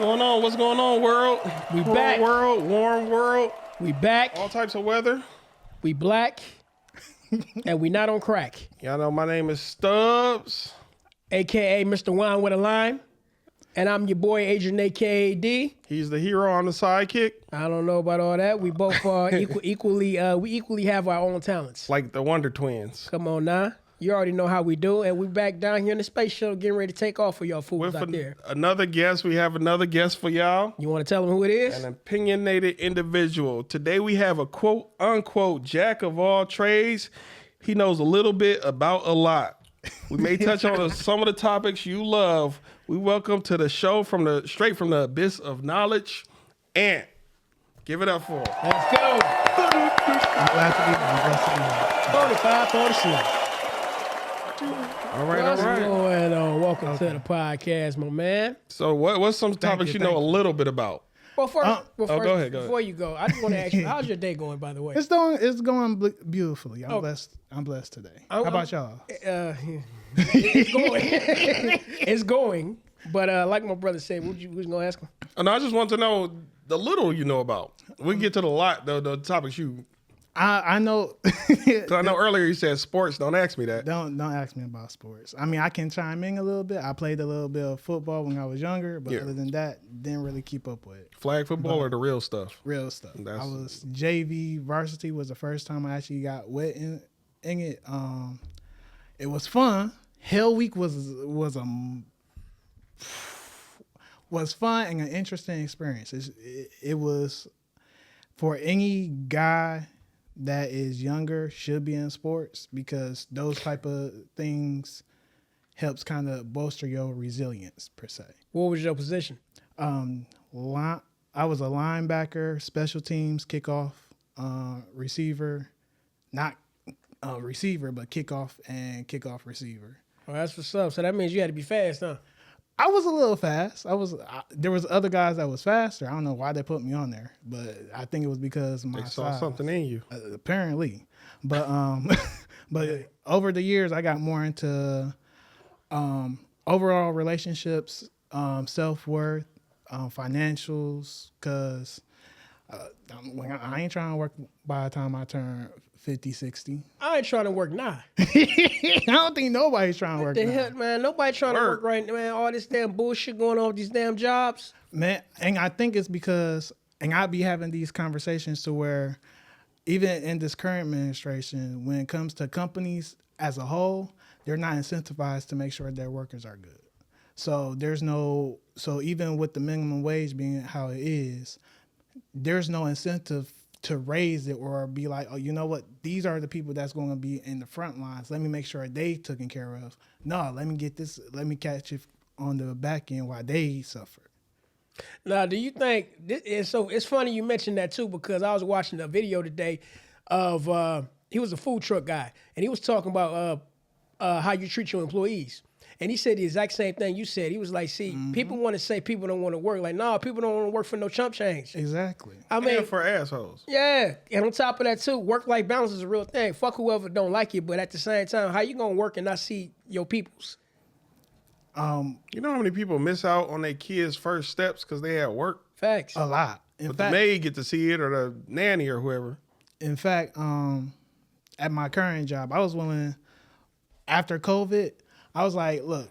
going on? What's going on, world? We Cold back. world, warm world, We back. all types of weather. We black. And we not on crack. Y'all know my name is Stubbs. AKA Mr. Wine with a Lime. And I'm your boy Adrian, AKA D. He's the hero on the sidekick, I don't know about all that. We both equally have our own talents. like the Wonder Twins. Come on now. You already know how we do. And we back down here in the space shuttle getting ready to take off for y'all fools With out there. another guest, we have another guest for y'all. You want to tell them who it is? An opinionated individual. Today we have a quote unquote jack of all trades. He knows a little bit about a lot. We may touch on some of the topics you love. We welcome to the show straight from the abyss of knowledge. Ant. Give it up for him. Let's go. I'm glad to be here. 45, 46. All right, What's all right. going on? Welcome to the podcast, my man. So what's some topics you know a little bit about? Well, first, go ahead. before you go, I just want to ask you, how's your day going, by the way? It's going beautifully. I'm blessed. I'm blessed today. How about y'all? It's going. It's going. But like my brother said, what was gonna ask him? And I just want to know the little you know about. We can get to the topics you. I know. Cause I know earlier you said sports. Don't ask me that. Don't ask me about sports. I mean, I can chime in a little bit. I played a little bit of football when I was younger, but other than that, didn't really keep up with it. Flag football or the real stuff? Real stuff. I That's- was JV varsity was the first time I actually got wet in it. It was fun. Hell Week was fun and an interesting experience. It was for any guy that is younger should be in sports because those type of things helps kind of bolster your resilience per se. What was your position? I was a linebacker, special teams, kickoff, receiver, not receiver, but kickoff and kickoff receiver. Oh, that's what's up. So that means you had to be fast, huh? I was a little fast. There was other guys that was faster. I don't know why they put me on there, but I think it was because my They saw size. something in you. Apparently, but but over the years I got more into overall relationships, self-worth, financials, because I ain't trying to work by the time I turn 50, 60. I ain't trying to work now. I don't think nobody's trying to work The now. hell, man? Nobody trying to work right now, man. All this damn bullshit going on with these damn jobs. Man, and I think it's because, and I be having these conversations to where even in this current administration, when it comes to companies as a whole, they're not incentivized to make sure their workers are good. So so even with the minimum wage being how it is, there's no incentive to raise it or be like, oh, you know what? These are the people that's going to be in the front lines. Let me make sure they taken care of. No, let me get this. Let me catch it on the back end while they suffer. Now, do you think so? It's funny you mentioned that too because I was watching a video today of he was a food truck guy and he was talking about how you treat your employees. And he said the exact same thing you said. He was like, see, people want to say people don't want to work. Like, no, people don't want to work for no chump change. Exactly. I mean, And for assholes. yeah. And on top of that, too, work-life balance is a real thing. Fuck whoever don't like you, but at the same time, how you going to work and not see your peoples? You know how many people miss out on their kids' first steps because they at work? Facts. A lot. But the maid get to see it or the nanny or whoever. In fact, at my current job, I was willing, after COVID, I was like, look,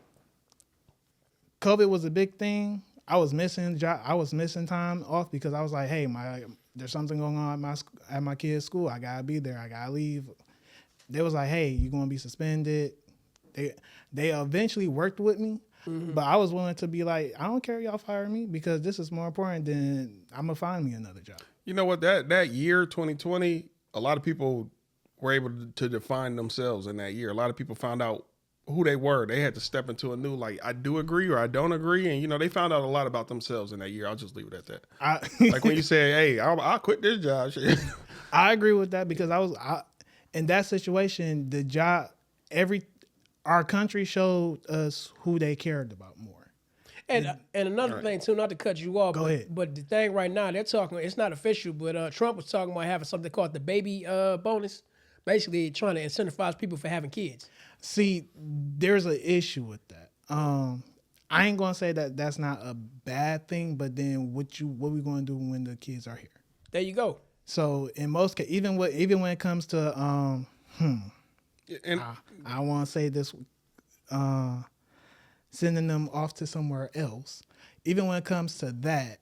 COVID was a big thing. I was missing time off because I was like, hey, there's something going on at my kid's school. I gotta be there. I gotta leave. They was like, hey, you're gonna be suspended. They eventually worked with me, but I was willing to be like, I don't care, y'all fire me because this is more important than I'm gonna find me another job. You know what? That year, 2020, a lot of people were able to define themselves in that year. A lot of people found out who they were. They had to step into a new, like, I do agree or I don't agree. And, you know, they found out a lot about themselves in that year. I'll just leave it at that. Like when you say, hey, I'll quit this job. Shit. I agree with that because in that situation, the job, our country showed us who they cared about more. And another thing, too, not to cut you off. Go ahead. But the thing right now, they're talking, it's not official, but Trump was talking about having something called the baby bonus. Basically trying to incentivize people for having kids. See, there's an issue with that. I ain't gonna say that that's not a bad thing, but then what we gonna do when the kids are here? There you go. So in most cases, even when it comes to And I want to say this, sending them off to somewhere else. Even when it comes to that,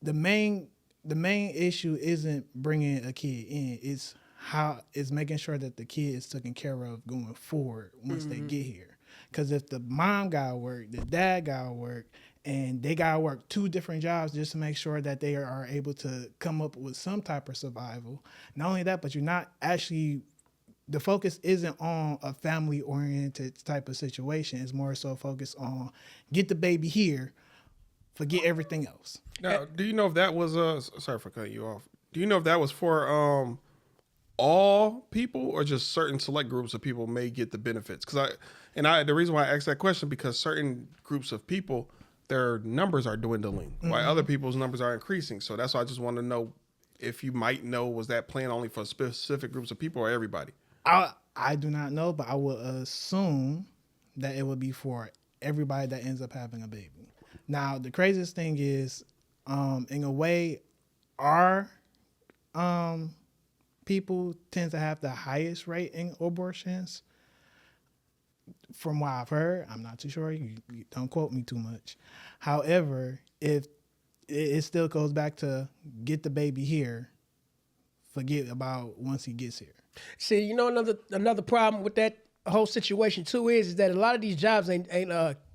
the main issue isn't bringing a kid in. It's making sure that the kid is taken care of going forward once they get here. Because if the mom got to work, the dad got to work, and they got to work 2 different jobs just to make sure that they are able to come up with some type of survival. Not only that, but you're not actually, the focus isn't on a family-oriented type of situation. It's more so focused on get the baby here, forget everything else. now, do you know if that was sorry for cutting you off. Do you know if that was for all people or just certain select groups of people may get the benefits? Because the reason why I asked that question, because certain groups of people, their numbers are dwindling, while other people's numbers are increasing. So that's why I just want to know if you might know, was that plan only for specific groups of people or everybody? I do not know, but I would assume that it would be for everybody that ends up having a baby. Now, the craziest thing is, in a way, our people tend to have the highest rate in abortions. From what I've heard, I'm not too sure. You don't quote me too much. However, if it still goes back to get the baby here, forget about once he gets here. See, you know, another problem with that whole situation too is that a lot of these jobs ain't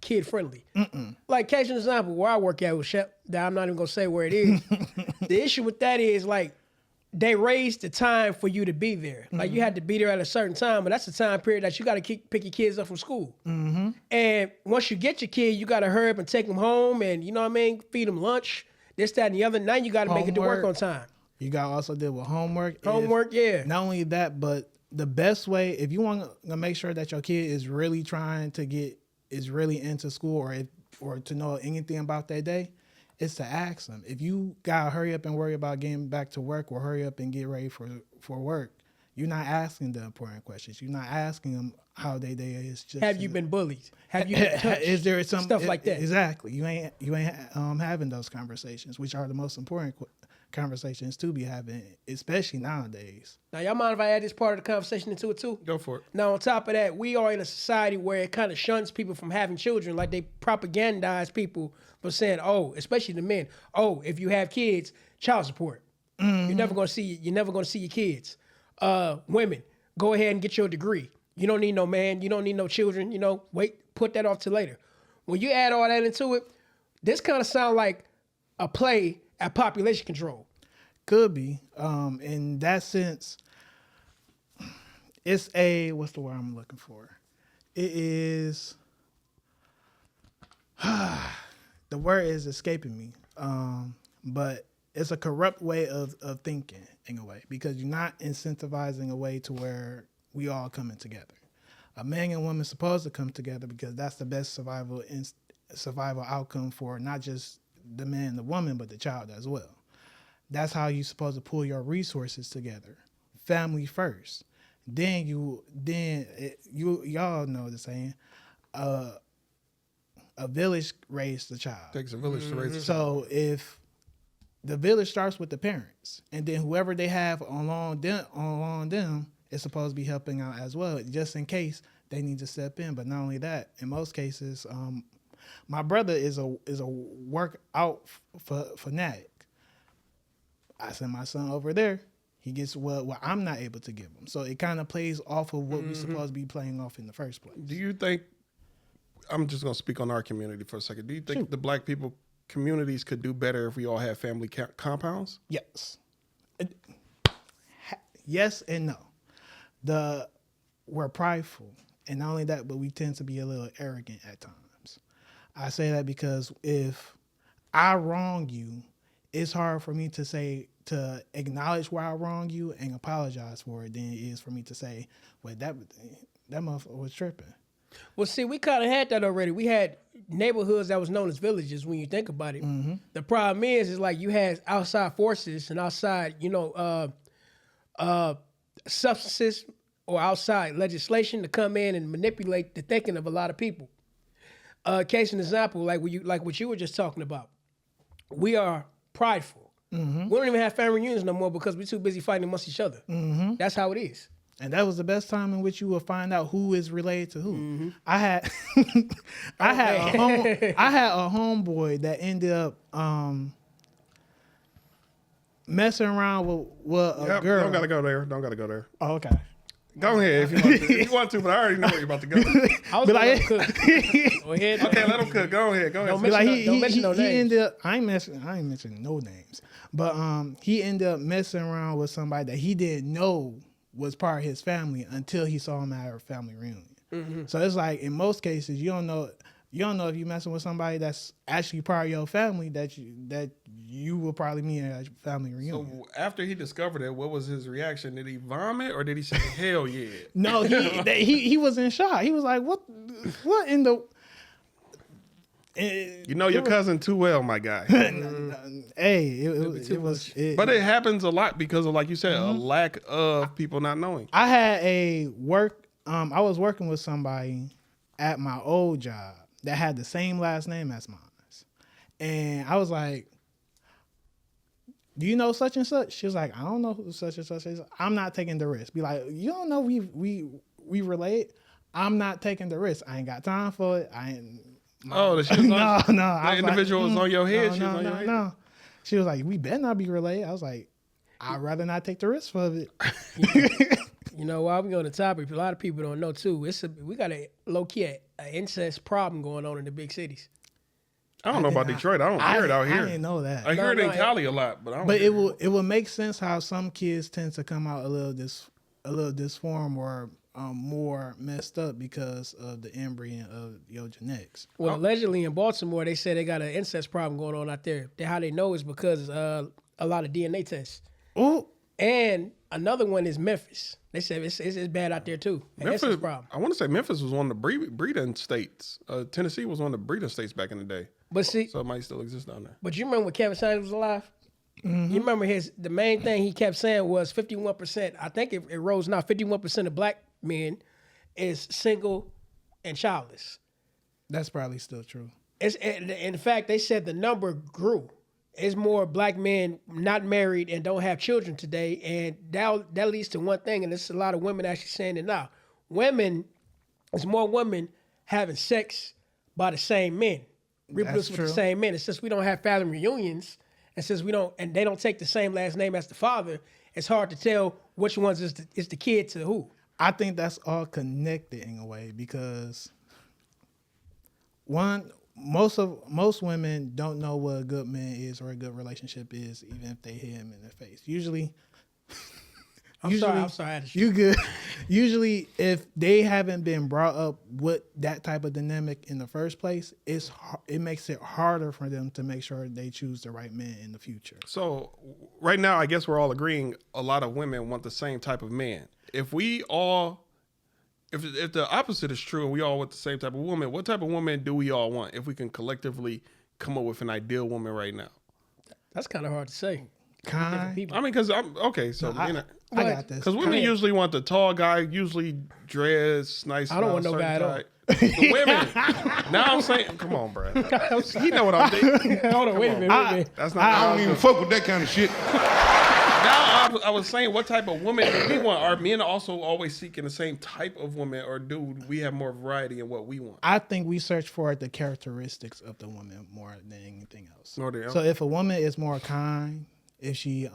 kid friendly. Like, case an example, where I work at with Shep, that I'm not even gonna say where it is. The issue with that is, like, they raised the time for you to be there. Like, you had to be there at a certain time, but that's the time period that you got to pick your kids up from school. And once you get your kid, you got to hurry up and take them home, and you know what I mean, feed them lunch, this, that, and the other. Now you got to make it to work on time. You got to also deal with homework. Yeah. Not only that, but the best way, if you want to make sure that your kid is really really into school or to know anything about their day, is to ask them. If you got to hurry up and worry about getting back to work or hurry up and get ready for work, you're not asking the important questions. You're not asking them how their day is. Just have you been bullied? Have you been touched? Is there some stuff like that? Exactly. You ain't having those conversations, which are the most important conversations to be having, especially nowadays. Now, y'all mind if I add this part of the conversation into it too? Go for it. Now, on top of that, we are in a society where it kind of shuns people from having children. Like, they propagandize people for saying, oh, especially the men, oh, if you have kids, child support. You're never gonna see your kids. Women, go ahead and get your degree. You don't need no man. You don't need no children. You know, wait, put that off till later. When you add all that into it, this kind of sounds like a play at population control. Could be. In that sense, it's what's the word I'm looking for? It is, the word is escaping me. But it's a corrupt way of thinking in a way, because you're not incentivizing a way to where we all coming together. A man and woman supposed to come together because that's the best survival outcome for not just the man and the woman, but the child as well. That's how you're supposed to pull your resources together. Family first. Then y'all know the saying, a village raised the child. Takes a village to raise a child. So if the village starts with the parents, and then whoever they have along them is supposed to be helping out as well, just in case they need to step in. But not only that, in most cases, my brother is a workout fanatic. I send my son over there. He gets what I'm not able to give him. So it kind of plays off of what we're supposed to be playing off in the first place. Do you think, I'm just going to speak on our community for a second. Do you think the black people communities could do better if we all had family compounds? Yes. Yes and no. We're prideful. And not only that, but we tend to be a little arrogant at times. I say that because if I wrong you, it's hard for me to acknowledge where I wrong you and apologize for it than it is for me to say, well, that motherfucker was tripping. Well, see, we kind of had that already. We had neighborhoods that was known as villages when you think about it. The problem is like you had outside forces and outside, substances or outside legislation to come in and manipulate the thinking of a lot of people. Case in example, like what you were just talking about. We are prideful. Mm-hmm. We don't even have family reunions no more because we're too busy fighting amongst each other. Mm-hmm. That's how it is. And that was the best time in which you will find out who is related to who. Mm-hmm. I had I had a homeboy that ended up messing around with a girl. Don't gotta go there. Don't gotta go there. Oh, okay. Go ahead if you want to. If you want to, but I already know where you're about to go. I was But gonna like- cook. Go ahead. Okay, let him cook. Go ahead. Go ahead. Don't But like Don't mention no he names. ended up I ain't mentioning no names. But he ended up messing around with somebody that he didn't know was part of his family until he saw him at a family reunion. Mm-hmm. So it's like in most cases you don't know if you're messing with somebody that's actually part of your family that you will probably meet at a family reunion. So after he discovered it, what was his reaction? Did he vomit or did he say hell yeah? No, he was in shock. He was like, "What in the?" You know your cousin too well, my guy. Hey, it was. But it happens a lot because of, like you said, a lack of people not knowing. I had a work. I was working with somebody at my old job that had the same last name as mine, and I was like, "Do you know such and such?" She was like, "I don't know who such and such is." I'm not taking the risk. Be like, "You don't know we relate." I'm not taking the risk. I ain't got time for it. I ain't. Oh, she was on, No. the individual was on your head. She was on your head. No. She was like, "We better not be related." I was like, "I'd rather not take the risk of it." You know, while we on the topic, a lot of people don't know too. We got a low key an incest problem going on in the big cities. I don't know about Detroit. I don't hear it out here. I didn't know that. I hear it in Cali a lot, but I don't. But hear it will make sense how some kids tend to come out a little disformed or more messed up because of the inbreeding of your genetics. Well, allegedly in Baltimore, they said they got an incest problem going on out there. How they know is because a lot of DNA tests. Oh, And another one is Memphis. They said it's bad out there too. An Memphis. incest problem. I want to say Memphis was one of the breeding states. Tennessee was one of the breeding states back in the day, But see, so it might still exist down there. but you remember when Kevin Samuels was alive? Mm-hmm. You remember the main thing he kept saying was 51%. I think it rose now. 51% of black men is single and childless. that's probably still true. In fact, they said the number grew. It's more black men not married and don't have children today, and that leads to one thing, and there's a lot of women actually saying it now. There's more women having sex by the same men, reproducing with the same men. And since we don't have family reunions, and since they don't take the same last name as the father, it's hard to tell which ones is the kid to who. I think that's all connected in a way because most women don't know what a good man is or a good relationship is, even if they hit him in the face. Usually, I'm sorry. You good. Usually, if they haven't been brought up with that type of dynamic in the first place, it makes it harder for them to make sure they choose the right man in the future. So right now, I guess we're all agreeing a lot of women want the same type of man. If the opposite is true and we all want the same type of woman, what type of woman do we all want? If we can collectively come up with an ideal woman right now, That's kind of hard to say. Kind. People. I mean, because I'm okay. So I got this. because women usually want the tall guy, usually dressed nice. I don't want no guy at all. The women. Now I'm saying, come on, bro. He know what I'm thinking. Hold on, wait a minute. That's not. I don't even fuck with that kind of shit. Now I was saying, what type of woman do we want? Are men also always seeking the same type of woman, or do we have more variety in what we want? I think we search for the characteristics of the woman more than anything else. No, they don't. So if a woman is more kind, if she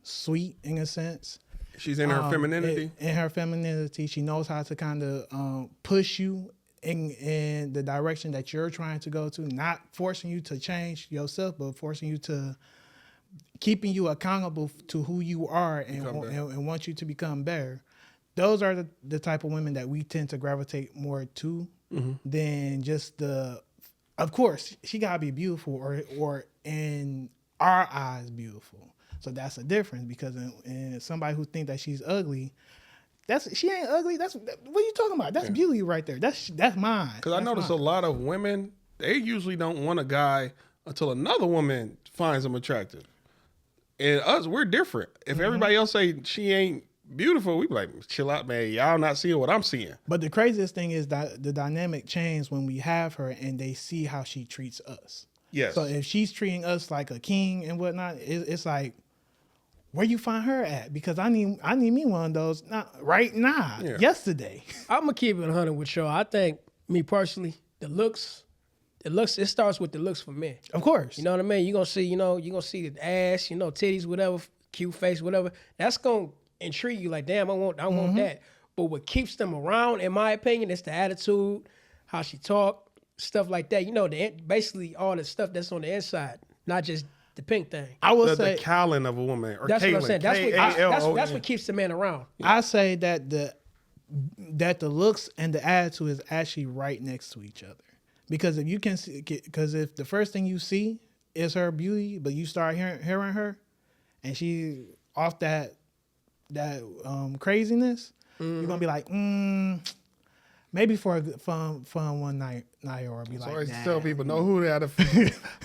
sweet in a sense, She's in her femininity. in her femininity, she knows how to kind of push you in the direction that you're trying to go to, not forcing you to change yourself, but forcing you to keeping you accountable to who you are and want you to become better. Those are the type of women that we tend to gravitate more to than just of course, she gotta be beautiful or in our eyes beautiful. So that's a difference because in somebody who think that she's ugly, she ain't ugly. What are you talking about? That's beauty right there. That's mine. Because I notice a lot of women, they usually don't want a guy until another woman finds him attractive. And us, we're different. If everybody else say she ain't beautiful, we be like, chill out, man. Y'all not seeing what I'm seeing. But the craziest thing is that the dynamic changes when we have her and they see how she treats us. Yes. So if she's treating us like a king and whatnot, it's like, where you find her at? Because I need me one of those right now, yesterday. I'm gonna keep it 100 with y'all. I think, me personally, the looks, it starts with the looks for men. Of course. You know what I mean? You're gonna see the ass, titties, whatever, cute face, whatever. That's gonna intrigue you. Like, damn, I want that. But what keeps them around, in my opinion, is the attitude, how she talk, stuff like that. Basically all the stuff that's on the inside, not just the pink thing. I would say the cowling of a woman, or that's Kaylin, what I'm saying. That's what keeps the man around. I say that the looks and the attitude is actually right next to each other. Because if you can see, because if the first thing you see is her beauty, but you start hearing her, and she off that craziness, you're gonna be like, maybe for a good fun one night, or be like, always nah. tell people know who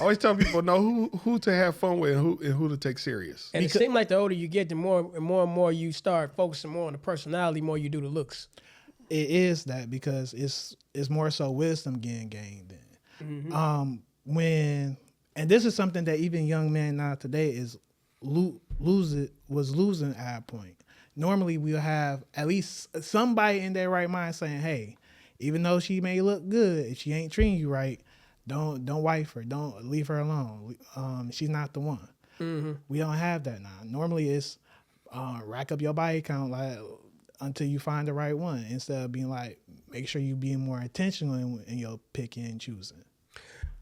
always tell people know who to have fun with and who to take serious. And it seems like the older you get, the more and more you start focusing more on the personality, more you do the looks. It is that, because it's more so wisdom getting gained then. And this is something that even young men now today is losing at a point. Normally we'll have at least somebody in their right mind saying, hey, even though she may look good, if she ain't treating you right, don't wife her, don't leave her alone. She's not the one. We don't have that now. Normally it's rack up your body count until you find the right one, instead of being like, make sure you being more intentional in your picking and choosing.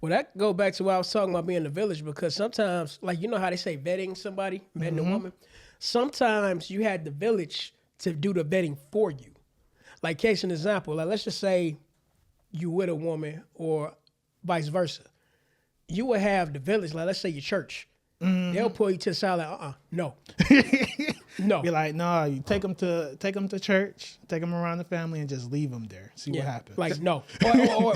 Well, that go back to what I was talking about being in the village, because sometimes, like, you know how they say vetting somebody, vetting a woman? Sometimes you had the village to do the vetting for you. Like, case in example, like, let's just say you with a woman or vice versa. You would have the village, like, let's say your church. They'll pull you to the side like, no. No. Be like, no, you take them to church, take them around the family, and just leave them there. See what happens. Like, no.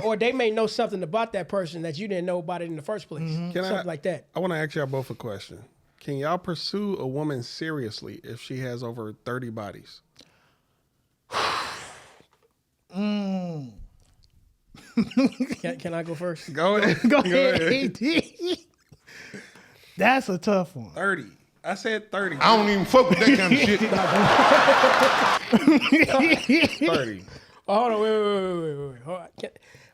Or they may know something about that person that you didn't know about it in the first place. Something like that. I want to ask y'all both a question. Can y'all pursue a woman seriously if she has over 30 bodies? Can I go first? Go ahead. Go ahead. That's a tough one. 30. I said 30. I don't even fuck with that kind of shit. 30. Oh, hold on, wait. Hold on.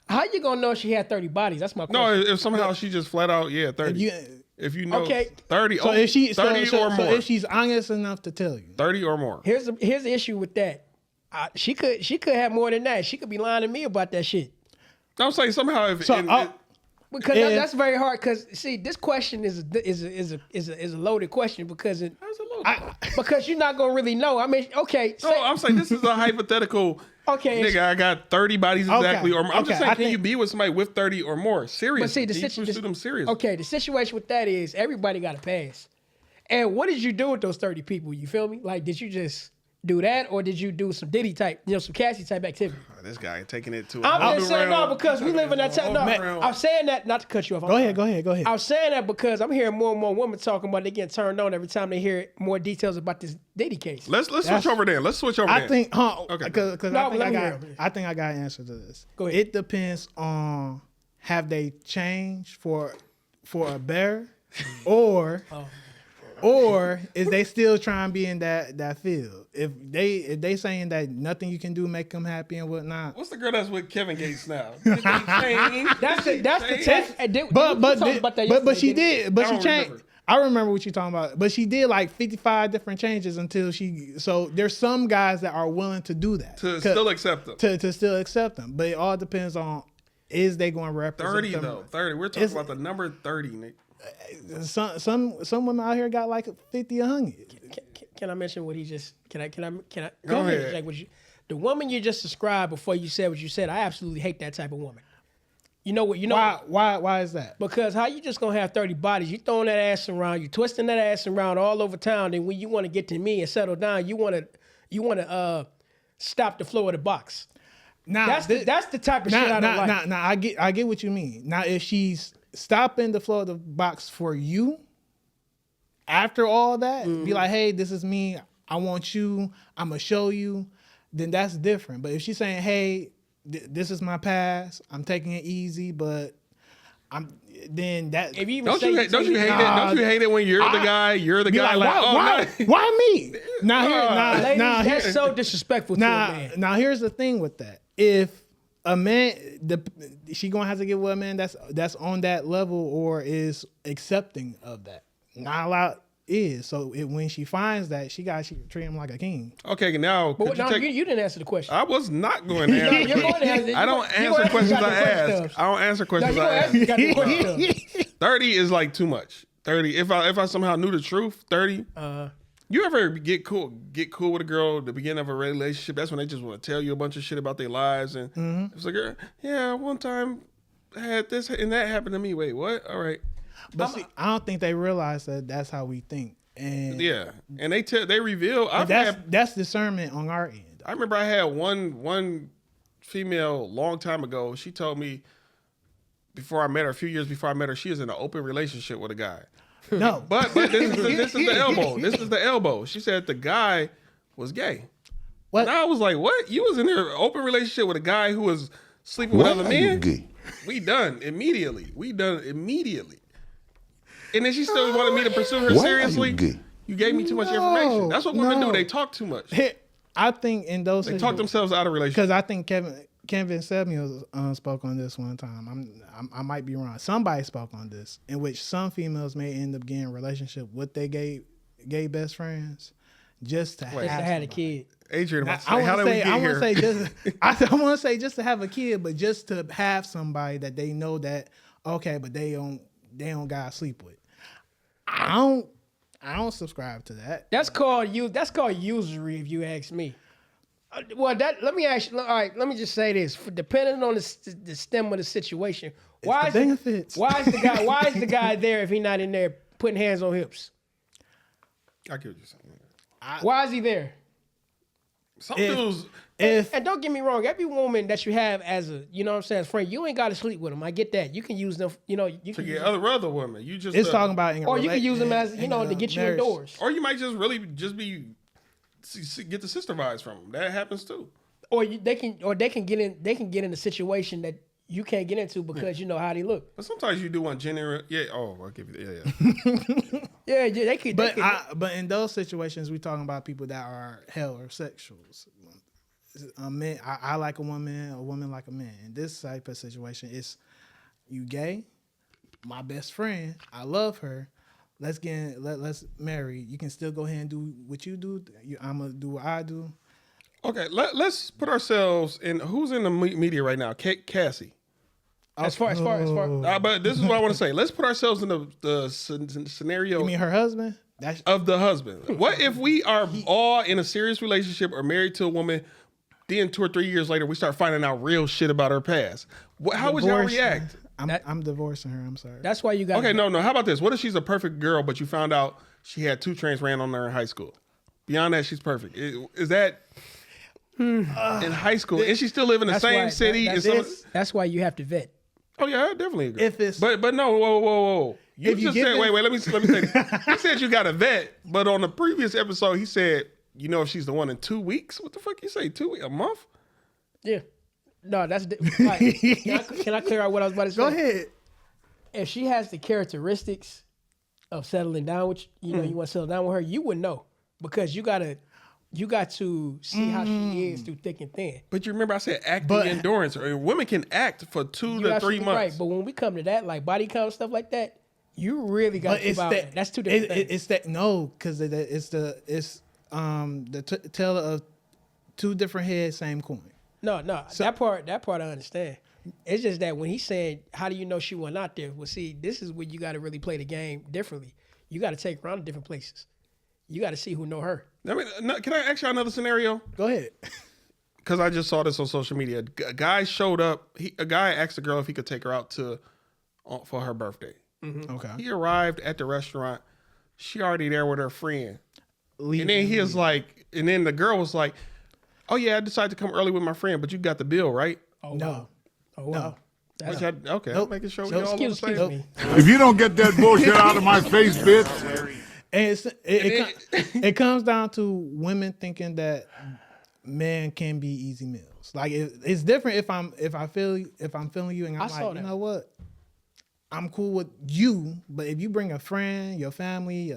How you gonna know she had 30 bodies? That's my question. No, if somehow she just flat out, 30. If you know, Okay. 30, So if she 30 or more. so if she's honest enough to tell you, 30 or more. Here's the issue with that. She could have more than that. She could be lying to me about that shit. I'm saying somehow if Because that's very hard. Because see, this question is a loaded question because because you're not gonna really know. I mean, okay. no, I'm saying this is a hypothetical. Okay, nigga, I got 30 bodies exactly, or more. I'm just saying, can you think- be with somebody with 30 or more? Seriously, but see, can you pursue them seriously? Okay, the situation with that is everybody got a pass. And what did you do with those 30 people? You feel me? Like, did you just do that, or did you do some Diddy type, some Cassie type activity? Oh, this guy taking it to. I'm just saying no, because we live in that time. No, I'm saying that not to cut you off. go ahead. I'm saying that because I'm hearing more and more women talking about they getting turned on every time they hear more details about this Diddy case. Let's switch over then. I think, Okay. because No, I think I got an answer to this. Go ahead. It depends on have they changed for a bear, or is they still trying to be in that field? If they saying that nothing you can do make them happy and whatnot. What's the girl that's with Kevin Gates now? Did they change? That's the test. But she did. But I she don't changed. remember. I remember what you're talking about. But she did like 55 different changes until she. So there's some guys that are willing to do that To still accept them. To still accept them. But it all depends on is they going to represent 30 them. though. 30. We're talking about the number 30, Nick. Some women out here got like 50, 100. Can I mention what he just? Can I? Go ahead. ahead. Like the woman you just described before you said what you said. I absolutely hate that type of woman. You know what? Why is that? Because how you just gonna have 30 bodies? You throwing that ass around, you twisting that ass around all over town, and when you want to get to me and settle down, you want to stop the flow of the box. Now That's the type of shit I don't like. Now I get what you mean. Now if she's stopping the flow of the box for you, after all that, be like, hey, this is me. I want you, I'm gonna show you, then that's different. But if she's saying, hey, this is my past, I'm taking it easy, but then that. If you even Don't say, you hate it? Don't you hate it when you're the guy? You're the guy. Why me? ladies, Now, that's so disrespectful to a man. Now here's the thing with that. If a man, she gonna have to get with a man that's on that level or is accepting of that. Not a lot is. So when she finds that, she treat him like a king. Okay, now But you didn't answer the question. I was not going to answer. You're going to answer. I don't answer questions I ask. I don't answer questions I ask. You got the question. 30 is like too much. 30. If I somehow knew the truth, 30. You ever get cool with a girl at the beginning of a relationship? That's when they just want to tell you a bunch of shit about their lives, and it's like, yeah, one time I had this and that happened to me. Wait, what? All right. But see, I don't think they realize that that's how we think. And yeah, and they reveal. That's discernment on our end. I remember I had one female a long time ago. She told me before I met her, a few years before I met her, she is in an open relationship with a guy. No, but this is the elbow. This is the elbow. She said the guy was gay. What? And I was like, what? You was in an open relationship with a guy who was sleeping with other men? Gay? We done immediately. And then she still wanted me to pursue her seriously. You gave me too much information. That's what women do. They talk too much. I think in those they talk themselves out of relationships. Because I think Kevin Samuels spoke on this one time. I might be wrong. Somebody spoke on this, in which some females may end up getting a relationship with their gay best friends just to have a kid. Adrian, I want to say just to have a kid, but just to have somebody that they know that okay, but they don't gotta sleep with. I don't subscribe to that. That's called usury, if you ask me. Let me ask you. All right, let me just say this: depending on the stem of the situation, why is the guy there if he's not in there putting hands on hips? I get what you're saying. Why is he there? Some dudes. And don't get me wrong, every woman that you have as a, you know what I'm saying, friend, you ain't got to sleep with them. I get that. You can use them, you can get other women. You just it's talking about, or you can use them as, to get you indoors. Or you might just really be get the sister vibes from them. That happens too. Or they can get in a situation that you can't get into because you know how they look. But sometimes you do want genuine. Yeah. Oh, I'll give you. Yeah. Yeah. They could. But in those situations, we're talking about people that are heterosexuals. I like a woman like a man. In this type of situation, it's you gay, my best friend, I love her. Let's marry. You can still go ahead and do what you do. I'm gonna do what I do. Okay, let's put ourselves in. Who's in the media right now? Cassie. As far. But this is what I want to say. Let's put ourselves in the scenario. You mean her husband? Of the husband. What if we are all in a serious relationship or married to a woman? Then 2 or 3 years later, we start finding out real shit about her past. How would y'all react? I'm divorcing her. I'm sorry. That's why you got. Okay, no. How about this? What if she's a perfect girl, but you found out she had 2 trains ran on her in high school? Beyond that, she's perfect. Is that in high school? And she still live in the same city? That's why you have to vet. Oh yeah, I definitely agree. If it's but no, whoa. You just said wait. Let me say this. He said you got a vet, but on the previous episode he said. You know if she's the one in 2 weeks? What the fuck you say? 2 weeks? A month? Yeah. No, that's... Right. Can I clear out what I was about to say? Go ahead. If she has the characteristics of settling down with you want to settle down with her, you would know. Because you got to see how she is through thick and thin. But you remember I said acting endurance. Women can act for 2 to 3 months. Right, but when we come to that, like body count stuff like that, you really got to that's 2 different things. It's that, no, because it's the tale of 2 different heads, same coin. No, so, that part I understand. It's just that when he's saying, how do you know she went out there? Well, see, this is where you got to really play the game differently. You got to take her around to different places. You got to see who know her. Can I ask you another scenario? Go ahead. Because I just saw this on social media. A guy showed up. A guy asked a girl if he could take her out for her birthday. Mm-hmm. Okay. He arrived at the restaurant. She already there with her friend. And then he was like, and then the girl was like, "Oh yeah, I decided to come early with my friend, but you got the bill, right?" Oh no, wow. Oh no. Okay, I'm making sure we all on the same. If you don't get that bullshit out of my face, bitch. And it comes down to women thinking that men can be easy meals. Like it's different if I'm feeling you and I'm like, you know what, I'm cool with you, but if you bring a friend, your family,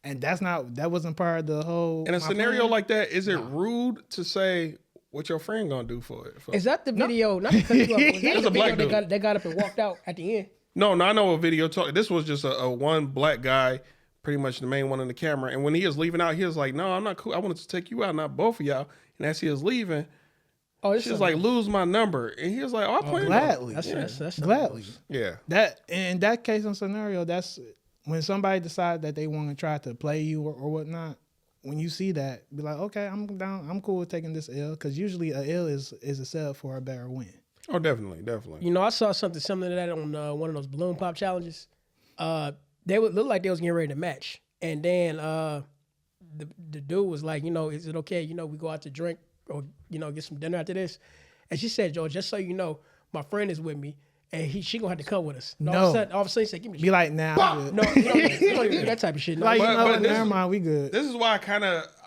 and that wasn't part of the whole. In a scenario like that, is it rude to say what your friend gonna do for it? Is that the video? Not to cut you off, was that It's the a black video dude. they got up and walked out at the end? No, I know a video. This was just a one black guy, pretty much the main one in the camera. And when he was leaving out, he was like, "No, I'm not cool. I wanted to take you out, not both of y'all." And as he was leaving, she was like, "Lose my number," and he was like, "Oh, I'll play gladly." That's Gladly. Yeah. That in that case and scenario, that's when somebody decides that they want to try to play you or whatnot. When you see that, be like, okay, I'm down. I'm cool with taking this L, because usually a L is a sell for a better win. Oh, definitely. You know, I saw something similar to that on one of those balloon pop challenges. They would look like they was getting ready to match, and then the dude was like, you know, is it okay? You know, we go out to drink or get some dinner after this. And she said, Joe, just so you know, my friend is with me, and she gonna have to come with us. And all of a sudden, he said, give me the Be like, nah, I'm good. No, you don't do that type of shit. No. Like, But never mind, we good. This is why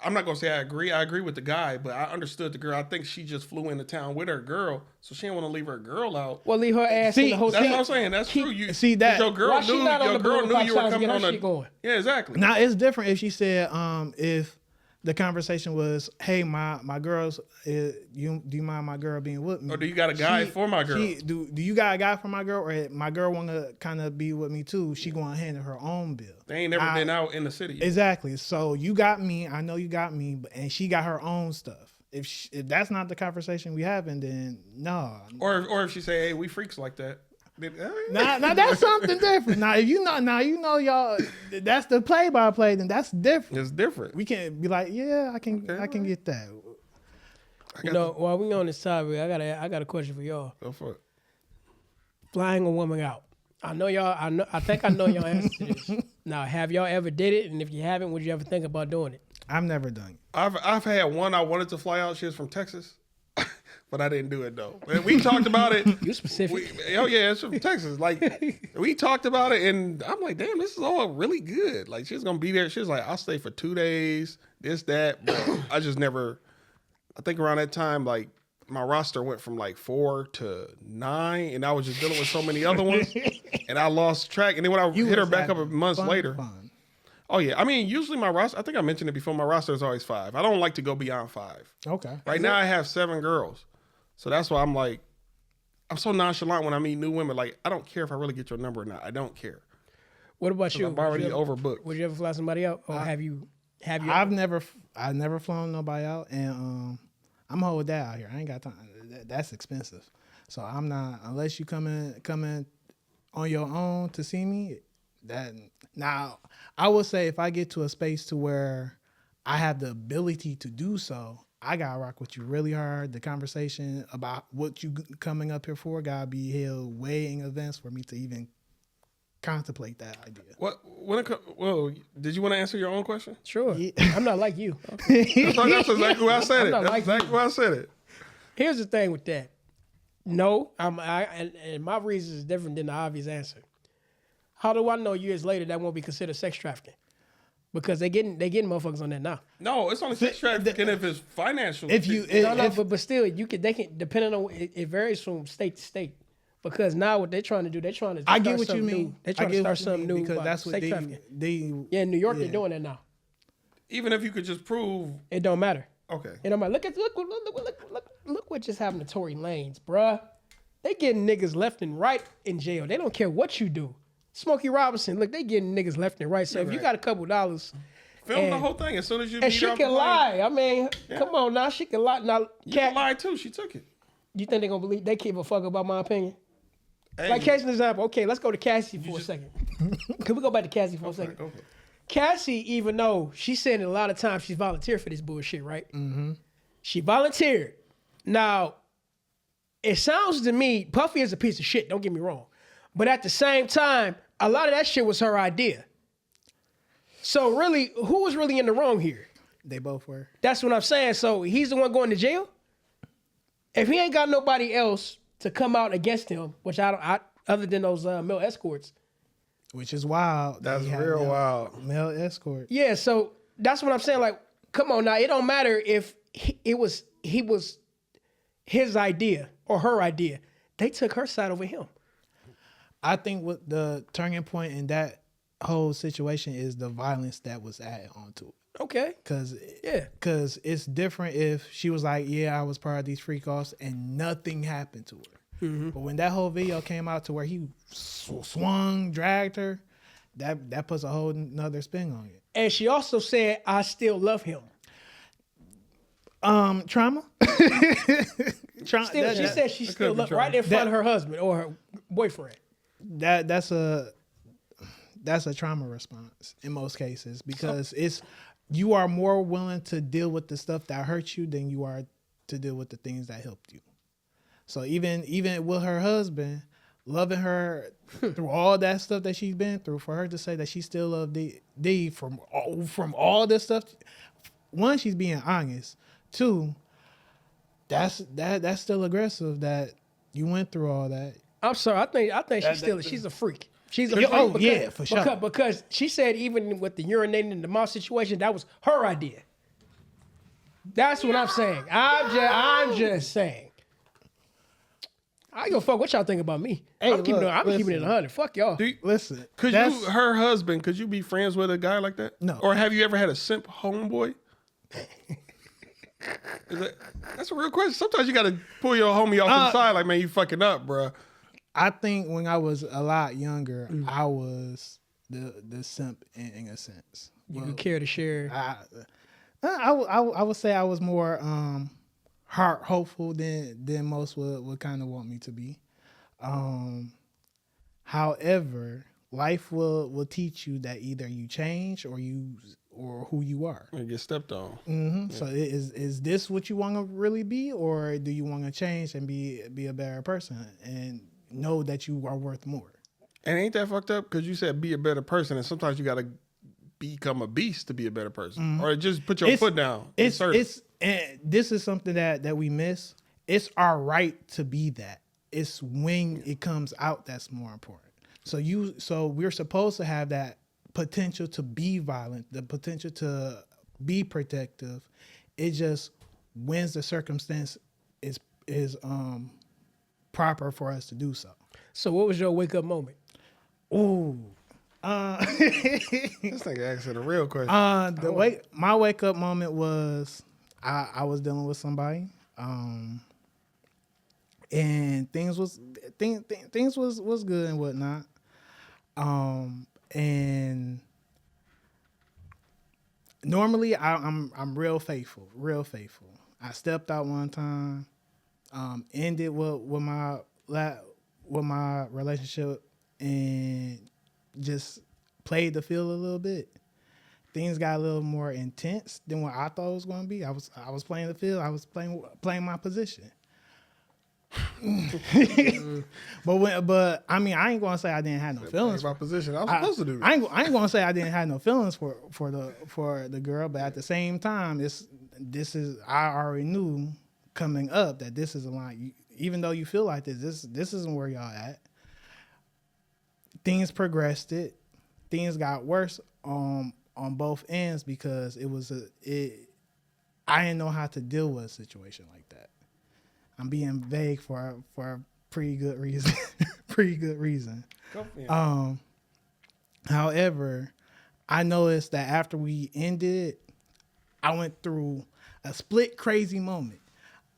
I'm not going to say I agree. I agree with the guy, but I understood the girl. I think she just flew into town with her girl, so she didn't want to leave her girl out. Well, leave her ass in the hotel. That's what I'm saying. That's true. You see that? Your girl Why she knew, not on your the girl balloon knew pop you were challenge to coming get on her a... shit going? Yeah, exactly. Now it's different if she said, if the conversation was, hey, my girl's, do you mind my girl being with me? Or do you got a guy for my girl? Do you got a guy for my girl, or my girl want to kind of be with me too? She going to handle her own bill. They ain't never been out in the city yet. Exactly. So you got me. I know you got me, and she got her own stuff. If that's not the conversation we having, then no. Or if she say, hey, we freaks like that. Now that's something different. Now if you know y'all, that's the play-by-play. Then that's different. It's different. We can't be like, yeah, I can get that. While we on this topic, I got a question for y'all. Go for it. Flying a woman out. I know y'all. I think I know y'all answer to this. Now, have y'all ever did it? And if you haven't, would you ever think about doing it? I've never done it. I've had one I wanted to fly out. She was from Texas. But I didn't do it though. We talked about it. You specific. It's from Texas. Like we talked about it, and I'm like, damn, this is all really good. Like she's gonna be there. She was like, I'll stay for 2 days. This, that. But I just never. I think around that time, like my roster went from like 4 to 9, and I was just dealing with so many other ones, and I lost track. And then when I hit her back up a month later. Oh yeah, I mean, usually my roster. I think I mentioned it before. My roster is always 5. I don't like to go beyond 5. Okay. Right now, I have 7 girls. So that's why I'm like, I'm so nonchalant when I meet new women. Like, I don't care if I really get your number or not. I don't care. What about you? I'm already overbooked. Would you ever fly somebody out, or have you? I've never flown nobody out, and I'm hold that out here. I ain't got time. That's expensive. So I'm not, unless you come in on your own to see me. That now I would say if I get to a space to where I have the ability to do so, I gotta rock with you really hard. The conversation about what you coming up here for gotta be held way in advance for me to even contemplate that idea. Well, did you want to answer your own question? Sure. Yeah. I'm not like you. That's exactly why I said it. That's That's exactly why I said it. Here's the thing with that. No, and my reason is different than the obvious answer. How do I know years later that won't be considered sex trafficking? Because they getting motherfuckers on that now. No, it's only sex trafficking if it's financial. But still, they can depending on it varies from state to state. Because now what they're trying to do, I get what you mean. They're trying to start something new because that's what they in New York they're doing that now. Even if you could just prove it don't matter. Okay. It don't matter. Look what just happened to Tory Lanez, bruh. They getting niggas left and right in jail. They don't care what you do. Smokey Robinson, look, they getting niggas left and right. So if you got a couple dollars, film the whole thing as soon as you. And she can lie. I mean, come on now, she can lie. Now, you can lie too. She took it. You think they gonna believe? They give a fuck about my opinion? Hey, like case an example. Okay, let's go to Cassie for a second. Can we go back to Cassie for a second? Okay. Cassie, even though she said a lot of times she's volunteered for this bullshit, right? Mm-hmm. She volunteered. Now, it sounds to me, Puffy is a piece of shit, don't get me wrong. But at the same time, a lot of that shit was her idea. So really, who was really in the wrong here? They both were. That's what I'm saying. So he's the one going to jail? If he ain't got nobody else to come out against him, which I other than those male escorts, which is wild. That's He had real wild. Male escort. Yeah, so that's what I'm saying. Like, come on now, it don't matter if he was his idea or her idea. They took her side over him. I think what the turning point in that whole situation is the violence that was added onto it. Okay. Cause Yeah. it's different if she was like, yeah, I was part of these freak offs and nothing happened to her. Mm-hmm. But when that whole video came out to where he swung, dragged her, that puts a whole nother spin on it. And she also said, I still love him. Trauma. She said she still loved right in front of her husband or her boyfriend. That's a trauma response in most cases because you are more willing to deal with the stuff that hurt you than you are to deal with the things that helped you. So even with her husband, loving her through all that stuff that she's been through, for her to say that she still loved D from all this stuff, one, she's being honest. Two, that's still aggressive that you went through all that. I'm sorry. I think she's a freak. She's a freak. Oh, yeah, for sure. Because she said even with the urinating in the mouth situation, that was her idea. That's what I'm saying. I'm just saying. I don't give a fuck what y'all think about me. Hey, I'm keeping it 100. Fuck y'all. Listen, Her husband, could you be friends with a guy like that? No. Or have you ever had a simp homeboy? That's a real question. Sometimes you got to pull your homie off to the side like, man, you fucking up, bro. I think when I was a lot younger, I was the simp in a sense. You could care to share. I would say I was more heart hopeful than most would kind of want me to be. However, life will teach you that either you change or who you are. You get stepped on. Mm-hmm. Yeah. So is this what you want to really be, or do you want to change and be a better person and know that you are worth more? And ain't that fucked up? Because you said be a better person, and sometimes you got to become a beast to be a better person, or just put your foot down. And this is something that we miss. It's our right to be that. It's when it comes out that's more important. So we're supposed to have that potential to be violent, the potential to be protective. It just when's the circumstance is proper for us to do so. So what was your wake up moment? Ooh. This nigga asking a real question. My wake up moment was I was dealing with somebody, and things was good and whatnot, and normally I'm real faithful. I stepped out one time, ended with my relationship, and just played the field a little bit. Things got a little more intense than what I thought it was going to be. I was playing the field. I was playing my position. but I mean, I ain't gonna say I didn't have no feelings. My position, I was supposed to do. I ain't gonna say I didn't have no feelings for the girl, but at the same time, this is I already knew coming up that this is a line. Even though you feel like this isn't where y'all at. Things progressed. Things got worse on both ends because I didn't know how to deal with a situation like that. I'm being vague for a pretty good reason. However, I noticed that after we ended, I went through a split crazy moment.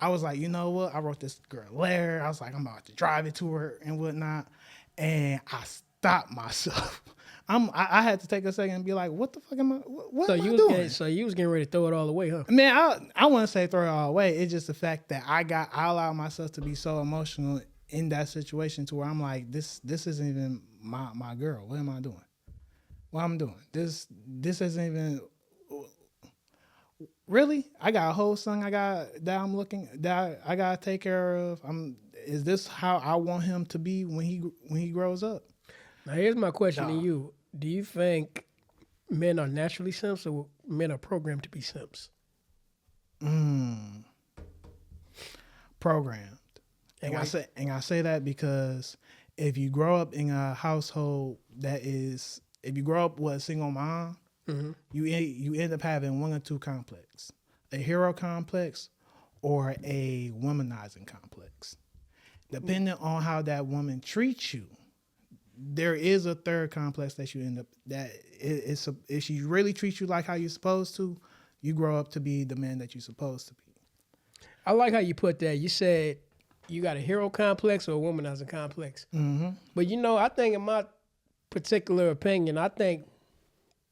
I was like, you know what? I wrote this girl a letter. I was like, I'm about to drive it to her and whatnot. And I stopped myself. I had to take a second and be like, what the fuck am I? What am I doing? So you was getting ready to throw it all away, huh? Man, I wouldn't say throw it all away. It's just the fact that I allowed myself to be so emotional in that situation to where I'm like, this isn't even my girl. What am I doing? What I'm doing? This isn't even really. I got a whole son I gotta take care of. Is this how I want him to be when he grows up? Now here's my question to you: do you think men are naturally simps, or men are programmed to be simps? Programmed. And I say that because if you grow up in a household if you grow up with a single mom, you end up having one or two complex, a hero complex or a womanizing complex. Depending on how that woman treats you, there is a third complex that you end up if she really treats you like how you're supposed to, you grow up to be the man that you're supposed to be. I like how you put that. You said you got a hero complex or a womanizing complex. Mm-hmm. But I think in my particular opinion, I think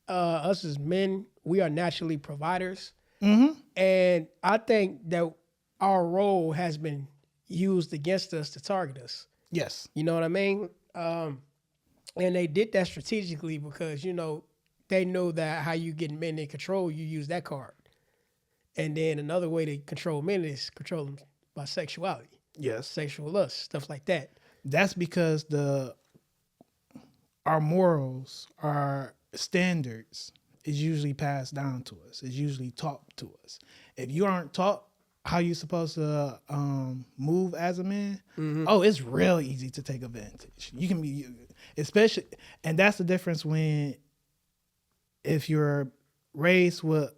us as men, we are naturally providers. Mm-hmm. And I think that our role has been used against us to target us. Yes. You know what I mean? And they did that strategically because, they know that how you get men in control, you use that card. And then another way to control men is control them by sexuality. Yes. Sexual lust, stuff like that. That's because our morals, our standards is usually passed down to us. It's usually taught to us. If you aren't taught how you're supposed to move as a man, it's real easy to take advantage. You can be, especially, and that's the difference if you're raised with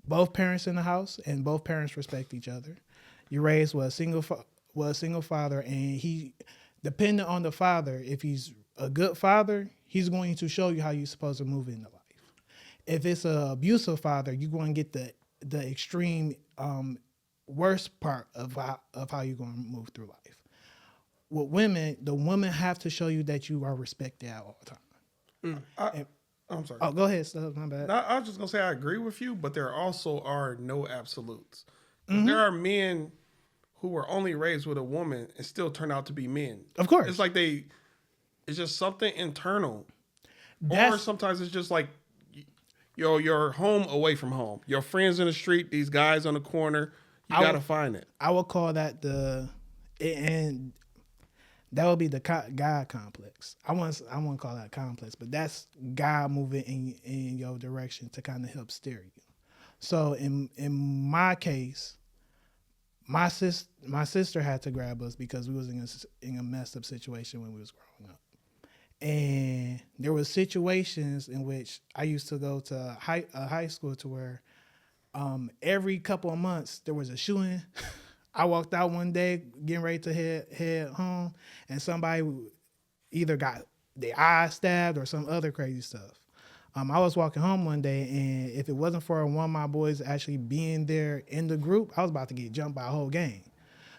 both parents in the house and both parents respect each other. You're raised with a single father, and depending on the father, if he's a good father, he's going to show you how you're supposed to move in life. If it's an abusive father, you're going to get the extreme worst part of how you're going to move through life. With women, the women have to show you that you are respected at all times. I'm sorry. Oh, go ahead, Stubbs. My bad. I was just gonna say I agree with you, but there also are no absolutes. There are men who were only raised with a woman and still turn out to be men. Of course, it's like it's just something internal, or sometimes it's just like you're home away from home. Your friends in the street, these guys on the corner. You gotta find it. I would call that and that would be the God complex. I wouldn't call that a complex, but that's God moving in your direction to kind of help steer you. So in my case, my sister had to grab us because we was in a messed up situation when we was growing up, and there were situations in which I used to go to high school to where every couple of months there was a shooting. I walked out one day getting ready to head home, and somebody either got their eye stabbed or some other crazy stuff. I was walking home one day, and if it wasn't for one of my boys actually being there in the group, I was about to get jumped by a whole gang.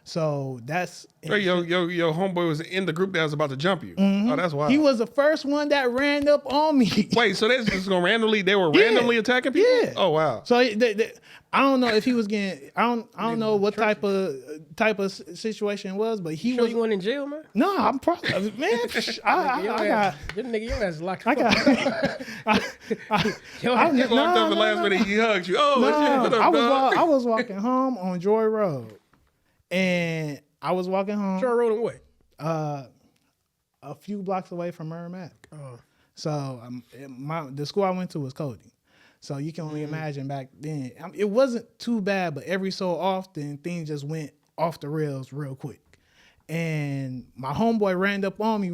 So that's your homeboy was in the group that was about to jump you. Oh, that's wild. He was the first one that ran up on me. Wait, so that's just going randomly? They were randomly attacking people? Yeah. Oh wow. So I don't know if he was getting. I don't know what type of situation it was, but he was. You went in jail, man? No, I'm probably man. I got. This nigga, your ass locked I got. You locked up the last minute he hugged you. Oh, what up, dog? I was walking home on Joy Road, and I was walking home. Joy Road and what? A few blocks away from Merrimack. Oh. So the school I went to was Cody. So you can only imagine back then. It wasn't too bad, but every so often things just went off the rails real quick. And my homeboy ran up on me.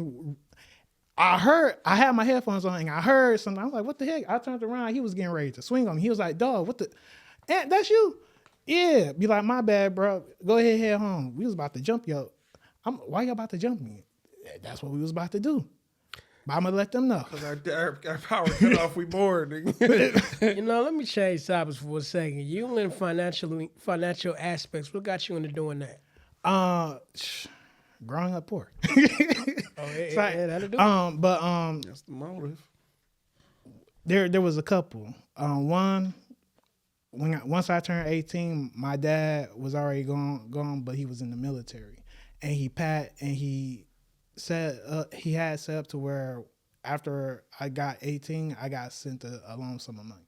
I had my headphones on and I heard something. I was like, what the heck? I turned around. He was getting ready to swing on me. He was like, dog, what the? Aunt, that's you? Yeah. Be like, my bad, bro. Go ahead, head home. We was about to jump you. Why you about to jump me? That's what we was about to do. But I'm going to let them know. Because our power cut off, we bored. Let me change topics for a second. You in financial aspects, what got you into doing that? Growing up poor. That'll do. That's the motive. There was a couple. One, once I turned 18, my dad was already gone, but he was in the military, and he had set up to where after I got 18, I got sent a loan sum of money.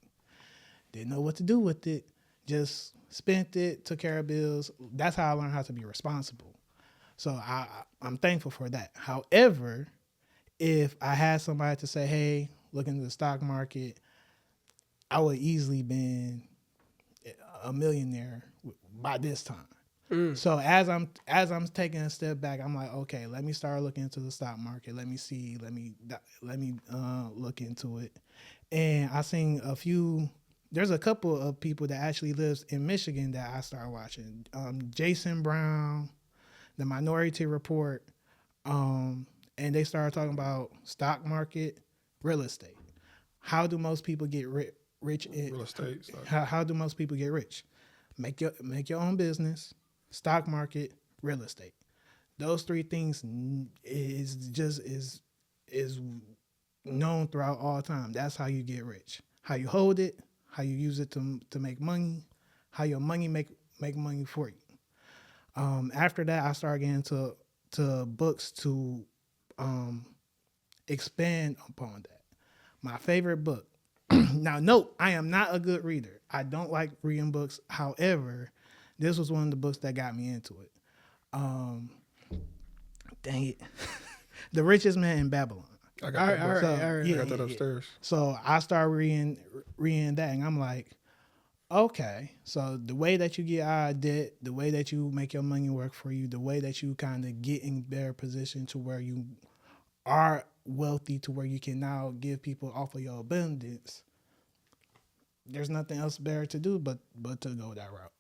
Didn't know what to do with it. Just spent it, took care of bills. That's how I learned how to be responsible. So I'm thankful for that. However, if I had somebody to say, hey, look into the stock market, I would easily been a millionaire by this time. So as I'm taking a step back, I'm like, okay, let me start looking into the stock market. Let me see. Let me look into it. And I seen a few. There's a couple of people that actually lives in Michigan that I started watching. Jason Brown, the Minority Report, and they started talking about stock market, real estate. How do most people get rich? Real estate. Stock. How do most people get rich? Make your own business, stock market, real estate. Those three things is known throughout all time. That's how you get rich. How you hold it, how you use it to make money, how your money make money for you. After that, I started getting to books to expand upon that. My favorite book. Now, note, I am not a good reader. I don't like reading books. However, this was one of the books that got me into it. Dang it. The Richest Man in Babylon. I got that. Book. All right. I got that upstairs. So I started reading that, and I'm like, okay. So the way that you get out of debt, the way that you make your money work for you, the way that you kind of get in better position to where you are wealthy, to where you can now give people off of your abundance. There's nothing else better to do but to go that route.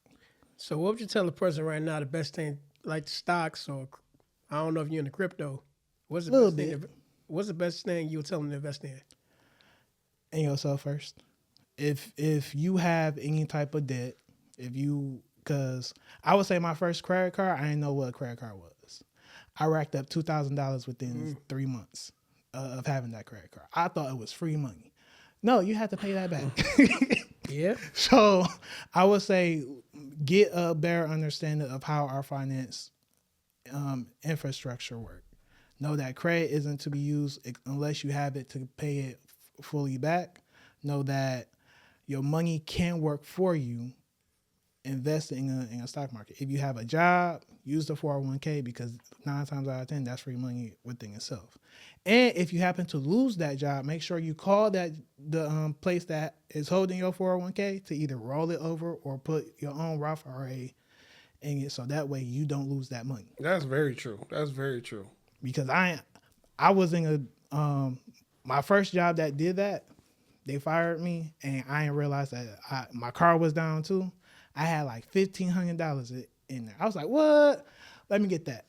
So what would you tell a person right now the best thing, like stocks or I don't know if you're into crypto? What's the best thing you would tell them to invest in? And yourself first. If you have any type of debt, because I would say my first credit card, I didn't know what a credit card was. I racked up $2,000 within 3 months of having that credit card. I thought it was free money. No, you have to pay that back. Yeah. So I would say get a better understanding of how our finance infrastructure work. Know that credit isn't to be used unless you have it to pay it fully back. Know that your money can work for you. Invest in a stock market. If you have a job, use the 401k because 9 times out of 10, that's free money within itself. And if you happen to lose that job, make sure you call the place that is holding your 401k to either roll it over or put your own Roth IRA in it, so that way you don't lose that money. That's very true. That's very true. Because I was in my first job that did that. They fired me, and I didn't realize that my car was down too. I had like $1,500 in there. I was like, what? Let me get that.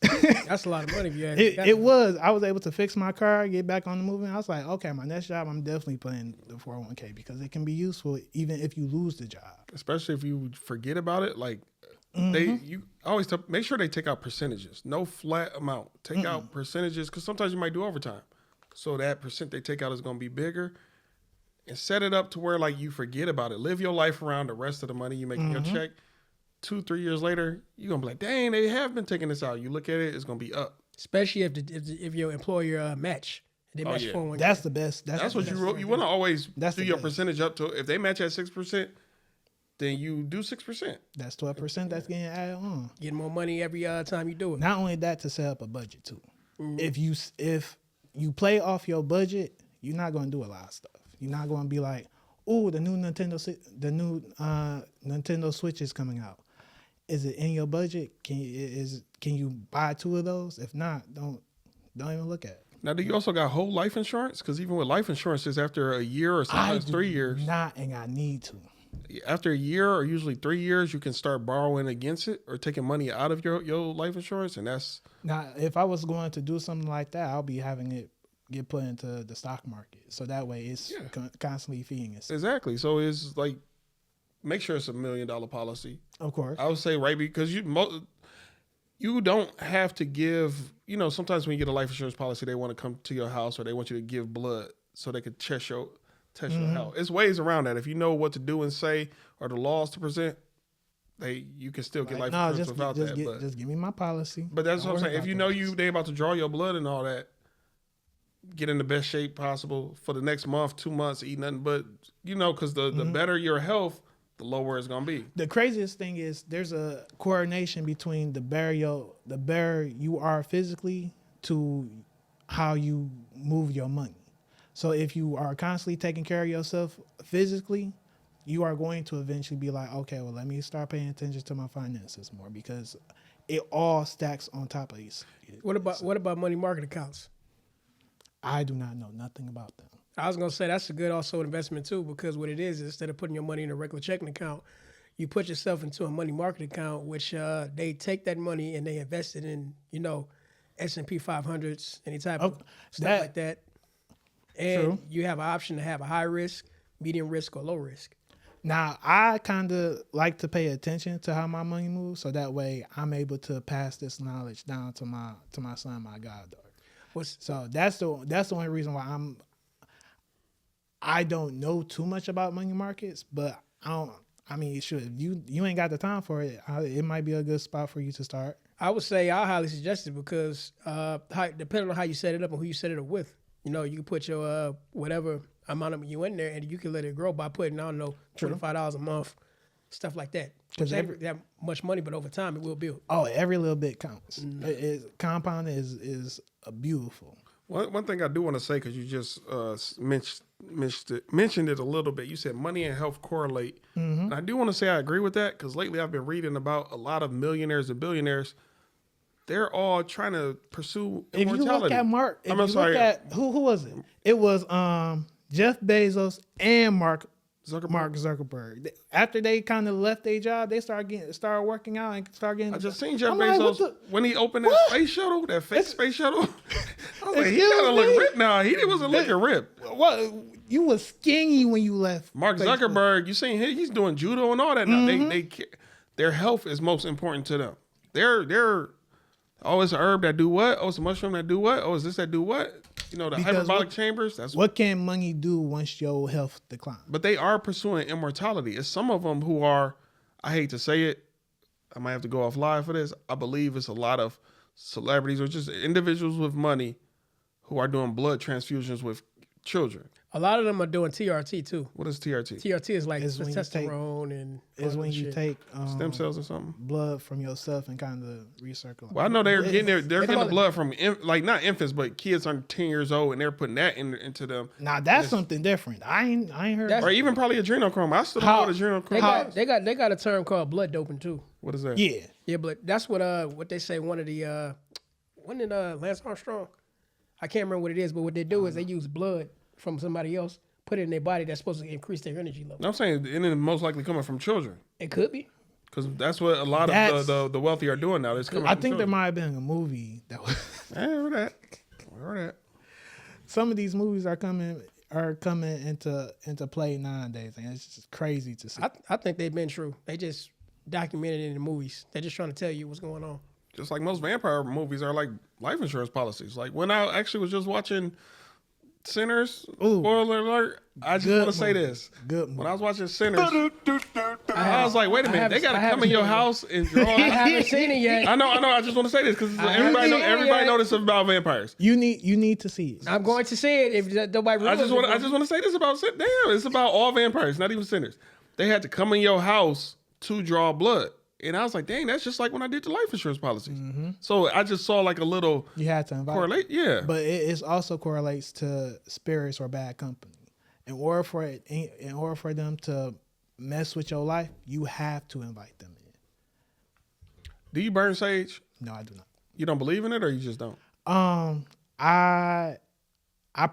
That's a lot of money if you had It was. I was able to fix my car, get back on the movement. I was like, okay, my next job, I'm definitely putting the 401k because it can be useful even if you lose the job. Especially if you forget about it. Like you always make sure they take out percentages. No flat amount. Take out percentages because sometimes you might do overtime. So that percent they take out is going to be bigger. And set it up to where like you forget about it. Live your life around the rest of the money you make in your check. 2-3 years later, you're gonna be like, dang, they have been taking this out. You look at it, it's gonna be up. Especially if your employer match. They match 401k. That's the best. That's what you want to always do your best. percentage up to. If they match at 6%, then you do 6%. That's 12% that's getting added on. Getting more money every time you do it. Not only that, to set up a budget too. If you play off your budget, you're not gonna do a lot of stuff. You're not going to be like, "Oh, the new Nintendo Switch is coming out. Is it in your budget? Can you buy 2 of those? If not, don't even look at it." Now, do you also got whole life insurance? Because even with life insurance, it's after a year or sometimes 3 years. Not, and I need to. After a year or usually 3 years, you can start borrowing against it or taking money out of your life insurance, and that's now. If I was going to do something like that, I'll be having it get put into the stock market, so that way it's constantly feeding itself. Exactly. So it's like, make sure it's $1 million policy. Of course, I would say because you don't have to give. You know, sometimes when you get a life insurance policy, they want to come to your house or they want you to give blood so they could test your health. It's ways around that. If you know what to do and say or the laws to present, you can still get life insurance without that. Just give me my policy. But that's what I'm saying. If you know they about to draw your blood and all that, get in the best shape possible for the next month, 2 months, eat nothing but, because the better your health, the lower it's going to be. The craziest thing is there's a coordination between the better you are physically to how you move your money. So if you are constantly taking care of yourself physically, you are going to eventually be like, okay, well, let me start paying attention to my finances more because it all stacks on top of these. What about money market accounts? I do not know nothing about them. I was gonna say that's a good also investment too, because what it is instead of putting your money in a regular checking account, you put yourself into a money market account, which they take that money and they invest it in, S&P 500s, any type of stuff like that. And True. you have an option to have a high risk, medium risk, or low risk. Now, I kind of like to pay attention to how my money moves, so that way I'm able to pass this knowledge down to my son, my goddaughter. So that's the only reason why I don't know too much about money markets, but if you ain't got the time for it, it might be a good spot for you to start. I would say I highly suggest it because depending on how you set it up and who you set it up with, you can put your whatever amount of you in there and you can let it grow by putting, I don't know, $25 a month, stuff like that. Because that much money, but over time it will build. Oh, every little bit counts. Compounding is a beautiful. One thing I do want to say, because you just mentioned it a little bit. You said money and health correlate. Mm-hmm. And I do want to say I agree with that, because lately I've been reading about a lot of millionaires and billionaires. They're all trying to pursue immortality. If you look at look at who was it? It was Jeff Bezos and Mark Zuckerberg. After they kind of left their job, they started working out and started getting. I just seen Jeff Bezos when he opened that space shuttle, that fake space shuttle. I was like, he kind of look ripped now. He wasn't looking ripped. What? You was skinny when you left. Mark Zuckerberg, you seen him? He's doing judo and all that now. Mm-hmm. Their health is most important to them. They're it's an herb that do what? Oh, it's a mushroom that do what? Oh, is this that do what? The hyperbolic chambers. That's what can money do once your health declines. But they are pursuing immortality. It's some of them who are, I hate to say it, I might have to go off live for this. I believe it's a lot of celebrities or just individuals with money who are doing blood transfusions with children. A lot of them are doing TRT too. What is TRT? TRT is like testosterone and is when you take stem cells or something, blood from yourself and kind of recircle. Well, I know they're getting the blood from not infants, but kids under 10 years old, and they're putting that into them. Now that's something different. I ain't heard. Or even probably adrenochrome. I still know what adrenochrome. They got a term called blood doping too. What is that? Yeah, but that's what they say. One of the when did Lance Armstrong? I can't remember what it is, but what they do is they use blood from somebody else, put it in their body that's supposed to increase their energy level. I'm saying it is most likely coming from children. It could be. Because that's what a lot of the wealthy are doing now. I think there might have been a movie that was... I heard that. Some of these movies are coming into play nowadays, and it's just crazy to see. I think they've been true. They just documented it in the movies. They're just trying to tell you what's going on. Just like most vampire movies are like life insurance policies. Like when I actually was just watching... Sinners, spoiler alert. I just want to say this. When I was watching Sinners, I was like, wait a minute, they got to come in your house and draw. I haven't seen it yet. I know. I just want to say this because everybody know this about vampires. You need to see it. I'm going to see it if nobody. I just want to say this about it's about all vampires, not even sinners. They had to come in your house to draw blood. And I was like, dang, that's just like when I did the life insurance policies. Mm-hmm. So I just saw like a little you had to invite correlate. Yeah. But it also correlates to spirits or bad company. In order for them to mess with your life, you have to invite them in. Do you burn sage? No, I do not. You don't believe in it, or you just don't? I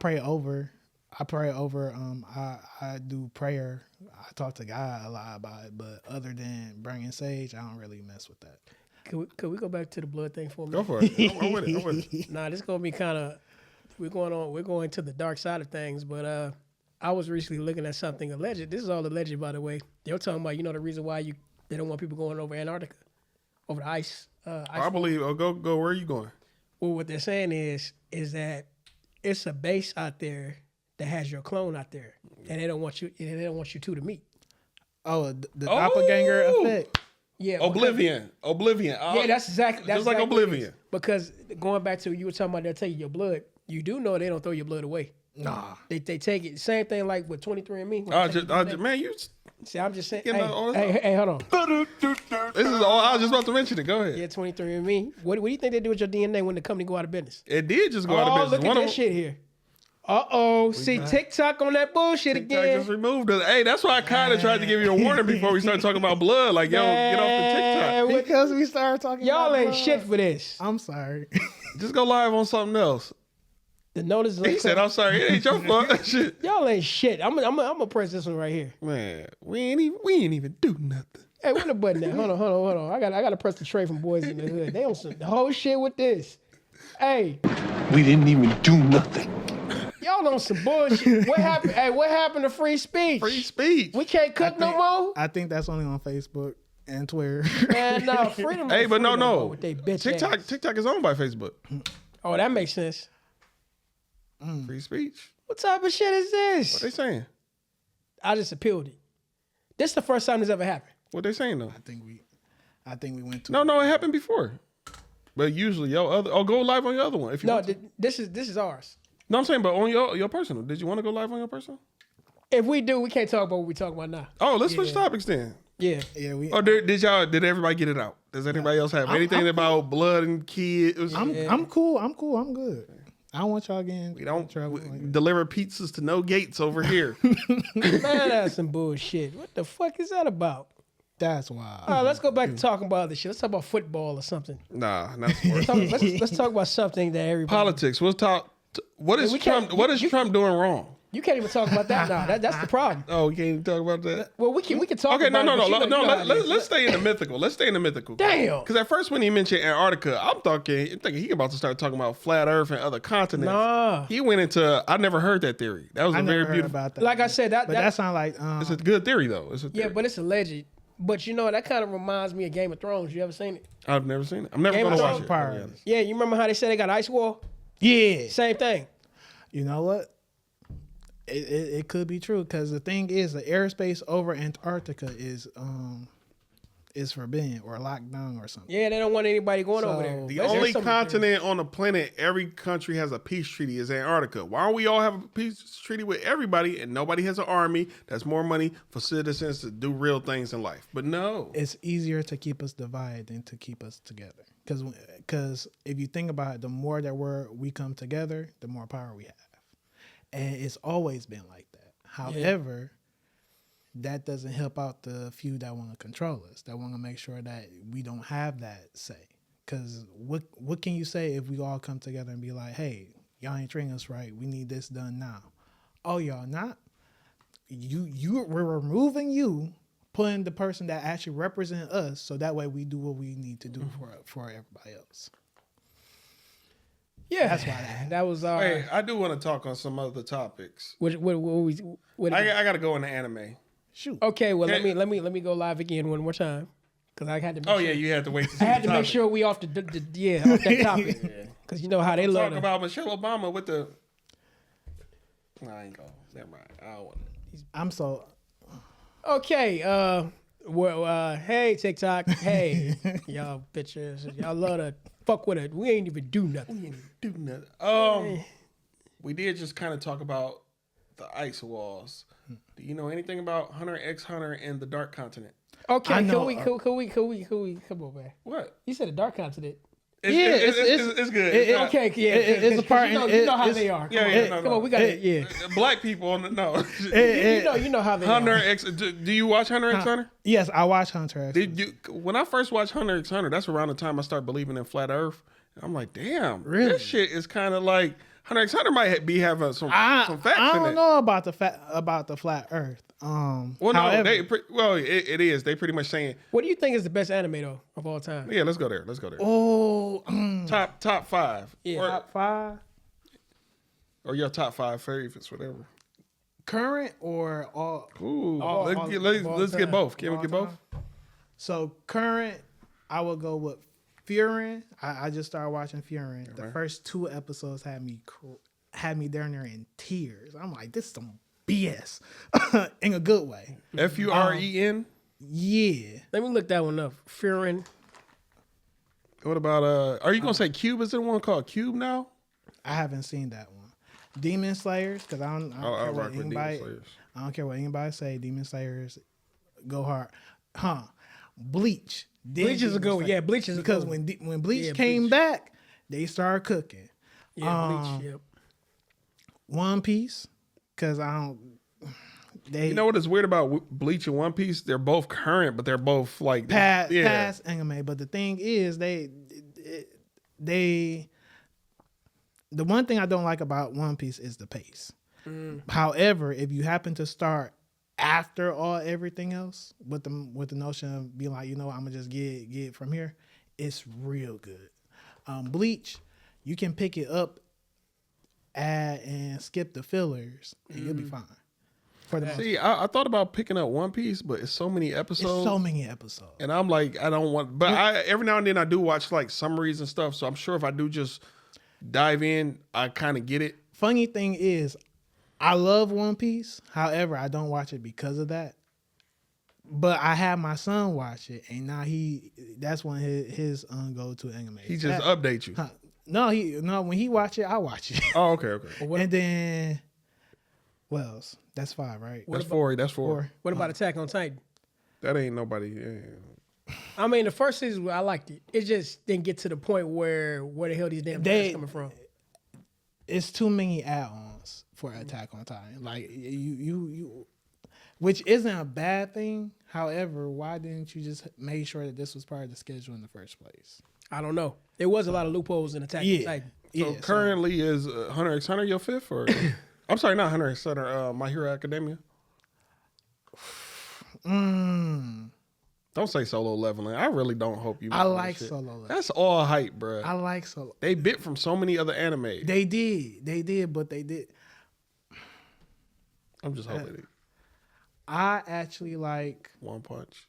pray over. I do prayer. I talk to God a lot about it, but other than burning sage, I don't really mess with that. Could we go back to the blood thing for a Go minute? for it. I'm with it. Nah, this is gonna be kind of we're going to the dark side of things, but I was recently looking at something alleged. This is all alleged, by the way. They were talking about the reason why they don't want people going over Antarctica, over the ice. I believe. Go. Where are you going? Well, what they're saying is that it's a base out there that has your clone out there, and they don't want you two to meet. Oh, the doppelganger effect. Yeah, Oblivion. Yeah, that's exactly just like Oblivion. Because going back to you were talking about they'll take your blood. You do know they don't throw your blood away. Nah, they take it. Same thing like with 23andMe. Man, you. See, I'm just saying. Hey, hold on. This is all. I was just about to mention it. Go ahead. Yeah, 23andMe. What do you think they do with your DNA when the company go out of business? It did just go out of business. Look at this shit here. See TikTok on that bullshit TikTok again. just removed it. Hey, that's why I kind of tried to give you a warning before we start talking about blood. Like, yo, get off the TikTok. Because we started talking Y'all about ain't blood. shit for this. I'm sorry. Just go live on something else. The notice. He said, "I'm sorry, it ain't your fault." Shit, Y'all ain't shit. I'm gonna press this one right here. man, we ain't even do nothing. Hey, where the button at? Hold on. I gotta press the tray from Boys in the Hood. They on some whole shit with this. Hey, We didn't even do nothing. y'all on some bullshit. What happened? Hey, what happened to free speech? Free speech. We can't cook no more. I think that's only on Facebook and Twitter. Man, no, freedom. Hey, but freedom, no. With they bitch TikTok, ass. TikTok is owned by Facebook. Oh, that makes sense. Free speech. What type of shit is this? What they saying? I just appealed it. This is the first time this ever happened. What they saying though? I think we went to No, it happened before. But usually your other, go live on your other one if you No, want to. this is ours. No, I'm saying, but on your personal. Did you want to go live on your personal? If we do, we can't talk about what we talking about now. Oh, let's switch topics then. Yeah. Yeah, we. Oh, did everybody get it out? Does anybody else have anything about blood and kids? I'm cool. I'm good. I don't want y'all getting. We don't trouble. deliver pizzas to no gates over here. Man, that's some bullshit. What the fuck is that about? That's wild. All right, let's go back to talking about other shit. Let's talk about football or something. Nah, that's worse. Let's talk about something that everybody. Politics. We'll talk. What is we Trump? can't- What is Trump doing wrong? You can't even talk about that now. That's the problem. Oh, we can't even talk about that. Well, we can talk Okay, about it. but you know how it is. Let's stay in the mythical. Let's stay in the mythical. Damn. Because at first when he mentioned Antarctica, I'm thinking he about to start talking about flat Earth and other continents. Nah. He went into. I never heard that theory. That was I a never very heard beautiful. about that. Like I said, but that sounds like. It's a good theory though. It's a Yeah, theory. but it's alleged. But you know, that kind of reminds me of Game of Thrones. You ever seen it? I've never seen it. I'm never Game going to of watch it. Thrones I'll be honest. Yeah, you remember how they said they got ice wall? Yeah. Same thing. You know what? It could be true because the thing is, the airspace over Antarctica is forbidden or locked down or something. Yeah, they don't want anybody going over there. The There's only some- continent on the planet every country has a peace treaty is Antarctica. Why don't we all have a peace treaty with everybody and nobody has an army that's more money for citizens to do real things in life? But no. It's easier to keep us divided than to keep us together. Because if you think about it, the more that we come together, the more power we have. And it's always been like that. However, that doesn't help out the few that want to control us, that want to make sure that we don't have that say. Because what can you say if we all come together and be like, hey, y'all ain't treating us right. We need this done now. Oh, y'all not? We're removing you, putting the person that actually represent us, so that way we do what we need to do for everybody else. Yeah, That's why that was our. Hey, I do want to talk on some other topics. What I got to go into anime. Shoot. Okay, well Okay. let me go live again one more time because I had to. Make Oh, sure, yeah, you had to wait to see I had the to make topic. sure we off off that topic because you know how they love Talk to- about Michelle Obama with the... Nah, I ain't going. Never mind. I don't want to. I'm so... Okay, hey TikTok, hey y'all bitches, y'all love to fuck with it. We ain't even do nothing. Do nothing. We did just kind of talk about the ice walls. Do you know anything about Hunter x Hunter and the Dark Continent? Okay, I can know, we come on, man? What? You said the dark continent. It's good. Okay, yeah, it's a part. You know how they are. Come on, we got it. Yeah, Black people on the no. you know how they Hunter are. x. Do you watch Hunter x Hunter? Yes, I watch Hunter X. Did you? When I first watched Hunter x Hunter, that's around the time I started believing in flat Earth. And I'm like, damn, Really? this shit is kind of like Hunter x Hunter might be having some facts I in don't it. know about the flat Earth. Well, no, however, it is. They pretty much saying, What do you think is the best anime though of all time? yeah, let's go there. oh, Top five. Yeah. top 5 Or your top 5 favorites, whatever. current or all. Ooh, all let's get time. both. Can we All get both? time. So current, I will go with Furin. I just started watching Furin. The first 2 episodes had me down there in tears. I'm like, this is some BS in a good way. Furen. Yeah. Let me look that one up. Furin. What about are you gonna say Cube? Is there one called Cube now? I haven't seen that one. Demon Slayers, because I don't I'll care rock what with Demon anybody. Slayers. I don't care what anybody say. Demon Slayers go hard, Bleach. Bleach is a good one. Yeah, Bleach is a because good one. when Bleach Yeah, came Bleach. back, they started cooking. Yeah, Bleach. Yep. One Piece, because I don't. They You know what is weird about Bleach and One Piece? They're both current, but they're both like past anime. But the thing is, the one thing I don't like about One Piece is the pace. However, if you happen to start after everything else with the notion of being like, I'm gonna just get it from here, it's real good. Bleach, you can pick it up and skip the fillers, and you'll be fine. See, I thought about picking up One Piece, but it's so many episodes. It's so many episodes. And I'm like, I don't want, but every now and then I do watch like summaries and stuff. So I'm sure if I do just dive in, I kind of get it. Funny thing is, I love One Piece. However, I don't watch it because of that. But I have my son watch it, and now that's one of his go-to anime. He just updates you. No, when he watch it, I watch it. Oh, okay. And then, what else? That's 5, right? That's 4. That's 4. What about Attack on Titan? That ain't nobody. Yeah. I mean, the first season I liked it. It just didn't get to the point where the hell these damn things coming from. It's too many add-ons for Attack on Titan. Like you, which isn't a bad thing. However, why didn't you just make sure that this was part of the schedule in the first place? I don't know. There was a lot of loopholes in Attack on Titan. So currently is Hunter x Hunter your 5th, or I'm sorry, not Hunter x Hunter, My Hero Academia. Don't say Solo Leveling. I really don't hope you. I like Solo Leveling. That's all hype, bro. I like Solo. They bit from so many other anime. They did, but they did. I'm just hoping. I actually like One Punch.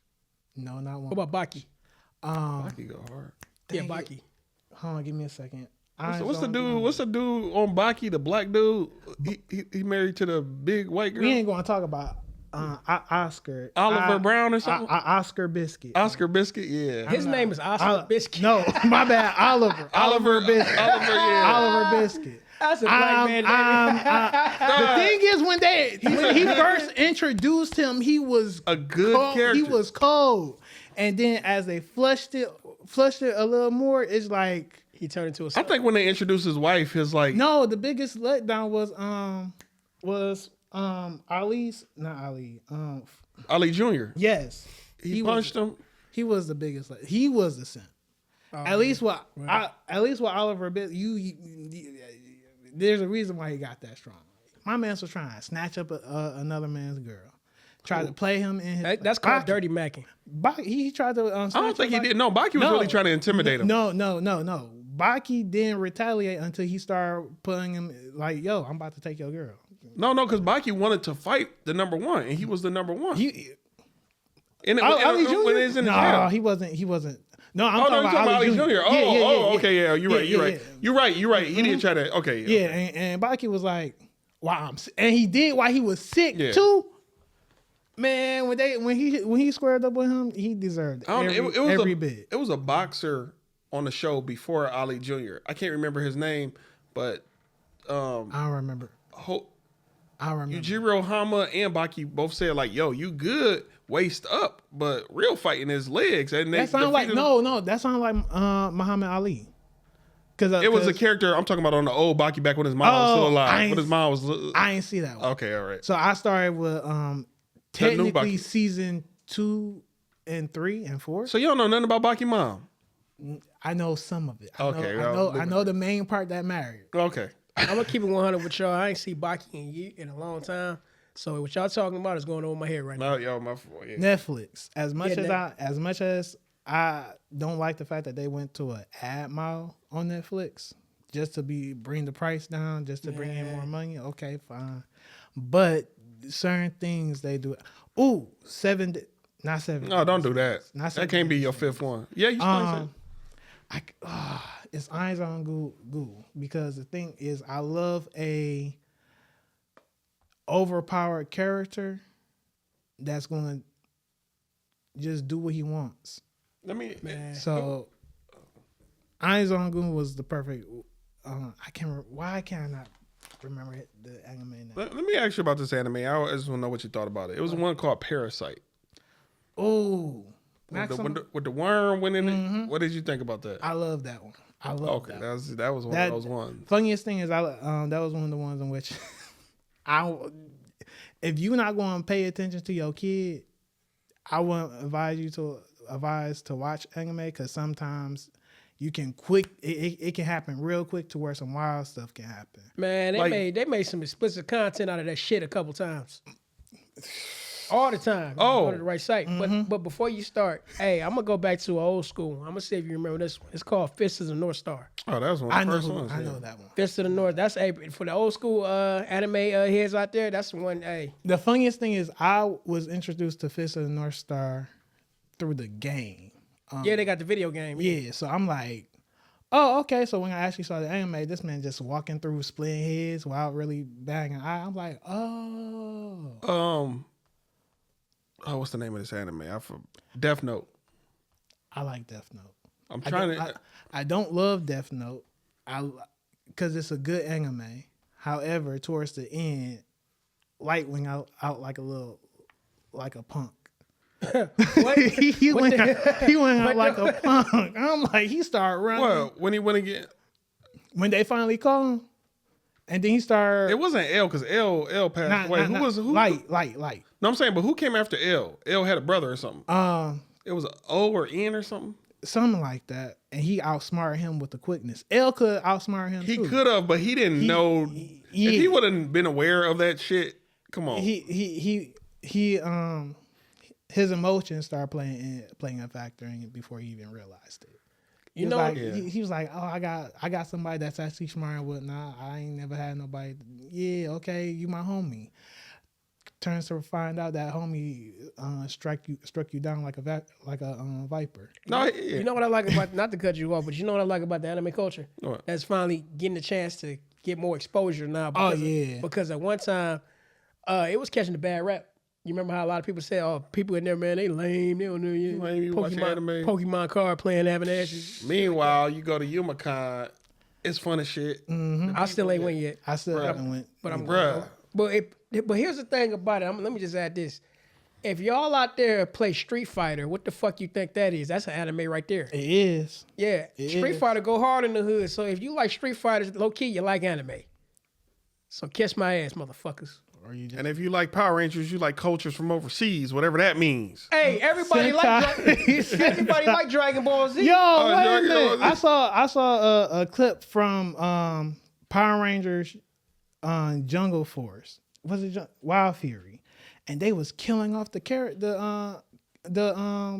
No, not one. What about Baki? Baki go hard. Yeah, Baki. Hold on, give me a second. What's the dude on Baki? The black dude. He married to the big white girl. We ain't gonna talk about Oscar. Oliver Brown or something. Oscar Biscuit. Oscar Biscuit. Yeah. His name is Oscar Biscuit. No, my bad. Oliver Biscuit. Yeah. Oliver Biscuit. That's a black man name. The thing is, when he first introduced him, he was a good cold. character. He was cold, and then as they flushed it a little more, it's like he turned into a. I think when they introduced his wife, his like no. The biggest letdown was Ali's not Ali. Ali Jr. Yes, he punched him. He was the biggest. He was the simp. At least what Oliver Biscuit. There's a reason why he got that strong. My man was trying to snatch up another man's girl. Tried to play him in his... That's called dirty macking. He tried to... I don't think he did. No, Baki was really trying to intimidate him. No. Baki didn't retaliate until he started putting him like, yo, I'm about to take your girl. No, because Baki wanted to fight the number 1, and he was the number 1. Ali Jr.? When he was in the jail. He wasn't. No, I'm talking about Ali Jr. Okay, yeah, you're right. You're right. He didn't try to. Okay, yeah. And Baki was like, "Wow," and he did while he was sick too. Man, when he squared up with him, he deserved every bit. It was a boxer on the show before Ali Jr. I can't remember his name, but I don't remember. I remember. Yujiro Hama and Baki both said like, "Yo, you good, waist up," but real fighting his legs. And that sounds like that sounds like Muhammad Ali. Because it was a character I'm talking about on the old Baki back when his mom was still alive. When his mom was, I ain't see that one. Okay, all right. So I started with technically season 2 and 3 and 4. So you don't know nothing about Baki mom? I know some of it. I know the main part that married. Okay. I'm gonna keep it 100 with y'all. I ain't see Baki in a long time. So what y'all talking about is going over my head right now. Netflix. As much as I don't like the fact that they went to an ad mile on Netflix just to bring the price down, just to bring in more money. Okay, fine. But certain things they do. Ooh, not 7. No, don't do that. That can't be your 5th one. Yeah, you still it's eyes on Google because the thing is, I love a overpowered character that's gonna just do what he wants. So Eyes on Google was the perfect. I can't remember. Why can I not remember the anime name? Let me ask you about this anime. I just want to know what you thought about it. It was one called Parasite. Oh. With the worm went in it. What did you think about that? I love that one. I love that. That was one of those ones. Funniest thing is that was one of the ones in which if you're not going to pay attention to your kid, I wouldn't advise to watch anime, because sometimes you can it can happen real quick to where some wild stuff can happen. Man, they made some explicit content out of that shit a couple times. All the time. Go to the right site. But before you start, hey, I'm gonna go back to old school. I'm gonna see if you remember this one. It's called Fist of the North Star. Oh, that was one of the first ones. I know that one. Fist of the North. That's for the old school anime heads out there. That's the one. Hey, The funniest thing is I was introduced to Fist of the North Star through the game. yeah, they got the video game. Yeah, so I'm like, oh, okay. So when I actually saw the anime, this man just walking through splitting heads without really banging an eye. I'm like, oh. What's the name of this anime? Death Note. I like Death Note. I'm trying I don't love Death Note, because it's a good anime. However, towards the end, Lightwing out like a punk. he went out like a punk. I'm like, he started running. Well, when he went again, when they finally called him, and then he started. it wasn't L, because L passed away. Who? Light. No, I'm saying, but who came after L? L had a brother or something. It was an O or N or something. Something like that, and he outsmarted him with the quickness. L could outsmart him. He too. could have, but he didn't know. If he would have been aware of that shit, come on. He his emotions started playing a factor in it before he even realized it. He was like, oh, I got somebody that's actually smart and whatnot. I ain't never had nobody. Yeah, okay, you my homie. Turns to find out that homie struck you down like a viper. No, You know what I like about, not to cut you off, but you know what I like about the anime culture? What? That's finally getting a chance to get more exposure now. Because at one time, it was catching the bad rap. You remember how a lot of people say, "Oh, people in there, man, they lame. They don't know You watching anime. Pokemon card playing, having asses." Meanwhile, you go to Yumacon, it's fun as shit. Mm-hmm. I still ain't went yet. I still haven't went. But I'm Bruh. But here's the thing about it. Let me just add this. If y'all out there play Street Fighter, what the fuck you think that is? That's an anime right there. It is. Yeah. Street Fighter go hard in the hood. So if you like Street Fighters, low key, you like anime. So kiss my ass, motherfuckers. And if you like Power Rangers, you like cultures from overseas, whatever that means. Hey, everybody like Dragon Ball Z. Yo, wait a Dragon minute. Ball Z. I saw a clip from Power Rangers Jungle Force. Was it Wild Fury? And they was killing off the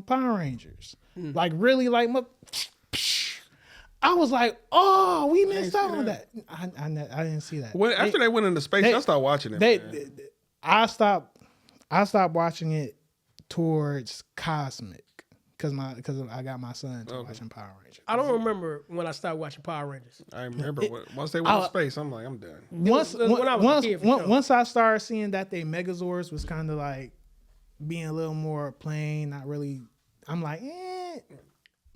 Power Rangers. Like really like I was like, oh, we missed out on that. I didn't see that. After they went into space, I started watching it. I stopped watching it towards Cosmic because I got my son to watching Power Rangers. I don't remember when I started watching Power Rangers. I remember once they went into space, I'm like, I'm done. Once I started seeing that they Megazords was kind of like being a little more plain, not really. I'm like, eh.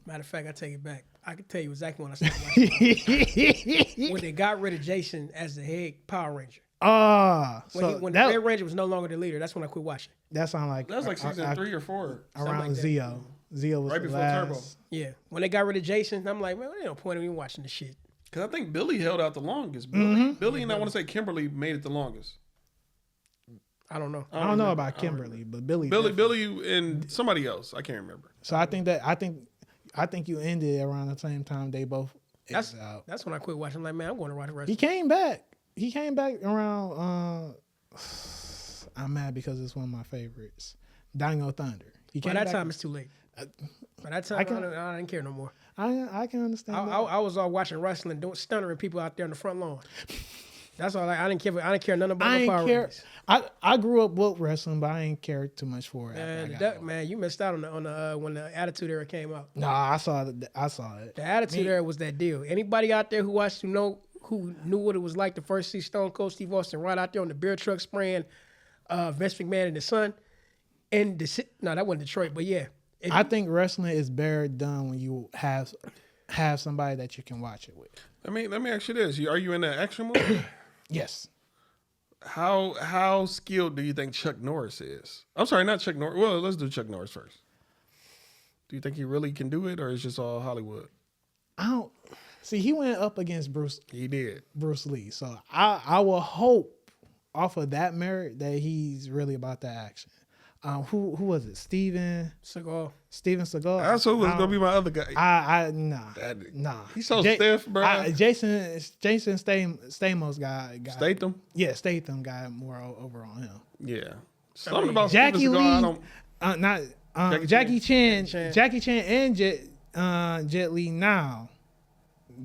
Matter of fact, I take it back. I can tell you exactly when I started watching. When they got rid of Jason as the head Power Ranger. When the Red Ranger was no longer the leader, that's when I quit watching. That sounded like That was like season 3 or 4. Around like that. Zeo. Zeo was Right the before last. Turbo. Yeah. When they got rid of Jason, I'm like, man, there's no point in me watching this shit. Because I think Billy held out the longest. Billy and I want to say Kimberly made it the longest. I don't know. I don't know about Kimberly, but Billy, and somebody else. I can't remember. So I think you ended around the same time they both exited out. That's when I quit watching. I'm like, man, I'm going to watch the rest. He came back. He came back around. I'm mad because it's one of my favorites, Dino Thunder. By that time, it's too late. By that time, I didn't care no more. I can understand. I was all watching wrestling, stunnering people out there on the front lawn. That's all. I didn't care. I didn't care nothing about the Power Rangers. I grew up with wrestling, but I ain't cared too much for it. Man, you missed out on the when the Attitude Era came out. Nah, I saw it. The Attitude Era was that deal. Anybody out there who watched who knew what it was like to first see Stone Cold Steve Austin right out there on the beer truck spraying Vince McMahon in the sun. And that wasn't Detroit, but yeah. I think wrestling is better done when you have somebody that you can watch it with. Let me ask you this: are you in the action movie? Yes. How skilled do you think Chuck Norris is? I'm sorry, not Chuck Norris. Well, let's do Chuck Norris first. Do you think he really can do it, or is just all Hollywood? See, he went up against Bruce He did. Lee. So I will hope off of that merit that he's really about that action. Who was it? Steven Seagal. That's who was gonna be my other guy. Nah. He's so stiff, bro. Jason Stamos guy. Statham. Yeah, Statham got more over on him. Yeah. Something about Jackie Steven Seagal, Lee, Jackie Chan and Jet Li now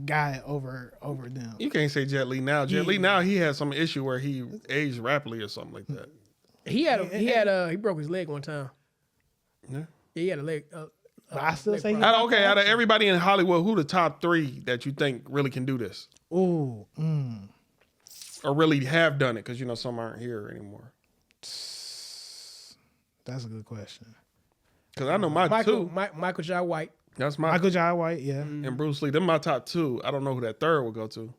got it over them. You can't say Jet Li now. Jet Li now he had some issue where he aged rapidly or something like that. He broke his leg one time. Yeah. Yeah, he had a leg. But I still say Out of everybody in Hollywood, who the top 3 that you think really can do this? Ooh. Or really have done it? Because some aren't here anymore. That's a good question. Because I know my 2. Michael J. White. That's my Michael J. White, yeah. and Bruce Lee. Them my top 2. I don't know who that 3rd will go to.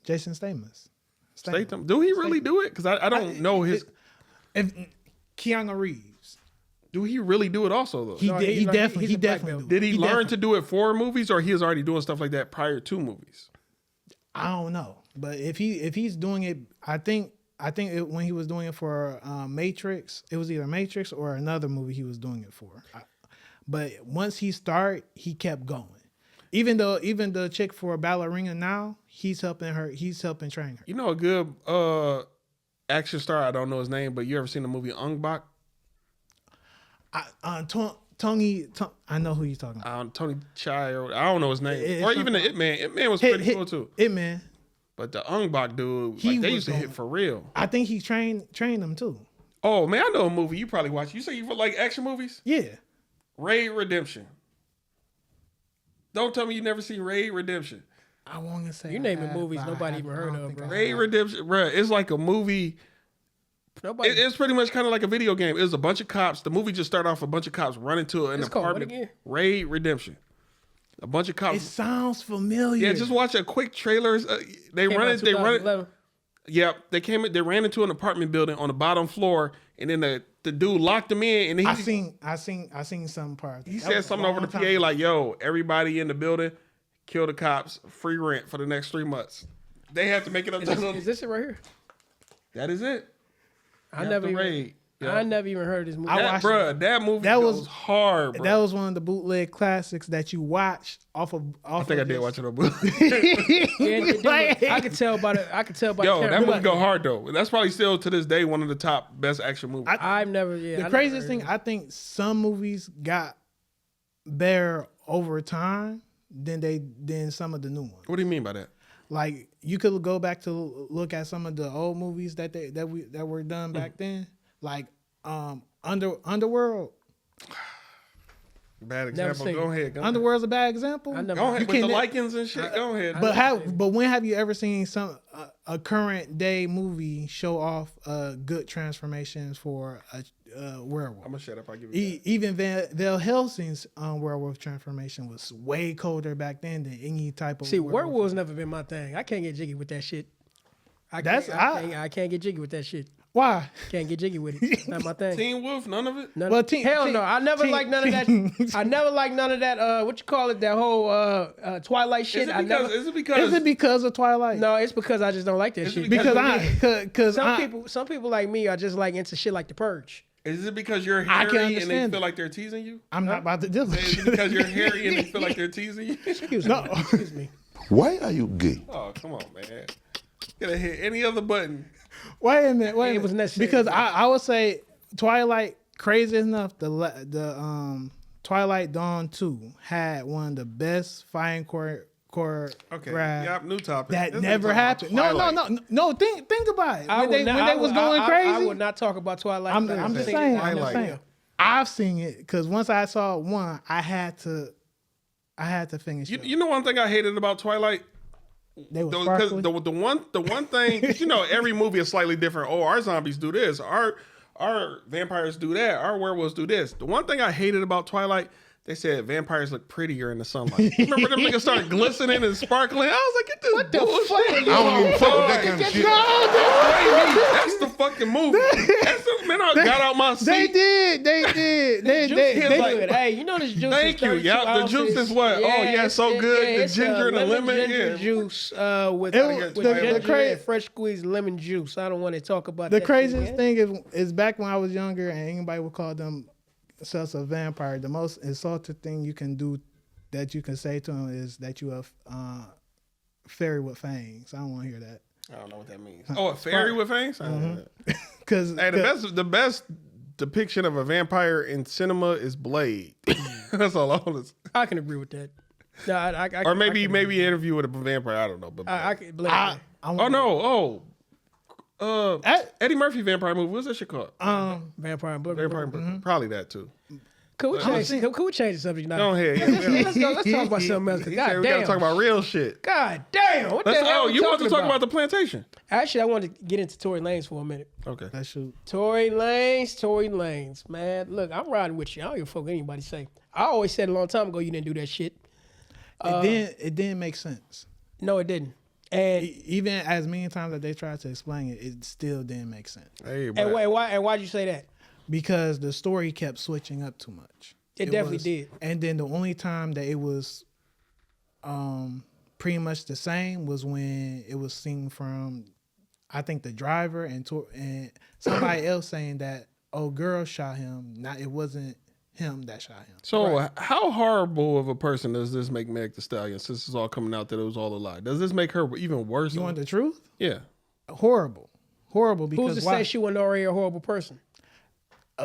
Jason Stamos. Statham. Do he really do it? Because I don't know his. If Keanu Reeves. Do he really do it also though? He definitely do. Did he learn definitely. to do it for movies, or he was already doing stuff like that prior to movies? I don't know, but if he's doing it, I think when he was doing it for Matrix, it was either Matrix or another movie he was doing it for. But once he started, he kept going. Even the chick for Ballerina now, he's helping train her. You know a good action star. I don't know his name, but you ever seen the movie Ong Bak? Tony, I know who you're talking about. Tony Chai, or I don't know his name, or even the Ip Man. Ip Man was pretty cool too. Ip Man, but the Ong Bak dude, they used to hit for real. I think he trained them too. Oh man, I know a movie you probably watch. You say you like action movies? Yeah, Raid Redemption. Don't tell me you never seen Raid Redemption. I want to say You naming movies nobody even heard of, bro. Raid Redemption, bro. It's like a movie. It's pretty much kind of like a video game. It was a bunch of cops. The movie just started off a bunch of cops running to an apartment. Raid Redemption. A bunch of cops. It sounds familiar. Yeah, just watch a quick trailer. They run it. Yep, they came. They ran into an apartment building on the bottom floor, and then the dude locked them in. And I seen some parts. He said something over the PA like, "Yo, everybody in the building, kill the cops, free rent for the next 3 months." They have to make it up. Is this it right here? That is it. I never even heard of this movie. That movie was hard, bro. That was one of the bootleg classics that you watch off of. I think I did watch it on bootleg. I could tell by the. Yo, that movie go hard though. That's probably still to this day one of the top best action movies. The craziest thing, I think some movies got better over time than some of the new ones. What do you mean by that? Like you could go back to look at some of the old movies that were done back then, like Underworld. Bad example. Go ahead. Underworld's a bad example. Go ahead with the Lycans and shit. Go ahead. But when have you ever seen a current day movie show off good transformations for a werewolf? I'm gonna shut up. I give you that. Even Van Helsing's werewolf transformation was way colder back then than any type of. See, werewolves never been my thing. I can't get jiggy with that shit. I can't get jiggy with that shit. Why? Can't get jiggy with it. It's not my thing. Teen Wolf, none of it. Hell no. I never liked none of that. I never liked none of that. What you call it? That whole Twilight shit. Is it because of Twilight? No, it's because I just don't like that shit. Because some people like me are just like into shit like The Purge. Is it because you're hairy and they feel like they're teasing you? I'm not about to deal with it. Is it because you're hairy and they feel like they're teasing you? Excuse me. Why are you gay? Oh, come on, man. Gotta hit any other button. Wait a minute. It was necessary. Because I would say Twilight, crazy enough, the Twilight Dawn 2 had one of the best fighting new topic. That never happened. No. Think about it. When they was going crazy. I would not talk about Twilight. I'm just saying. I've seen it because once I saw one, I had to finish it. You know one thing I hated about Twilight? They were the one thing, every movie is slightly different. Oh, our zombies do this. Our vampires do that. Our werewolves do this. The one thing I hated about Twilight, They said vampires look prettier in the sunlight. Remember them niggas started glistening and sparkling? I was like, get this What the bullshit. fuck? I don't even fuck with that kind of shit. That's the fucking movie. That's the man. I got out my seat. They did. They Like, hey, you know this juice Thank is you. 32 Yeah, the juice ounces. is what? So good. The it's ginger and the lemon. ginger Yeah. juice with the ginger and fresh squeezed lemon juice. I don't want to talk about The that craziest shit, thing is back when I was younger and anybody would call themselves a vampire, the most insulting thing you can do that you can say to them is that you a fairy with fangs. I don't want to hear that. I don't know what that means. Oh, a fairy with fangs? I don't know that. Because Hey, the best depiction of a vampire in cinema is Blade. That's all I want to say. I can agree with that. No, Or maybe an interview with a vampire. I don't know. But I can blame that. oh no! Eddie Murphy vampire movie. What's that shit called? Vampire and Blood. Vampire and Blood. Probably that too. Could we change the subject now? Go ahead. Let's talk about something else. He God said we damn. gotta talk about real shit. God damn. What the hell? You want to talk about the plantation? Actually, I wanted to get into Tory Lanez for a minute. Okay. that shoot. Tory Lanez, man. Look, I'm riding with you. I don't give a fuck what anybody say. I always said a long time ago you didn't do that shit. It didn't make sense. No, it didn't. And Even as many times that they tried to explain it, it still didn't make sense. Hey, and but why'd you say that? Because the story kept switching up too much. It definitely did. And then the only time that it was pretty much the same was when it was seen from, I think, the driver and somebody else saying that, oh, girl shot him. It wasn't him that shot him. So how horrible of a person does this make Meg Thee Stallion? Since it's all coming out that it was all a lie, does this make her even worse? You want the truth? Yeah. Horrible. Because Who's to say she wasn't already a horrible person?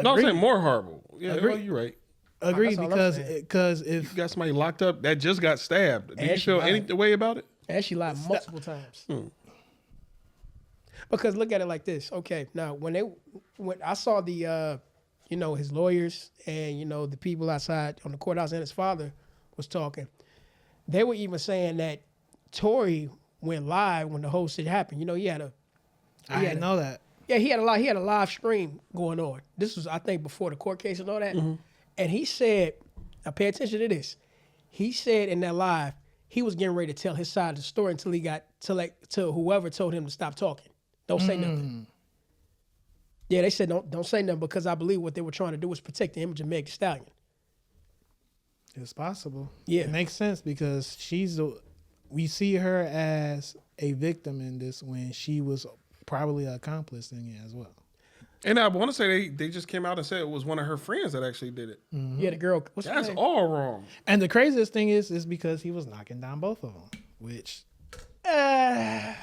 No, I'm saying more horrible. Yeah, Agreed. well, you're right. Agreed, That's all I'm because if You got somebody locked up that just got stabbed. Do you And she feel lied. any way about it? And she lied multiple times. Because look at it like this. Okay, now when I saw the his lawyers and the people outside on the courthouse and his father was talking, they were even saying that Tory went live when the whole shit happened. He had I didn't know that. Yeah, he had a live stream going on. This was, I think, before the court case and all that. And he said, now pay attention to this. He said in that live, he was getting ready to tell his side of the story until he got to whoever told him to stop talking. Don't say nothing. Yeah, they said don't say nothing because I believe what they were trying to do was protect the image of Meg Thee Stallion. It's possible. Yeah. It makes sense because we see her as a victim in this when she was probably an accomplice in it as well. And I want to say they just came out and said it was one of her friends that actually did it. Yeah, the girl. What's her That's name? all wrong. And the craziest thing is because he was knocking down both of them, which I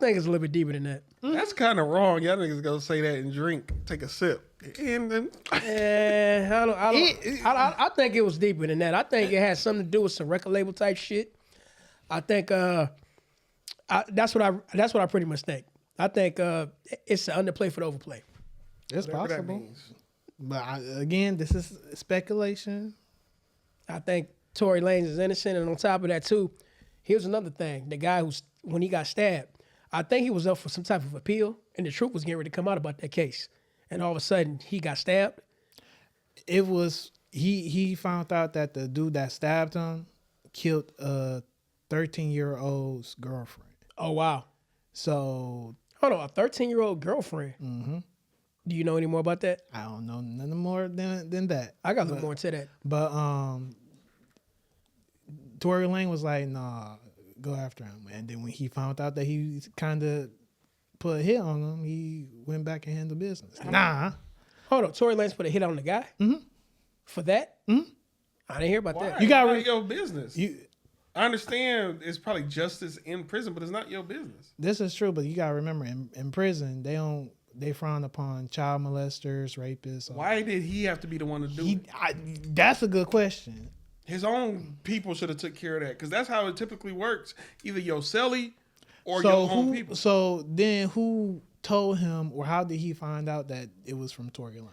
think it's a little bit deeper than that. That's kind of wrong. Y'all niggas gonna say that and drink, take a sip, and then I think it was deeper than that. I think it had something to do with some record label type shit. I think that's what I pretty much think. I think it's an underplay for the overplay. it's whatever that possible. means. But again, this is speculation. I think Tory Lanez is innocent, and on top of that too, here's another thing: the guy when he got stabbed, I think he was up for some type of appeal, and the truth was getting ready to come out about that case, and all of a sudden he got stabbed. It was he found out that the dude that stabbed him killed a 13-year-old's girlfriend. Oh wow! So Hold on, a 13-year-old girlfriend. Mm-hmm. Do you know any more about that? I don't know nothing more than that. I got a little more into that. But Tory Lane was like, nah, go after him. And then when he found out that he kind of put a hit on him, he went back and handled business. Nah. Hold on, Tory Lanez put a hit on the guy? Mm-hmm. For that? Mm-hmm. I didn't hear about that. You got It's not your business. You. I understand it's probably justice in prison, but it's not your business. This is true, but you gotta remember, in prison, they frown upon child molesters, rapists. Why did he have to be the one to do it? That's a good question. His own people should have took care of that, because that's how it typically works. Either your celly or your own people. So then who told him, or how did he find out that it was from Tory Lane?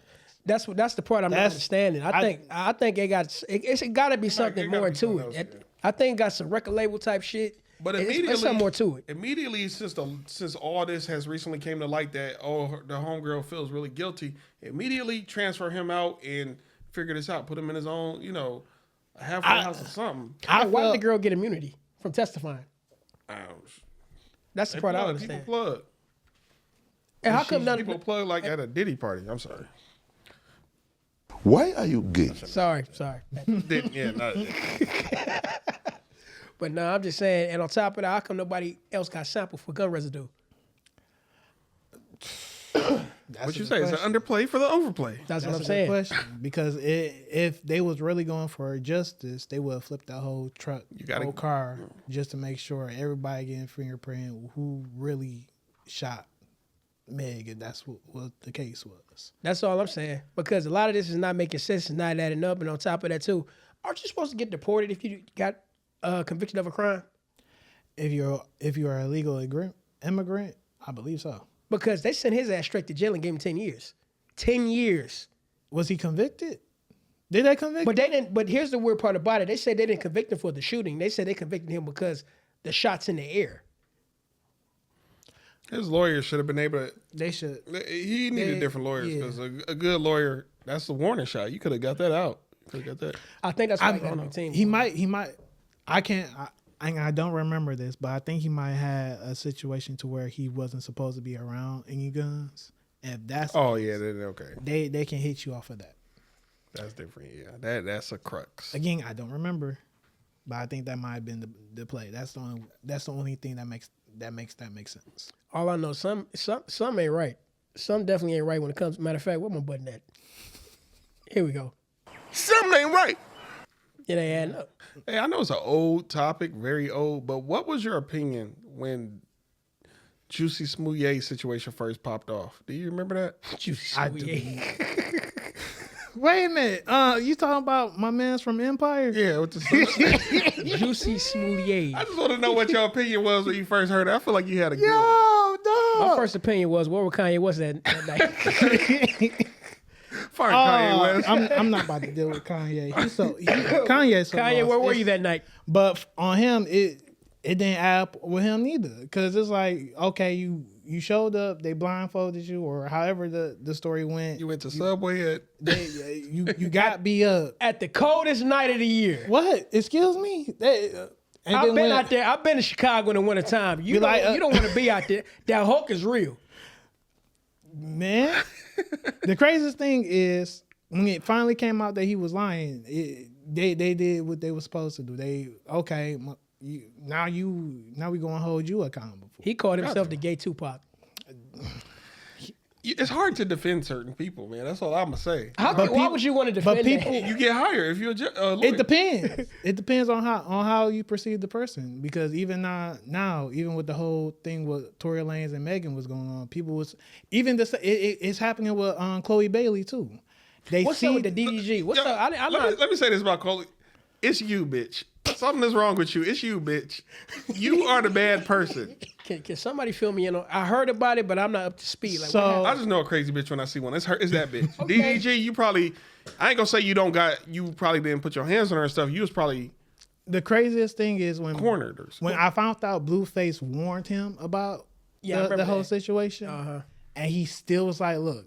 That's the part I'm not understanding. I think it's got to be something more to it. I think it got some record label type shit. But there's something more to it. Immediately, since all this has recently came to light that the homegirl feels really guilty, immediately transfer him out and figure this out. Put him in his own, a halfway house or something. Why did the girl get immunity from testifying? That's the part I don't People understand. plug. And how come none People plug like at a Diddy party? I'm sorry. Why are you gay? Sorry. But no, I'm just saying. And on top of that, how come nobody else got sampled for gun residue? What you say? It's an underplay for the overplay. That's what I'm a saying. good question. Because if they was really going for justice, they would have flipped that whole whole car just to make sure everybody getting fingerprint who really shot Meg, and that's what the case was. That's all I'm saying. Because a lot of this is not making sense. It's not adding up. And on top of that, too, aren't you supposed to get deported if you got convicted of a crime? If you're an illegal immigrant, I believe so. Because they sent his ass straight to jail and gave him 10 years. 10 years. Was he convicted? Did they convict But him? they didn't. But here's the weird part about it. They said they didn't convict him for the shooting. They said they convicted him because the shots in the air. His lawyer should have been able to. They should. He needed different lawyers because a good lawyer, that's the warning shot. You could have got that out. Could have got that. I think that's why he got on the team. He might. I can't. I don't remember this, but I think he might have a situation to where he wasn't supposed to be around any guns. If that's then okay. They can hit you off of that. That's different. Yeah, that's a crux. Again, I don't remember, but I think that might have been the play. That's the only thing that makes that make sense. All I know, some ain't right. Some definitely ain't right when it comes. Matter of fact, where my button at? Here we go. Something ain't right. It ain't adding up. Hey, I know it's an old topic, very old, but what was your opinion when Juicy Smouye situation first popped off? Do you remember that? Juicy I Smouye. Wait a minute. You talking about my man's from Empire? Yeah, with the Juicy Smouye. I just want to know what your opinion was when you first heard it. I feel like you had a good one. Yo, dog. My first opinion was, where Kanye was that night? Fire Kanye West. I'm not about to deal with Kanye. Kanye. Kanye, where were you that night? But on him, it didn't add up with him neither. Because it's like, okay, you showed up, they blindfolded you, or however the story went. You went to Subway You got beat up. At the coldest night of the year. What? Excuse me? I've been out there. I've been to Chicago in the wintertime. You don't want to be out there. That Hulk is real. Man, the craziest thing is when it finally came out that he was lying, they did what they were supposed to do. Now we gonna hold you accountable. He called himself the gay Tupac. It's hard to defend certain people, man. That's all I'm gonna say. Why would you want to defend but people, that? You get higher if you're a lawyer. It depends. It depends on how you perceive the person. Because even now, even with the whole thing with Tory Lanez and Megan was going on, people was even this. It's happening with Chloe Bailey too. What's up with the DDG? What's up? Let me say this about Chloe. It's you, bitch. Something is wrong with you. It's you, bitch. You are the bad person. Can somebody fill me in on? I heard about it, but I'm not up to speed. Like, So- I just know a crazy bitch when I see one. It's her. It's that bitch. Okay. DDG, you probably. I ain't gonna say you probably didn't put your hands on her and stuff. You was probably The craziest thing is when cornered or something. when I found out Blueface warned him about I remember the whole that. situation, and he still was like, "Look,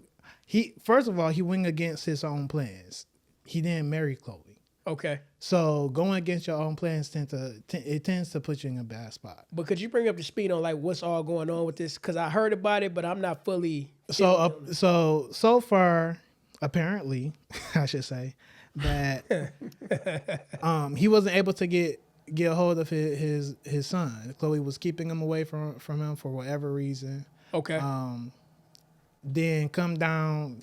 first of all, he went against his own plans. He didn't marry Chloe, okay. so going against your own plans tends to put you in a bad spot." But could you bring up the speed on like what's all going on with this? Because I heard about it, but I'm not fully. So far, apparently, I should say that he wasn't able to get a hold of his son. Chloe was keeping him away from him for whatever reason. Okay. Then come down.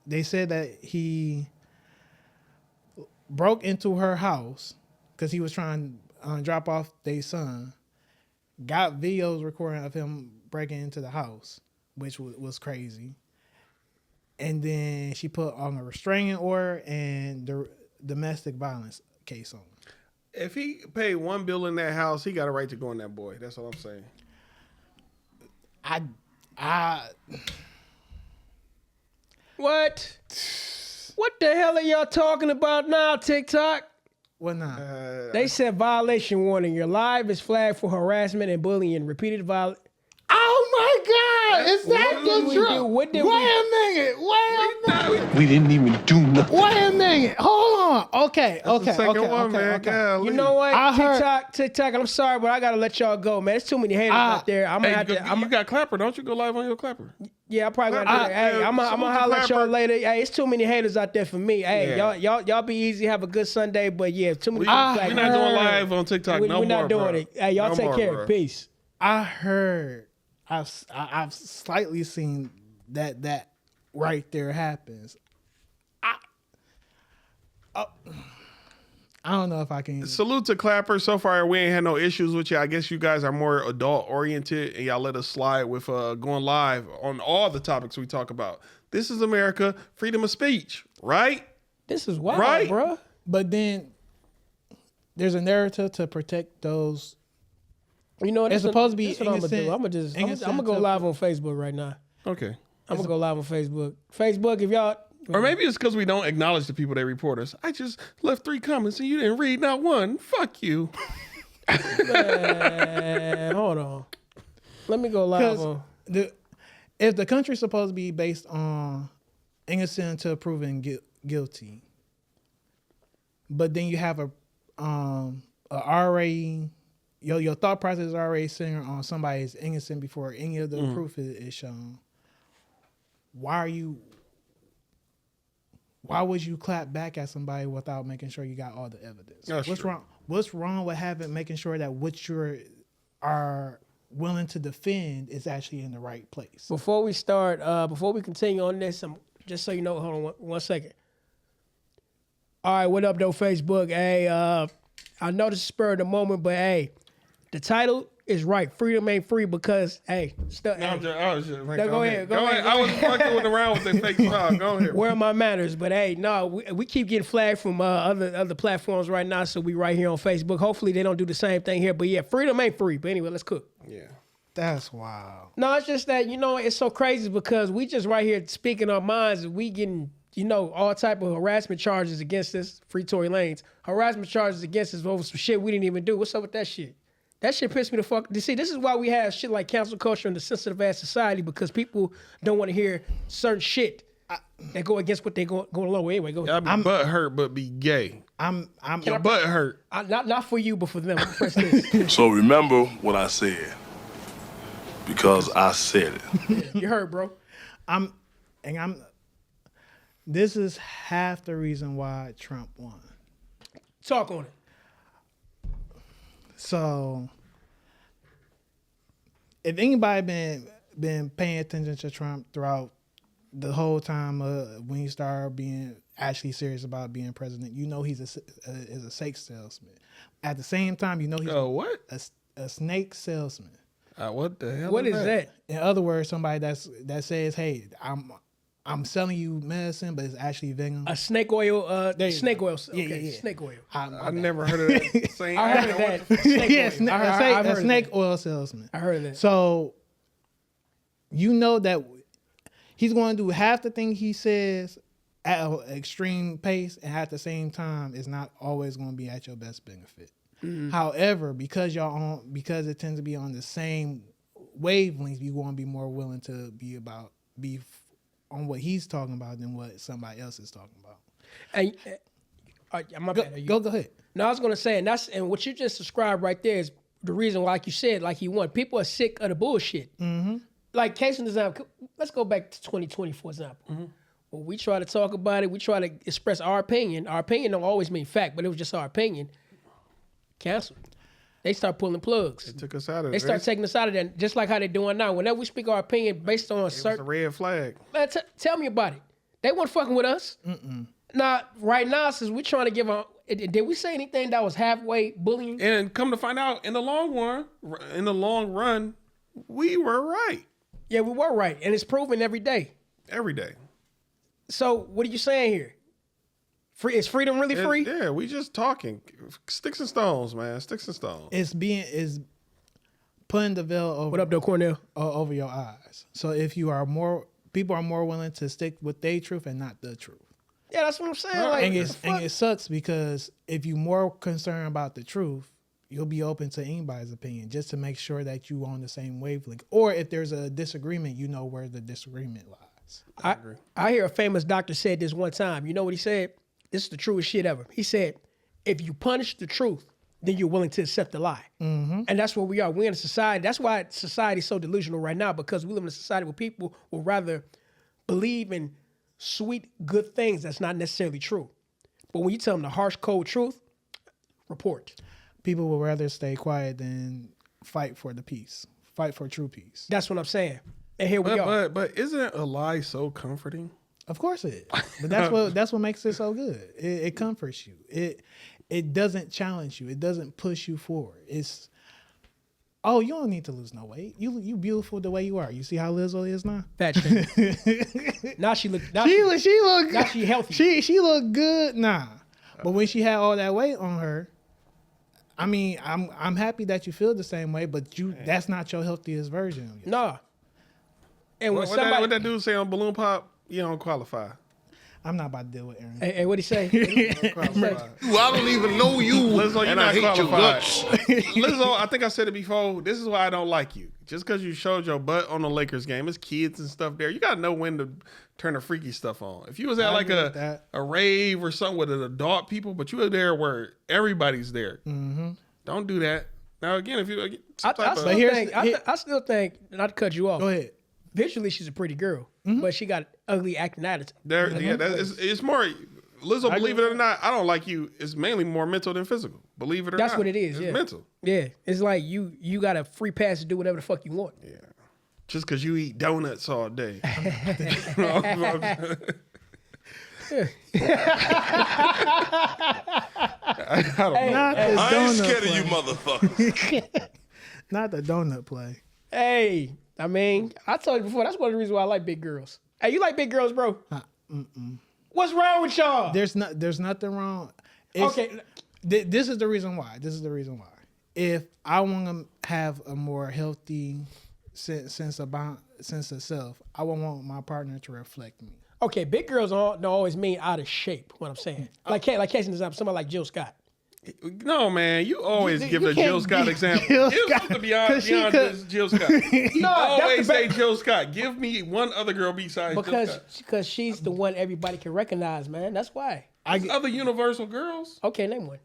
They said that he broke into her house because he was trying to drop off their son. Got videos recording of him breaking into the house, which was crazy. And then she put on a restraining order and the domestic violence case on him. If he paid $1 billion in that house, he got a right to go in that boy. That's all I'm saying. What? What the hell are y'all talking about now, TikTok? What not? They said violation warning. Your live is flagged for harassment and bullying. Repeated violence. Oh my is that the truth? What did Wait a minute. We didn't even do nothing. Wait a minute. Hold on. Okay. The second one, man. Golly. You know what? I heard- TikTok. I'm sorry, but I gotta let y'all go, man. There's too many haters out there. I'm gonna have to. You got Clapper, don't you? Go live on your Clapper. Yeah, I probably gotta do that. Hey, I'm gonna holler at y'all later. Hey, it's too many haters out there for me. Hey, y'all be easy. Have a good Sunday. But yeah, too many. We're not doing live on TikTok no more. We're not doing bro. it. Hey, y'all No take more, care. bro. Peace. I heard. I've slightly seen that right there happens. I don't know if I can. Salute to Clapper. So far, we ain't had no issues with you. I guess you guys are more adult oriented, and y'all let us slide with going live on all the topics we talk about. This is America, freedom of speech, right? This is wild, Right. bro. But then there's a narrative to protect those. You know what? It's supposed to be That's what I'm gonna do. innocent I'm gonna go live on Facebook right now. Okay. I'm gonna go live on Facebook. Facebook, if y'all. Or maybe it's because we don't acknowledge the people that report us. I just left 3 comments and you didn't read not one. Fuck you. Man, hold on. Let me go live on. If the country's supposed to be based on innocent until proven guilty, but then you have already your thought process is already centered on somebody is innocent before any of the proof is shown. Why would you clap back at somebody without making sure you got all the evidence? What's true. wrong? What's wrong with making sure that what you are willing to defend is actually in the right place? Before we start, before we continue on this, just so you know, hold on one second. All right, what up, though, Facebook? Hey, I know this is spur of the moment, but hey, the title is right. Freedom ain't free because, hey, Go ahead. Go ahead. I was fucking around with that fake smile. Go ahead. where are my manners? But hey, no, we keep getting flagged from other platforms right now, so we right here on Facebook. Hopefully they don't do the same thing here. But yeah, freedom ain't free. But anyway, let's cook. Yeah. That's wild. No, it's just that, it's so crazy because we just right here speaking our minds. We getting, all type of harassment charges against us. Free Tory Lanez. Harassment charges against us over some shit we didn't even do. What's up with that shit? That shit pissed me the fuck. You see, this is why we have shit like cancel culture in the sensitive ass society, because people don't want to hear certain shit that go against what they go along with. Anyway, go ahead. Y'all be butt hurt, but be gay. Your butt hurt. Not for you, but for them. Press this. So remember what I said, because I said it. You heard, bro. This is half the reason why Trump won. Talk on it. So, if anybody been paying attention to Trump throughout the whole time when he started being actually serious about being president, he's a snake salesman. At the same time, he's what? a snake salesman. What the hell? What is that? In other words, somebody that says, "Hey, I'm selling you medicine, but it's actually venom." A snake oil. Snake oil. Yeah, Okay, yeah. snake oil. I've never heard of that saying. I heard of that. Snake oil. I've heard a of snake that. oil salesman. I heard of that. So, that he's going to do half the thing he says at an extreme pace, and at the same time, it's not always going to be at your best benefit. Mm-hmm. However, because it tends to be on the same wavelength, you're going to be more willing to be on what he's talking about than what somebody else is talking about. And my bad. Go ahead. No, I was gonna say, and what you just described right there is the reason why, like you said, like he won. People are sick of the bullshit. Mm-hmm. Like case in example, let's go back to 2020 for example. Mm-hmm. When we try to talk about it, we try to express our opinion. Our opinion don't always mean fact, but it was just our opinion. Canceled. They start pulling plugs. They took us out of it. They start taking us out of that, just like how they're doing now. Whenever we speak our opinion based on It's a red flag. Man, tell me about it. They weren't fucking with us. Now, right now, since we're trying to give a... Did we say anything that was halfway bullying? And come to find out, in the long run, we were right. Yeah, we were right. And it's proven every day. Every day. So, what are you saying here? Is freedom really free? Yeah, we just talking. Sticks and stones, man. Sticks and stones. It's putting the veil over. What up, though, Cornell? Over your eyes. So if people are more willing to stick with their truth and not the truth. Yeah, that's what I'm saying. Like, and it sucks because if you're more concerned about the truth, you'll be open to anybody's opinion just to make sure that you on the same wavelength. Or if there's a disagreement, you know where the disagreement lies. I hear a famous doctor said this one time. You know what he said? This is the truest shit ever. He said, if you punish the truth, then you're willing to accept the lie. And that's where we are. We're in a society. That's why society's so delusional right now, because we live in a society where people will rather believe in sweet, good things that's not necessarily true. But when you tell them the harsh, cold truth, report. People will rather stay quiet than fight for the peace, fight for true peace. That's what I'm saying. And here we are. But isn't a lie so comforting? Of course it is. But that's what makes it so good. It comforts you. It doesn't challenge you. It doesn't push you forward. It's, oh, you don't need to lose no weight. You beautiful the way you are. You see how Lizzo is now? Fat shit. Now she look. Now She look. Now she healthy. She look good now. But when she had all that weight on her, I mean, I'm happy that you feel the same way, but that's not your healthiest version of you. Nah. And when What that dude say on Balloon Pop? You don't qualify. I'm not about to deal with Aaron. Hey, what'd he say? Qualify. I don't even know you, Lizzo, and I hate your guts. Lizzo, I think I said it before. This is why I don't like you. Just because you showed your butt on the Lakers game, it's kids and stuff there. You got to know when to turn the freaky stuff on. If you was at like a rave or something with an adult people, but you were there where everybody's there, don't do that. Now, again, if you... I still think, not to cut you off. Go ahead. Visually, she's a pretty girl, but she got ugly acting attitude. It's more... Lizzo, believe it or not, I don't like you. It's mainly more mental than physical. Believe it or not. That's what it is, It's mental. Yeah. It's like you got a free pass to do whatever the fuck you want. Yeah. Just because you eat donuts all day. I ain't scared of you motherfuckers. Not the donut play. Hey, I mean, I told you before, that's one of the reasons why I like big girls. Hey, you like big girls, bro? What's wrong with y'all? There's nothing wrong. Okay. This is the reason why. If I want to have a more healthy sense of self, I would want my partner to reflect me. Okay, big girls don't always mean out of shape, what I'm saying. Like case an example, somebody like Jill Scott. No, man, you always give the can't Jill Scott be example. Jill Give Scott, something beyond just Jill Scott. No, always say Jill Scott. Give me one other girl besides Jill Scott. Because she's the one everybody can recognize, man. That's why. Other Universal girls? Okay, name one.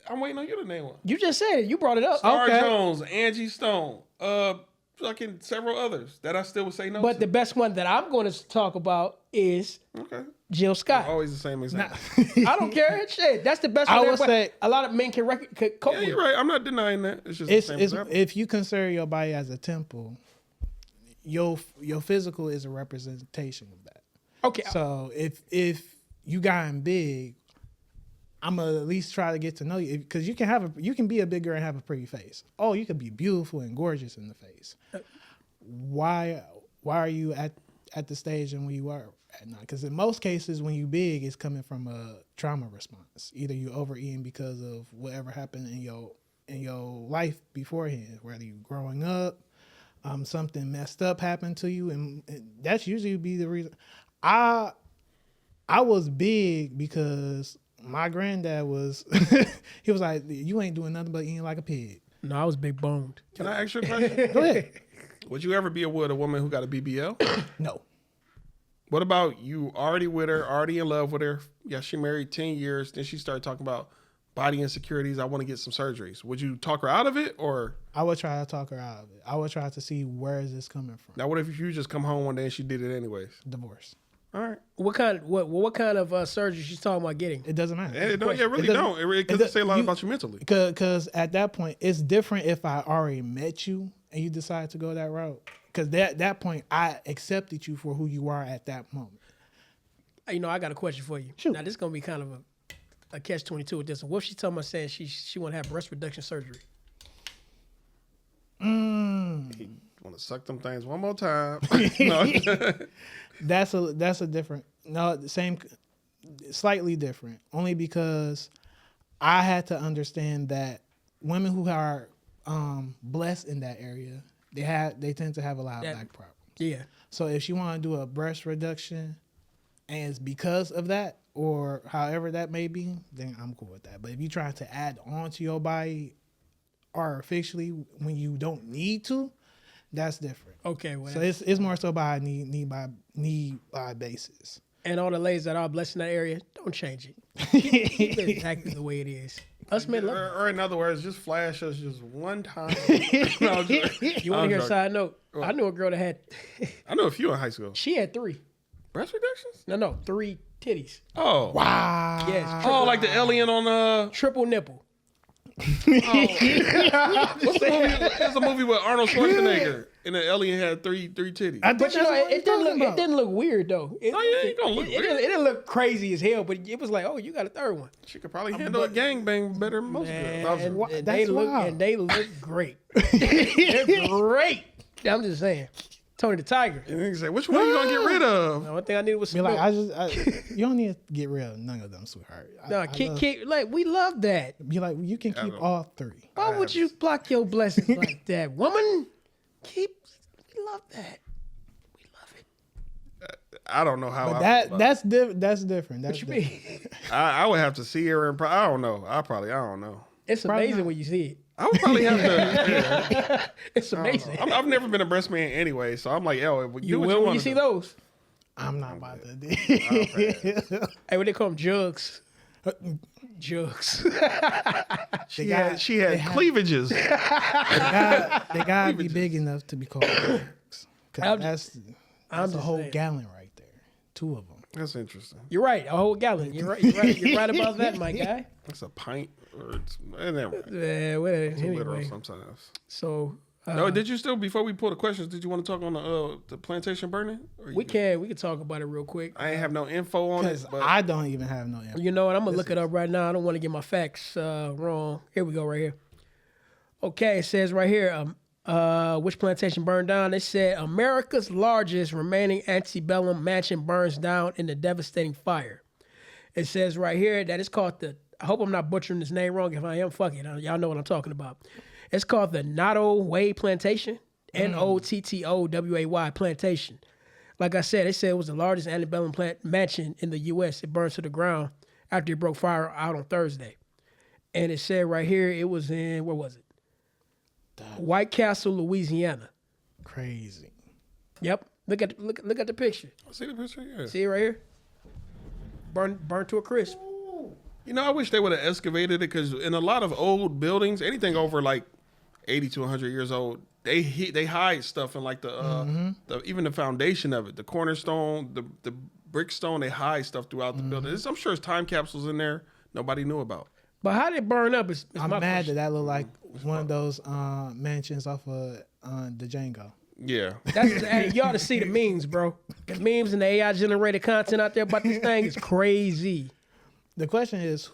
I'm waiting on you to name one. You just said it. You brought it up. Star Jones, Angie Stone, fucking several others that I still would say no But to. the best one that I'm going to talk about is Jill Scott. Always the same example. I don't care. Shit, that's the best one. I would say a lot of men can cope Yeah, with. you're right. I'm not denying that. It's just the same example. if you consider your body as a temple, your physical is a representation of that. Okay. So if you gotten big, I'm gonna at least try to get to know you, because you can be a big girl and have a pretty face. Oh, you could be beautiful and gorgeous in the face. Why are you at the stage and where you are at now? Because in most cases, when you big, it's coming from a trauma response. Either you overeating because of whatever happened in your life beforehand, whether you growing up, something messed up happened to you, and that's usually be the reason. I was big because my granddad was, he was like, you ain't doing nothing but eating like a pig. No, I was big boned. Can I ask you a question? Go ahead. Would you ever be with a woman who got a BBL? No. What about you already with her, already in love with her? Yeah, she married 10 years. Then she started talking about body insecurities. I want to get some surgeries. Would you talk her out of it, or? I would try to talk her out of it. I would try to see where is this coming from. Now, what if you just come home one day and she did it anyways? Divorce. All right. What kind of surgery she's talking about getting? It doesn't matter. It really don't. It doesn't say a lot about you mentally. Because at that point, it's different if I already met you and you decide to go that route. Because at that point, I accepted you for who you are at that moment. You know, I got a question for you. Shoot. Now, this is going to be kind of a catch-22 with this one. What if she's talking about saying she want to have breast reduction surgery? He want to suck them things one more time. No. That's a different, the same, slightly different. Only because I had to understand that women who are blessed in that area, they tend to have a lot of back problems. Yeah. So if she want to do a breast reduction and it's because of that, or however that may be, then I'm cool with that. But if you try to add on to your body artificially when you don't need to, that's different. Okay, well, So it's more so by need by basis. and all the ladies that are blessed in that area, don't change it. Keep it exactly the way it is. Us men love it. Or in other words, just flash us just one time. No, I'm joking. You want to hear a side note? I knew a girl that had, I know a few in high school. she had 3. Breast reductions? No, 3 titties. Oh. Wow. Yes, Oh, like the alien on triple nipple. what's the movie? There's a movie with Arnold Schwarzenegger, and the alien had three titties. I think But you that's know, what it didn't look weird though. It, Oh, yeah, it don't look weird. It didn't look crazy as hell, but it was like, oh, you got a third one. She could probably handle a gangbang better than most girls. And That's wild. they look great. They're great. I'm just saying. Tony the Tiger. And he said, which one are you gonna get rid of? The only thing I needed was Be some like, milk. you don't need to get rid of none of them, sweetheart. No, keep like we love that. Be like, you can keep all 3. Why would you block your blessings like that, woman? We love that. We love it. I don't know how. But that's different. That's different. What you mean? I would have to see her and I don't know. I don't know. It's Probably amazing not. when you see it. I would probably have to. It's amazing. I've never been a breast man anyway, so I'm like, yo, You do what will when wanna you see do. those. I'm not about to do. Hey, what they call them? Jugs. Jugs. She had cleavages. They gotta be big enough to be called bags. That's a just whole saying. gallon right there. 2 of them. That's interesting. You're right. A whole gallon. You're right. You're right about that, my guy. That's a pint, or it's anyway. Well, Literal anyway. sometimes. So No, did you still before we pull the questions? Did you want to talk on the plantation burning? Or we can talk about it real quick. I ain't have no info on it, Because but I don't even have no info. You know what? I'm gonna look it up right now. I don't want to get my facts wrong. Here we go, right here. Okay, it says right here, which plantation burned down? It said America's largest remaining antebellum mansion burns down in the devastating fire. It says right here that it's called the. I hope I'm not butchering this name wrong. If I am, fuck it. Y'all know what I'm talking about. It's called the WWYD Plantation. NOTTOWAY Plantation. Like I said, it said it was the largest antebellum mansion in the U.S. It burned to the ground after it broke fire out on Thursday. And it said right here, it was in, where was it? White Castle, Louisiana. Crazy. Yep. Look at the picture. see the picture. Yeah. See it right here? Burnt to a crisp. You know, I wish they would have excavated it because in a lot of old buildings, anything over like 80 to 100 years old, they hide stuff in like the even the foundation of it, the cornerstone, the brick stone. They hide stuff throughout the building. I'm sure there's time capsules in there nobody knew about. But how did it burn up is I'm my mad question. that looked like one of those mansions off of the Django. Yeah. Hey, you ought to see the memes, bro. The memes and the AI generated content out there about this thing is crazy. The question is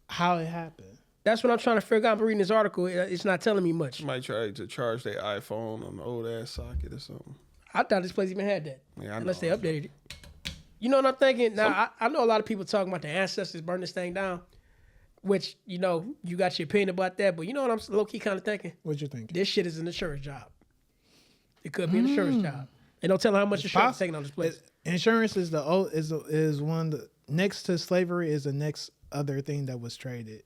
how it happened. That's what I'm trying to figure out. I'm reading this article. It's not telling me much. Might try to charge their iPhone on an old ass socket or something. I thought this place even had that. Yeah, I Unless know. they updated it. You know what I'm thinking? Now, I know a lot of people talking about the ancestors burn this thing down, which, you know, you got your opinion about that, but you know what I'm low-key kind of thinking? What you think? This shit is an insurance job. It could be an insurance job. And don't tell how much insurance is taking on this place. Insurance is is one next to slavery is the next other thing that was traded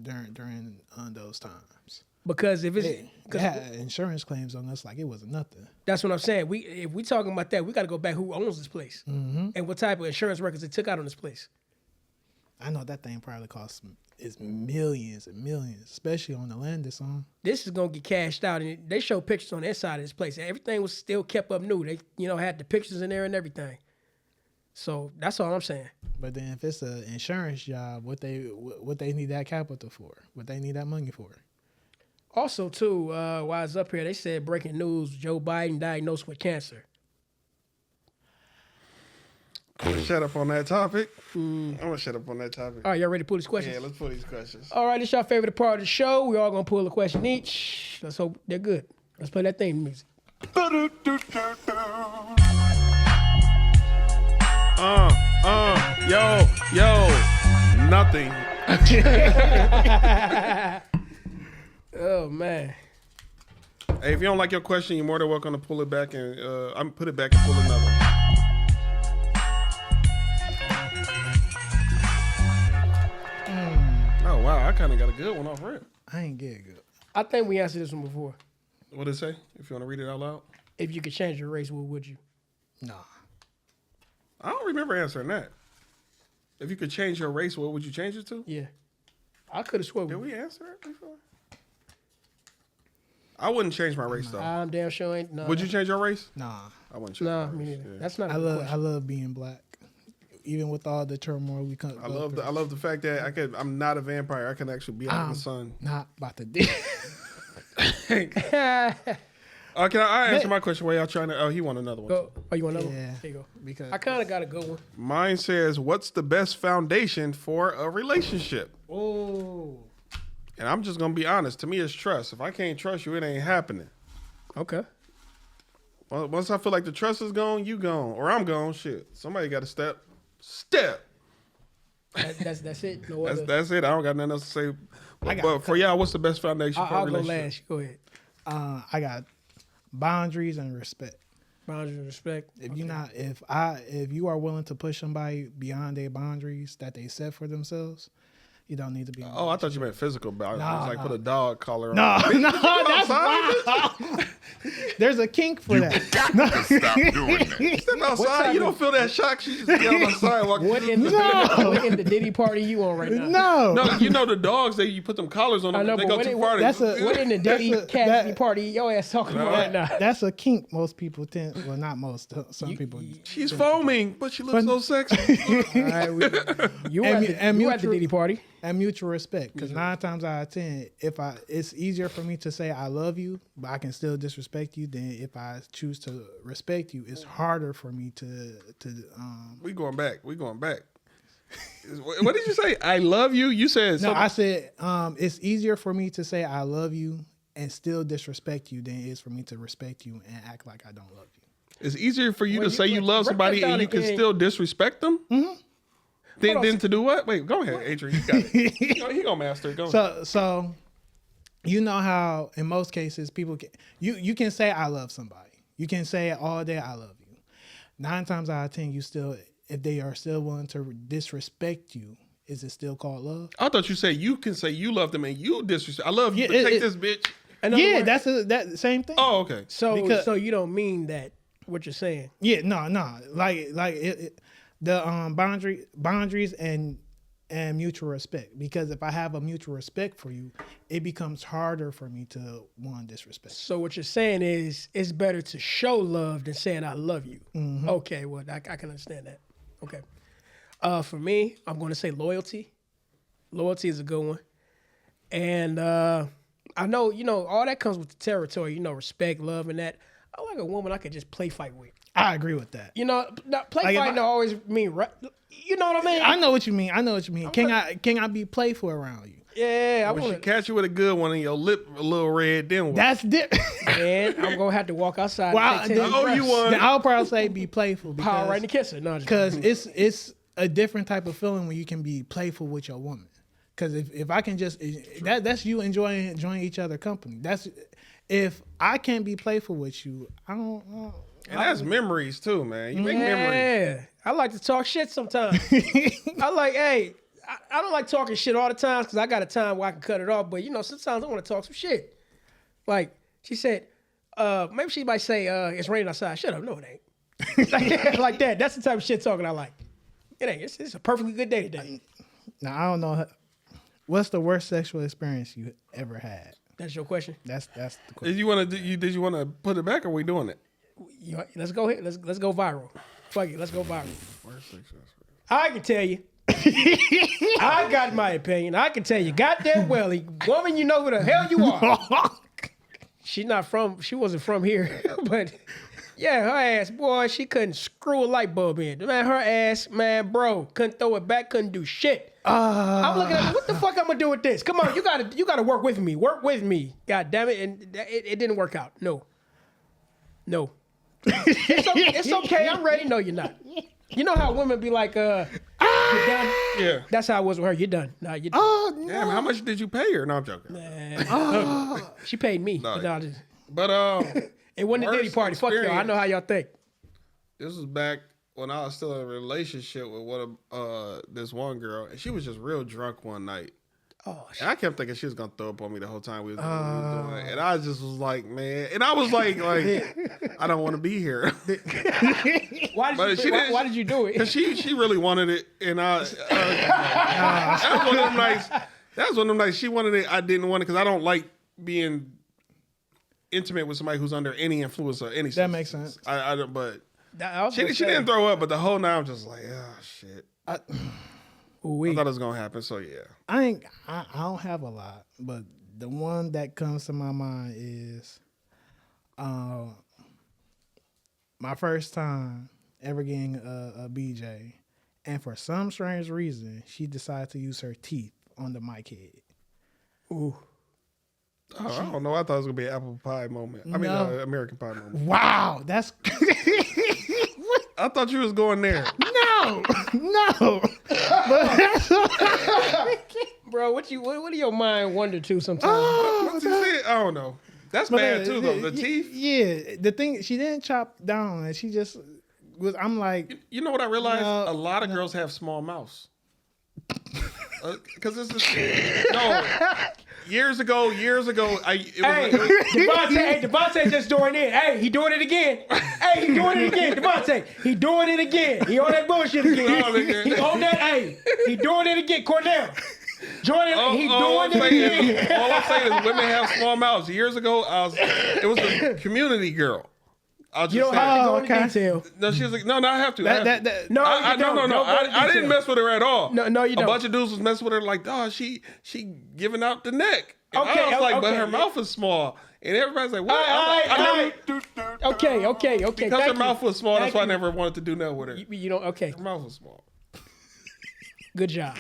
during those times. Because if it's... They had insurance claims on us like it wasn't nothing. That's what I'm saying. If we talking about that, we got to go back who owns this place and what type of insurance records it took out on this place. I know that thing probably costs is millions and millions, especially on the land it's on. This is gonna get cashed out, and they show pictures on the inside of this place. Everything was still kept up new. They, had the pictures in there and everything. So that's all I'm saying. But then if it's an insurance job, what they need that capital for? What they need that money for? Also, too, while I was up here, they said breaking news: Joe Biden diagnosed with cancer. I'm gonna shut up on that topic. I'm gonna shut up on that topic. All right, y'all ready to pull these questions? Yeah, let's pull these questions. All right, this your favorite part of the show. We all gonna pull a question each. Let's hope they're good. Let's play that theme music. Yo, nothing. Oh man. Hey, if you don't like your question, you're more than welcome to pull it back and I'm put it back and pull another. Oh wow, I kind of got a good one off rip. I ain't get good. I think we answered this one before. What did it say? If you want to read it out loud. If you could change your race, what would you? Nah. I don't remember answering that. If you could change your race, what would you change it to? Yeah. I could have sworn. Did we answer it before? I wouldn't change my race though. I'm damn sure ain't. No, Would you change your race? Nah. I wouldn't change No, my me race. neither. Yeah. That's not. I A good love question. being black. Even with all the turmoil we come. I love the fact that I'm not a vampire. I can actually be out in the sun. Not about to do. Can I answer my question while y'all trying to? Oh, he want another one. Go. Oh, you want another Yeah. one? There you go. Because I kind of got a good one. Mine says, "What's the best foundation for a relationship?" Oh. And I'm just gonna be honest. To me, it's trust. If I can't trust you, it ain't happening. Okay. Well, once I feel like the trust is gone, you gone, or I'm gone. Shit, somebody got to step. That's it. No other. That's it. I don't got nothing else to say. But for y'all, what's the best foundation for a I'll go relationship? last. Go ahead. I got boundaries and respect. Boundaries and respect. If you are willing to push somebody beyond their boundaries that they set for themselves, you don't need to be. Oh, I thought you meant physical boundaries. Like put a dog collar on. No, that's wild. There's a kink for that. Stop doing that. Step outside. You don't feel that shock. She just get on the sidewalk. What in the Diddy party you on right now? No, No, you know the dogs. You put them collars on them. I know, They but go what too it- far. that's What in the Diddy Cassie party your ass talking about right now? that's a kink. Most people tend. Well, not most. Some people. She's foaming, but she looks so sexy. All right, you were at the Diddy party. And mutual respect, because 9 times out of 10, it's easier for me to say I love you, but I can still disrespect you, than if I choose to respect you. It's harder for me to. We going back. What did you say? I love you. You said No, something. I said it's easier for me to say I love you and still disrespect you than it is for me to respect you and act like I don't love you. It's easier for you Well, to say you love break somebody that down and you can again. still disrespect them. Mm-hmm. Then to do what? Wait, go ahead, Adrian. You got it. He gonna master it. Go ahead. So you know how in most cases people can you can say I love somebody. You can say all day I love you. 9 times out of 10, if they are still willing to disrespect you, is it still called love? I thought you said you can say you love them and you disrespect. I love you. Yeah, but take it- this bitch. Yeah, that's that same thing. Oh, okay. So you don't mean that what you're saying? Yeah, no, the boundaries and mutual respect. Because if I have a mutual respect for you, it becomes harder for me to want disrespect. So what you're saying is it's better to show love than saying I love you. Okay, well I can understand that. Okay. For me, I'm going to say loyalty. Loyalty is a good one, and I know all that comes with the territory. Respect, love, and that. I like a woman I could just play fight with. I agree with that. Play Like if fight don't always mean right. You know what I mean? I know what you mean. Can I be playful around you? Yeah, I When she want to. catch you with a good one and your lip a little red, then what? That's different. And I'm gonna have to walk outside. Well, and take 10 I owe breaths. you one. I'll probably say be playful Power right in the kisser. No, because it's a different type of feeling when you can be playful with your woman. Because if I can just that's you enjoying each other company. That's if I can't be playful with you, I don't. And that's memories too, man. You make memories. Yeah, I like to talk shit sometimes. I don't like talking shit all the time because I got a time where I can cut it off. But sometimes I want to talk some shit. Like she said, maybe she might say, "It's raining outside." Shut up, no, it ain't. Like that. That's the type of shit talking I like. It ain't. It's a perfectly good day today. Now I don't know. What's the worst sexual experience you ever had? That's your question. That's the question. Did you want to put it back or are we doing it? Let's go ahead. Let's go viral. Fuck it. Let's go viral. I can tell you. I got my opinion. I can tell you goddamn well, woman, you know who the hell you are. She wasn't from here, but yeah, her ass, boy, she couldn't screw a light bulb in. Man, her ass, man, bro, couldn't throw it back, couldn't do shit. I'm looking at her, what the fuck I'm gonna do with this? Come on, you gotta work with me. Work with me. God damn it. And it didn't work out. No. It's okay, I'm ready. No, you're not. You know how women be like, you're done? Yeah. That's how it was with her. You're done. Nah, you're done. Oh no! Damn, how much did you pay her? No, I'm joking. She paid me. No. But it wasn't a worst Diddy party. Fuck y'all. I know how y'all think. This was back when I was still in a relationship with this one girl, and she was just real drunk one night. Oh, shit. And I kept thinking she was gonna throw up on me the whole time we was doing it. And I just was like, man. And I was like, I don't want to be here. Why did you do it? Cause she really wanted it, and that was one of them nights. That was one of them nights. She wanted it. I didn't want it because I don't like being intimate with somebody who's under any influence or any. That makes sense. I don't. But She she didn't throw up. But the whole night I'm just like, oh shit. I Ooh-wee. thought it was gonna happen. So yeah. I don't have a lot, but the one that comes to my mind is my first time ever getting a BJ, and for some strange reason, she decided to use her teeth on the mic head. Ooh. Oh, I don't know. I thought it was gonna be an apple pie moment. I mean, American pie moment. Wow, that's I thought you was going there. no. But that's Bro, what do your mind wonder to sometimes? What's he said? I don't know. That's bad too, though. The teeth. Yeah, the thing she didn't chop down, and she just was. I'm like, You know what I realized? No, a lot of girls have small mouths. Because this is no. Years ago, Devontae just doing it. Hey, he doing it again. Hey, he doing it again. Devontae, he doing it again. He on that bullshit again. He on that. Hey, he doing it again. Cornell, Jordan, he doing it again. All I'm saying is women have small mouths. Years ago, it was a community girl. I'll just You don't say. have to go into detail. No, she was like, no, I have to. No, I didn't mess with her at all. No, you don't. A bunch of dudes was messing with her like, dog, she giving out the neck. And Okay, I was like, but okay. her mouth is small. And everybody's like, what? Okay. Because her mouth was small, that's why I Thank you. never wanted to do that with her. You don't. Okay, Her mouth was small. good job.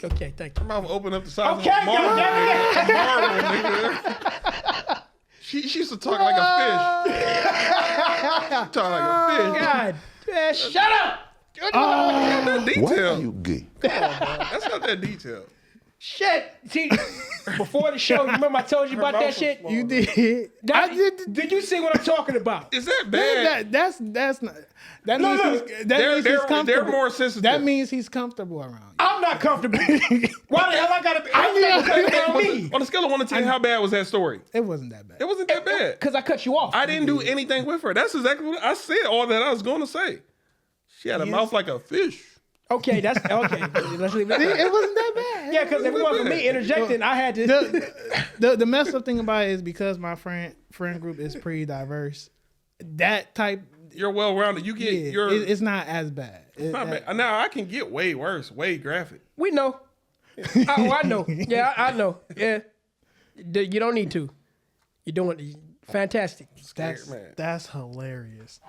Okay, thank you. Her mouth opened up the size Okay, of a marble. goddamn Nigga. She used to talk like a fish. Talk like a fish. God, man, shut up. That's not that Why detail. are you gay? Come on, man. That's not that detail. Shit. See, before the show, you remember I told you about mouth that was shit? small. you did. Did you see what I'm talking about? Is that bad? That's not. That No, means no. he's, that They're- means they're- he's they're comfortable. more sensitive. That means he's comfortable around you. I'm not comfortable. Why the hell I gotta be? I'm not comfortable around me. On a scale of 1 to 10, how bad was that story? It wasn't that bad. It wasn't that bad. Because I cut you off. I didn't do anything with her. That's exactly what I said. All that I was going to say. She had a mouth like a fish. Okay, that's okay. Let's leave it. It wasn't that bad. Yeah, because if it wasn't for me interjecting, I had to. The messed up thing about it is because my friend group is pretty diverse. That type, You're well rounded. You get it's not as bad. not bad. Now I can get way worse, way graphic. We know. I know. Yeah, I know. Yeah, you don't need to. You're doing fantastic. That's hilarious.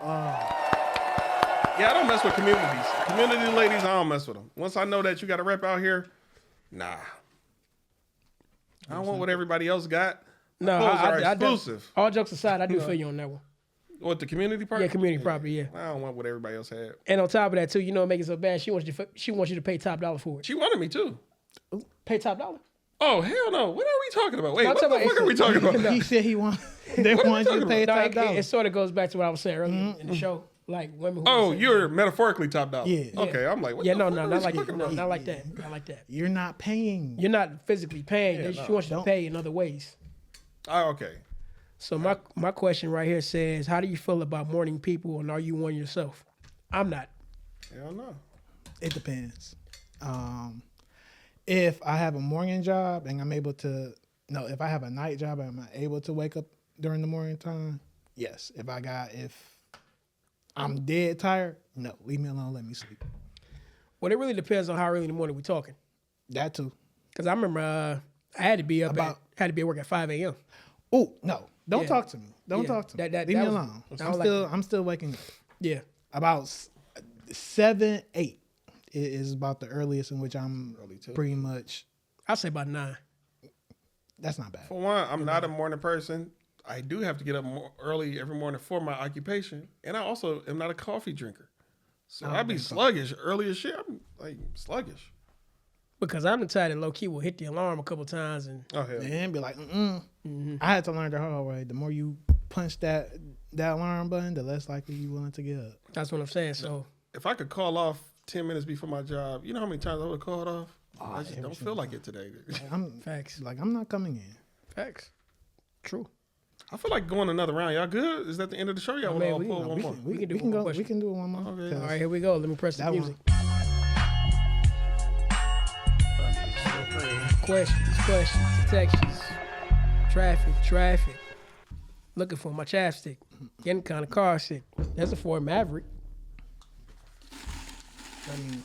Yeah, I don't mess with communities. Community ladies, I don't mess with them. Once I know that you got a rep out here, nah. I don't want what everybody else got. No, Clothes are I do. exclusive. All jokes aside, I do feel you on that one. What, the community part? Yeah, community property. Yeah, I don't want what everybody else had. and on top of that too, you know, what make it so bad. She wants you to pay top dollar for it. She wanted me too. Pay top dollar. Oh, hell no. What are we talking about? Wait, I'm what the talking fuck about- are we talking about? He said he want. They What are we want you to talking pay No, top it dollar. sort of goes back to what I was saying earlier in the show. Like women. Who Oh, say- you're metaphorically top dollar. Yeah. Okay, I'm like, what Yeah, the no, fuck no, are not we like talking no, about? not like that. Not like that. You're not paying. You're not physically paying. She wants you to pay in other ways. Oh, okay. So my question right here says, how do you feel about morning people, and are you one yourself? I'm not. Hell no. It depends. If I have a morning job and I'm able to, no, if I have a night job and I'm able to wake up during the morning time, yes. If I'm dead tired, no, leave me alone, let me sleep. Well, it really depends on how early in the morning we're talking. That too. Because I remember I had to be up had to be at work at 5 a.m. Oh no, don't Yeah. talk to me. Don't Yeah, talk to me. that leave me was- alone. I was like- I'm still waking up. Yeah. About 7, 8 is about the earliest in which I'm pretty much. I'll say about 9. That's not bad. For one, I'm not a morning person. I do have to get up early every morning for my occupation. And I also am not a coffee drinker. So I'd be sluggish early as shit. I'm like sluggish. Because I'm the type that low key will hit the alarm a couple times and Oh, hell. And be like, I had to learn the hard way. The more you punch that alarm button, the less likely you willing to get up. that's what I'm saying. So If I could call off 10 minutes before my job, you know how many times I would have called off? I just don't feel like it today. Facts. I'm not coming in. Facts. True. I feel like going another round. Y'all good? Is that the end of the show? Y'all want to pull one more? We can do We one can more go. question. We can do it one more. Okay. All right, here we go. Let me press the That music. one. Questions, detections, traffic. Looking for my chapstick. Getting kind of car sick. That's a Ford Maverick. I mean,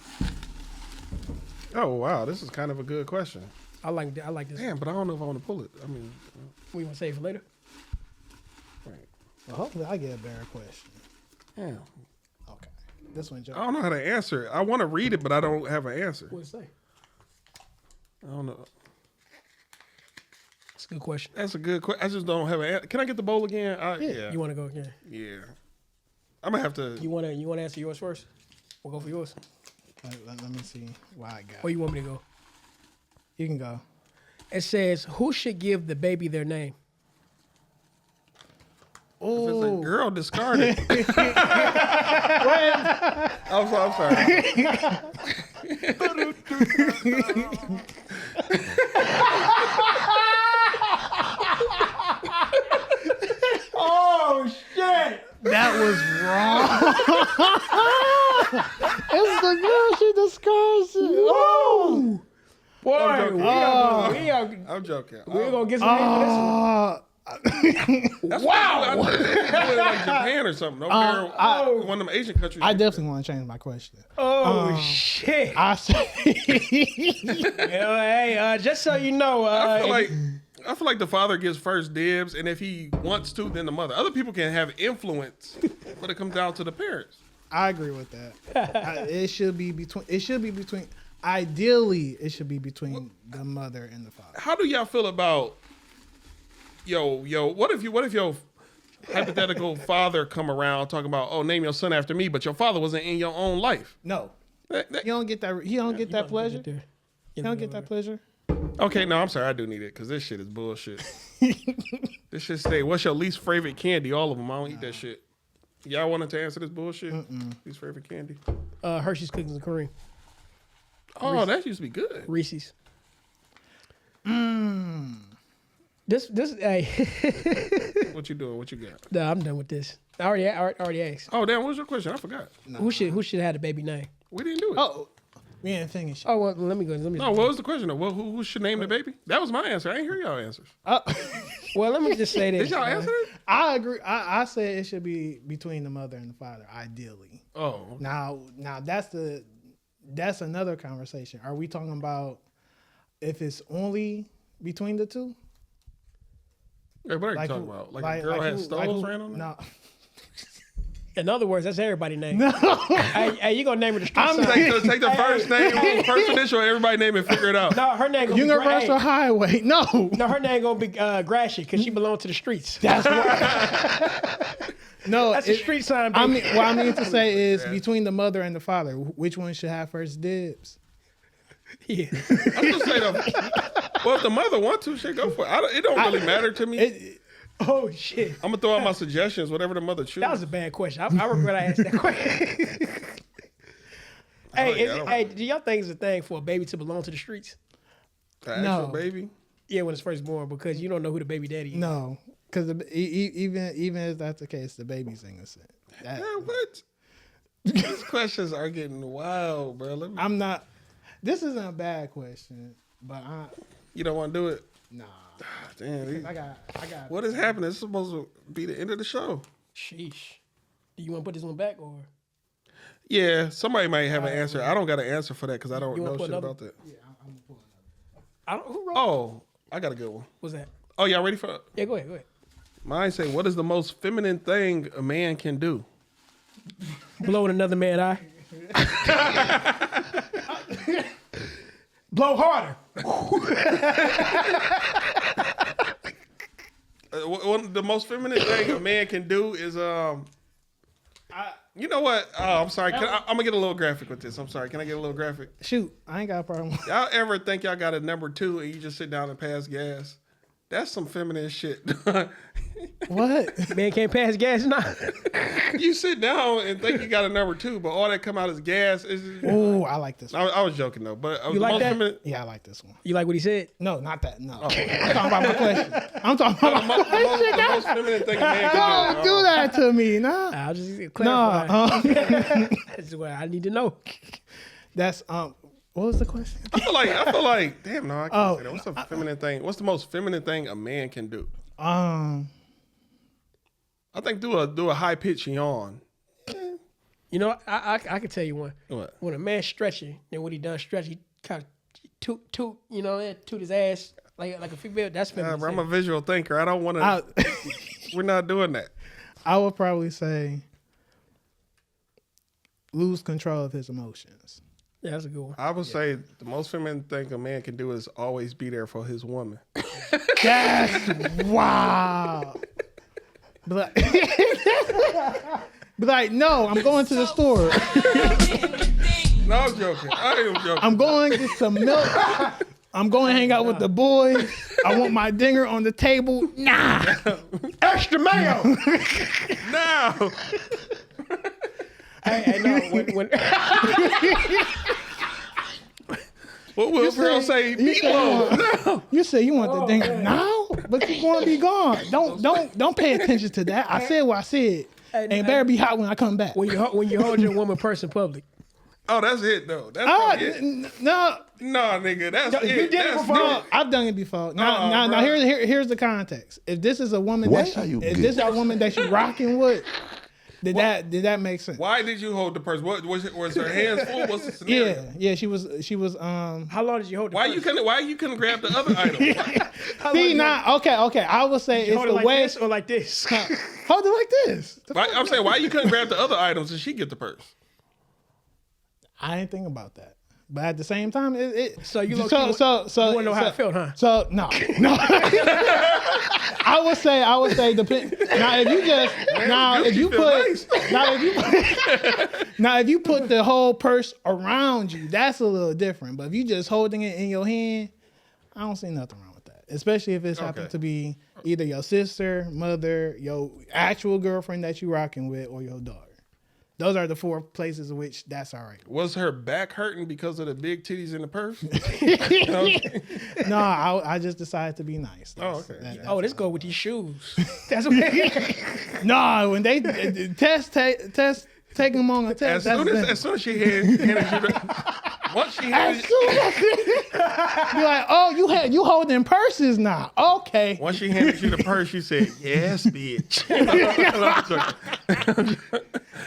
Oh wow, this is kind of a good question. I like this. Damn, but I don't know if I want to pull it. I mean, We want to save for later. right. well, hopefully I get a better question. Damn. Okay. This one, Joe. I don't know how to answer it. I want to read it, but I don't have an answer. What it say? I don't know. It's a good question. That's a good question. I just don't have an answer. Can I get the bowl again? Yeah. You want to go again? Yeah. I'm gonna have to. You want to answer yours first? We'll go for yours. Let me see what I got. Or you want me to go? You can go. It says, who should give the baby their name? If it's a girl, discard it. I'm sorry. Oh, shit. That was wrong. It's the girl she discards it. Oh. Boy, I'm we're joking. going to get some hate for this one. Wow! Like Japan or something. No girl, one of them Asian countries. I definitely want to change my question. Oh, shit. I say, Hey, just so you know, I feel like the father gets first dibs, and if he wants to, then the mother. Other people can have influence, but it comes down to the parents. I agree with that. It should be between. Ideally, it should be between the mother and the father. How do y'all feel about what if your hypothetical father come around talking about, oh, name your son after me, but your father wasn't in your own life? No, That- you don't get that. He don't get that pleasure. You don't get that pleasure. Okay, no, I'm sorry, I do need it because this shit is bullshit. This shit say, what's your least favorite candy? All of them. I don't eat that shit. Y'all wanted to answer this bullshit? Least favorite candy? Hershey's Cookies and Cream. Oh, that used to be good. Reese's. This, hey. What you doing? What you got? Nah, I'm done with this. I already asked. Oh, damn, what was your question? I forgot. Who should have had a baby name? We didn't do it. Oh, we didn't finish. Oh, well, let me go. No, what was the question? Well, who should name the baby? That was my answer. I ain't hear y'all answers. Well, let me just say this. Did y'all answer it? I agree. I say it should be between the mother and the father, ideally. Oh. Now that's another conversation. Are we talking about if it's only between the two? Hey, what are you talking about? Like a girl had stones ran on her? No. In other words, that's everybody's name. No. Hey, you gonna name her the street sign? Take the first name, first initial, everybody name it, figure it out. No, her name gonna Universal be Highway. No. No, her name gonna be Grashy because she belongs to the streets. That's right. No, That's a street sign. I Baby. mean, what I mean to say is between the mother and the father, which one should have first dibs? Yeah. I'm just saying, well, if the mother wants to, shit, go for it. It don't really matter to me. Oh shit. I'm gonna throw out my suggestions, whatever the mother chooses. That was a bad question. I regret I asked that question. Hey, do y'all think it's a thing for a baby to belong to the streets? The actual baby? Yeah, when it's first born, because you don't know who the baby daddy is. No, because even if that's the case, the baby's innocent. Yeah, what? These questions are getting wild, bro. I'm not. This isn't a bad question, but You don't want to do it? nah. Damn. I got. What is happening? It's supposed to be the end of the show. Sheesh. Do you want to put this one back or? Yeah, somebody might have an answer. I don't got an answer for that because I don't You know wanna shit put another? about that. Yeah, I'm gonna pull another. I don't. Who wrote? Oh, I got a good one. What's that? Oh, y'all ready for it? Yeah, go ahead. Mine say, what is the most feminine thing a man can do? Blowing another man's eye. Blow harder. The most feminine thing a man can do is you know what? Oh, I'm sorry. I'm gonna get a little graphic with this. I'm sorry. Can I get a little graphic? Shoot, I ain't got a problem. Y'all ever think y'all got a number 2 and you just sit down and pass gas? That's some feminine shit. What? Man can't pass gas now. You sit down and think you got a number 2, but all that come out is gas. Oh, I like this one. I was joking though, but You like that? Yeah, I like this one. You like what he said? No, not that. No. I'm talking about my question. I'm talking about my the question. most feminine thing a man can Don't do that to me. Nah. I'll just No. clarify. That's what I need to know. That's what was the question? I feel like, damn, no, I can't say that. What's the feminine thing? What's the most feminine thing a man can do? I think do a high pitch yawn. You know, I can tell you one. What? When a man stretching, then when he done stretch, he kind of toot, you know, toot his ass like a female. That's feminine. I'm a visual thinker. I don't want to. We're not doing that. I would probably say lose control of his emotions. Yeah, that's a good one. I would say the most feminine thing a man can do is always be there for his woman. That's wow. But like, no, I'm going to the store. No, I'm joking. I am joking. I'm going to get some milk. I'm going to hang out with the boys. I want my dinger on the table. Nah. Extra mayo. No. Hey, no, when What will girl say? No. You say you want the dinger now, but you want to be gone. Don't pay attention to that. I said what I said. And it better be hot when I come back. when you hold your woman purse in public. Oh, that's it though. That's it. No, Nigga, that's it. you did it That's before. it. I've done it before. Now, bro. here's the context. If this is a woman Why that are you if this is a woman that you rocking with, did that make sense? Why did you hold the purse? What was her hands full? What's the scenario? Yeah, she was. How long did you hold the Why purse? you couldn't grab the other item? See, okay. I would say it's Hold it the like way. this or like this? Hold it like this. I'm saying why you couldn't grab the other items and she get the purse? I ain't think about that. But at the same time, So you so want to know how it felt, huh? So no. I would say depend. Now if you put the whole purse around you, that's a little different. But if you just holding it in your hand, I don't see nothing wrong with that. Especially if it's happened to be either your sister, mother, your actual girlfriend that you rocking with, or your daughter. Those are the 4 places in which that's all right. Was her back hurting because of the big titties in the purse? No, I just decided to be nice. Let's go with these shoes. That's what. No, when they take them on a test. As soon as she handed you the, once she handed Be like, oh, you holding purses now? Okay. once she handed you the purse, you said, "Yes, bitch."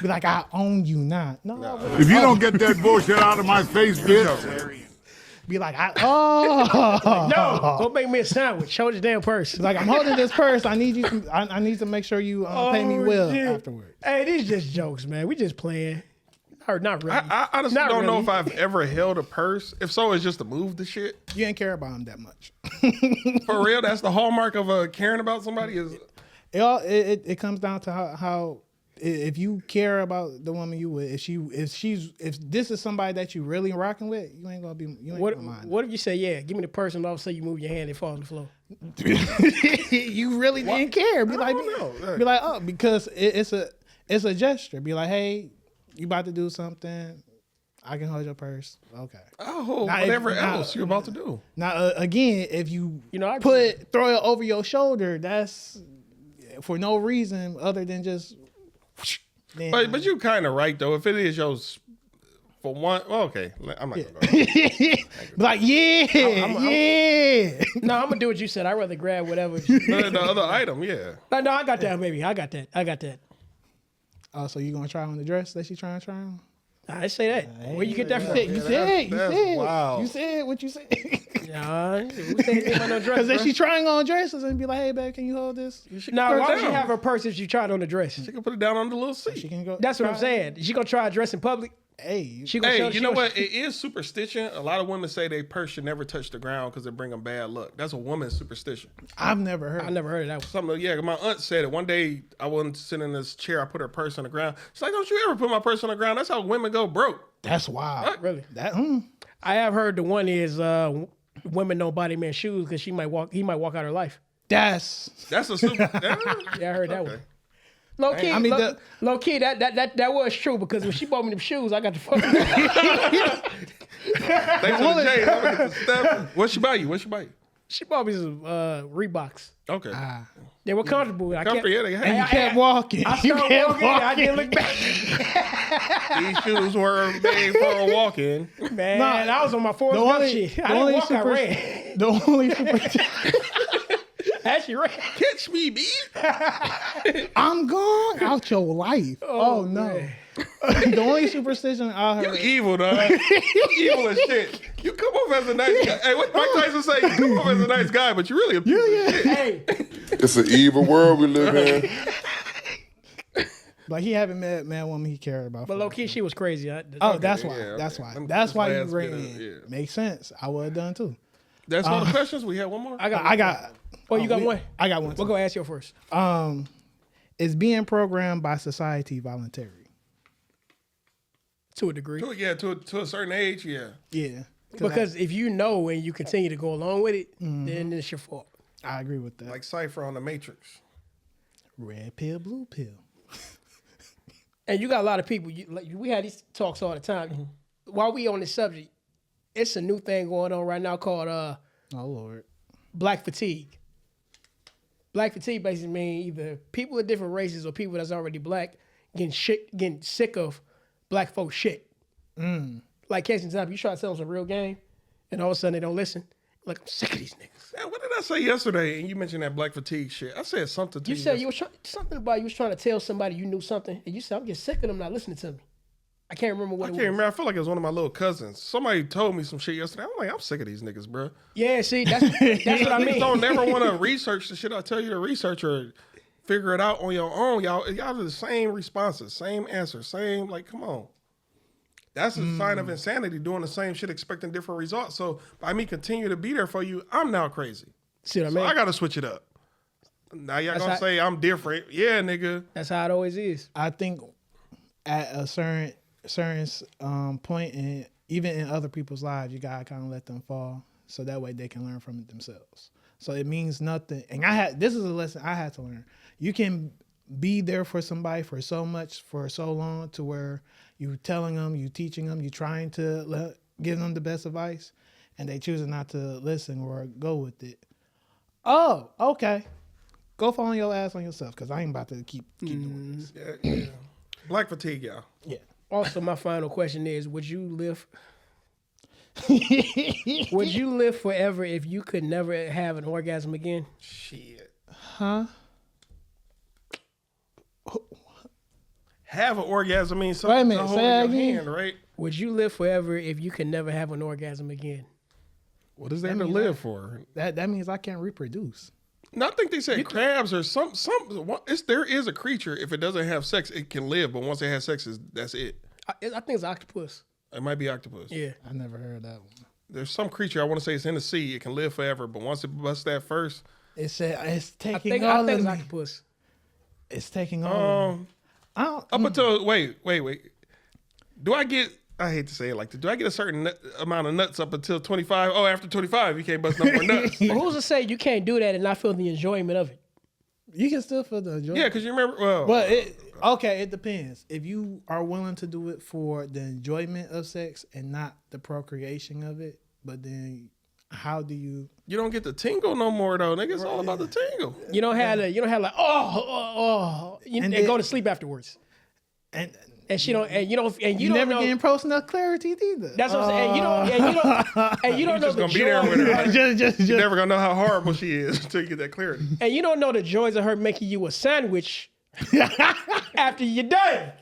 Be like, I own you now. No. If you don't get that bullshit out of my face, bitch. Be like, No, go make me a sandwich. Hold your damn purse. like I'm holding this purse. I need you. I need to make sure you pay me well afterward. Hey, these just jokes, man. We just playing. Or not really. I honestly Not don't know really. if I've ever held a purse. If so, it's just to move the shit. You ain't care about them that much. For real, that's the hallmark of caring about somebody. Is It comes down to how if you care about the woman you with, if this is somebody that you really rocking with, you ain't gonna mind. What if you say, yeah, give me the purse, and all of a sudden you move your hand and it falls on the floor? You really didn't care. Be like, oh, because it's a gesture. Be like, hey, you about to do something? I can hold your purse. Okay. oh, whatever else you're about to do. Now again, if you I throw it over your shoulder, that's for no reason other than just. Then, But you're kind of right though. If it is yours for one, well, okay, I'm not gonna go. be like, yeah. No, I'm gonna do what you said. I'd rather grab whatever. The other item, yeah. No, I got that, baby. I got that. Oh, so you gonna try on the dress that she trying to try on? I say that. Where you get that from? You said. wow. You said what you said. Nah, who said anything about no dress? Because if bro? she trying on dresses and be like, hey, babe, can you hold this? Nah, why would she down. have her purse if she tried on the dress? She can put it down on the little seat. She can go. That's what I'm try. saying. She gonna try a dress in public? Hey, She gonna show Hey, you know what? It is superstition. A lot of women say their purse should never touch the ground because it bring them bad luck. That's a woman's superstition. I've never heard. I never heard of that one. Something, yeah. My aunt said it. One day I wasn't sitting in this chair. I put her purse on the ground. She's like, "Don't you ever put my purse on the ground? That's how women go broke." That's wild. Really? That. I have heard the one is women don't buy their man shoes because he might walk out her life. That's a super. Yeah, I heard that Okay. one. Low key, I mean, low key, that was true because when she bought me them shoes, I got the fuck. Thanks for the change. I'm gonna get the stuff. What she buy you? She bought me some Reeboks. Okay. They were comfortable. I Comfort, yeah, they and you had. kept walking. I You started kept walking. I walking. didn't look back. These shoes were made for a walk-in. Man, Nah, I was on my Forrest Gump shit. I didn't walk, I ran. The only super, I actually ran. Catch me, B. I'm gone out your life. Oh, no. man. The only superstition I You heard. evil, dog. You evil as shit. You come off as a nice guy. Hey, what Mike Tyson say? You come off as a nice guy, but you really a piece of shit. Hey, It's an evil world we live in. Like he haven't met man woman he cared about. but low key, she was crazy. Oh, that's why. yeah, That's okay. why. Let me That's put why this you last ran bit in. of- yeah. Makes sense. I would have done too. That's all the questions. We had one more. I got. I got. Oh, you got one. I got one. We'll go ask you first. Is being programmed by society voluntary? To a degree, To a certain age, yeah. Yeah. because if you know and you continue to go along with it, then it's your fault. I agree with that. Like Cypher on the Matrix. Red pill, blue pill. And you got a lot of people. We had these talks all the time. While we on this subject, it's a new thing going on right now called Oh Lord. black fatigue. Black fatigue basically means either people of different races or people that's already black getting sick of black folks shit. Like case in time, you try to tell them some real game, and all of a sudden they don't listen. Like, I'm sick of these niggas. Man, what did I say yesterday? And you mentioned that black fatigue shit. I said something to you. You said you was something about you was trying to tell somebody you knew something, and you said I'm getting sick of them not listening to me. I can't remember what I it can't was. remember. I feel like it was one of my little cousins. Somebody told me some shit yesterday. I'm like, I'm sick of these niggas, bro. Yeah, see, that's what I Niggas mean. don't never want to research the shit I tell you to research or figure it out on your own. Y'all are the same responses, same answers, same, like, come on. That's a sign of insanity, doing the same shit, expecting different results. So by me continue to be there for you, I'm now crazy. See what I So mean? I got to switch it up. Now y'all That's gonna how- say I'm different. Yeah, nigga. That's how it always is. I think at a certain point, and even in other people's lives, you gotta kind of let them fall, so that way they can learn from it themselves. So it means nothing. And this is a lesson I had to learn. You can be there for somebody for so much for so long to where you telling them, you teaching them, you trying to give them the best advice, and they choosing not to listen or go with it. Oh, okay. Go fall on your ass on yourself, because I ain't about to keep doing this. Yeah. Black fatigue, y'all. Yeah. Also, my final question is: would you live forever if you could never have an orgasm again? Shit. Huh? Have an orgasm means Wait a something minute, to hold say in that your again. hand, right? Would you live forever if you could never have an orgasm again? What is there That to means live for? That means I can't reproduce. No, I think they said crabs or some. There is a creature. If it doesn't have sex, it can live. But once it has sex, that's it. I think it's octopus. It might be octopus. Yeah. I never heard that one. There's some creature I want to say it's in the sea. It can live forever. But once it busts that first, It said it's I taking think all it's of me. octopus. It's taking all of me. I don't, up until wait. Do I get? I hate to say it like this. Do I get a certain amount of nuts up until 25? Oh, after 25, you can't bust no more nuts. But who's to say you can't do that and not feel the enjoyment of it? you can still feel the enjoyment. Yeah, because you remember. Well, But it depends. If you are willing to do it for the enjoyment of sex and not the procreation of it, but then how do you? you don't get the tingle no more though, nigga. It's all about the tingle. You don't have like and then- go to sleep afterwards. And And she don't and you don't you don't never know. getting post nut clarity either. That's what I'm saying. And you don't know just the gonna be there joy. with her. just You're never gonna know how horrible she is until you get that clarity. And you don't know the joys of her making you a sandwich after you're done.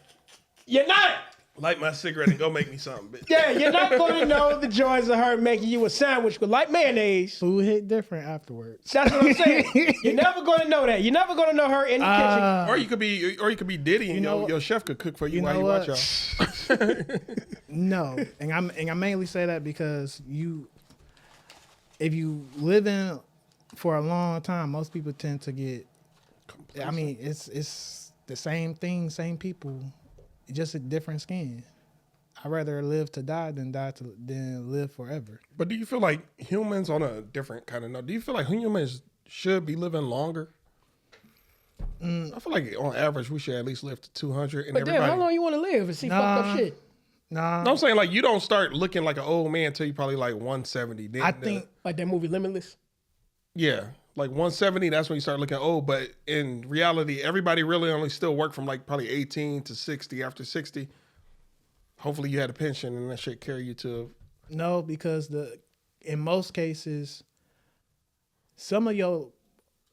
You're not. Light my cigarette and go make me something, bitch. Yeah, you're not going to know the joys of her making you a sandwich with like mayonnaise. food hit different afterwards. That's what I'm saying. You're never going to know that. You're never going to know her in the kitchen. Or you could be Diddy and know your chef could cook for you, you while know you what? watch y'all. No, and I mainly say that because if you live in for a long time, most people tend to get. I mean, it's the same thing, same people, just a different skin. I'd rather live to die than than live forever. But do you feel like humans on a different kind of note? Do you feel like humans should be living longer. I feel like on average we should at least live to 200. And But damn, how long you want to live and see fucked up shit? Nah, No, I'm saying like you don't start looking like an old man until you probably like 170. Then, I think Like that movie Limitless. yeah, like 170. That's when you start looking old. But in reality, everybody really only still work from like probably 18 to 60. After 60, hopefully you had a pension and that shit carry you to. no, because in most cases, some of your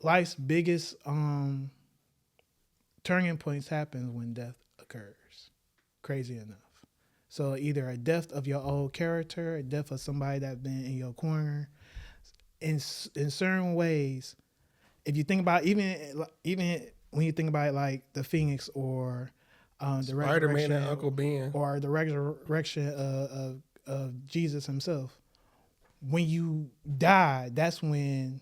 life's biggest turning points happen when death occurs. Crazy enough. So either a death of your old character, a death of somebody that's been in your corner. In certain ways, if you think about even when you think about it, like the Phoenix or the Spider-Man resurrection and Uncle Ben. or the resurrection of Jesus himself, when you die, that's when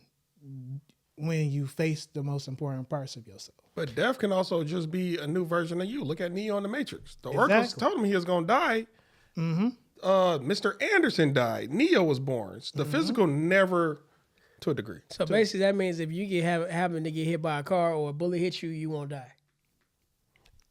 you face the most important parts of yourself. But death can also just be a new version of you. Look at Neo in the Matrix. The oracles told him he was gonna die. Mm-hmm. Mr. Anderson died. Neo was born. The physical never, to a degree. So basically, that means if you happen to get hit by a car or a bullet hits you, you won't die.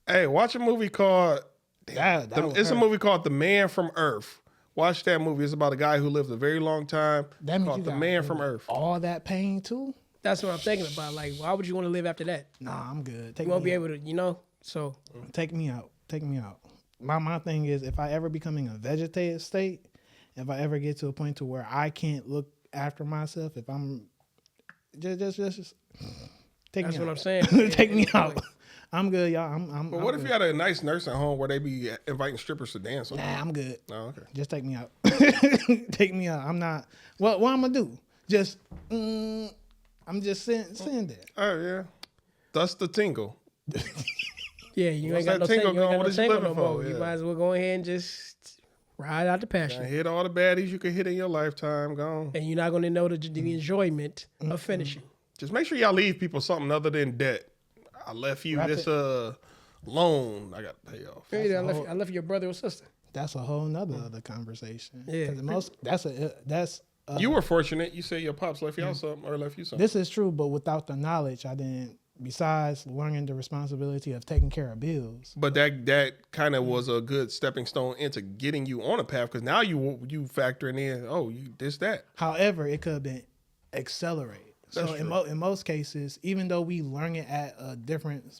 Hey, watch a movie called. It's a movie called The Man from Earth. Watch that movie. It's about a guy who lived a very long time. That means called you The got Man from Earth. all that pain too. That's what I'm thinking about. Like, why would you want to live after that? Nah, I'm good. You won't be able to, So Take me out. Take me out. My thing is, if I ever become in a vegetative state, if I ever get to a point to where I can't look after myself, if I'm just take that's me what out. I'm saying. Take me out. I'm good, y'all. I'm But what if you had a nice nursing home where they be inviting strippers to dance? Nah, I'm good. Oh, okay. Just take me out. Take me out. I'm not. What I'm gonna do? Just I'm just sitting there. Oh yeah, that's the tingle. Yeah, you ain't Once got no that tingle tangle, you ain't going, got no what is you tangle living no more. for? You Yeah. might as well go ahead and just ride out the passion. Hit all the baddies you could hit in your lifetime. Gone. And you're not going to know the enjoyment of finishing. Just make sure y'all leave people something other than debt. I left you this loan I got to pay off. Maybe I left your brother or sister. That's a whole nother other conversation. Yeah. 'Cause that's You were fortunate. You said your pops left y'all something or left you something. this is true, but without the knowledge, I didn't. Besides learning the responsibility of taking care of bills, But that kind of was a good stepping stone into getting you on a path because now you factoring in, that. however, it could have been accelerated. That's So true. in most cases, even though we learn it at a different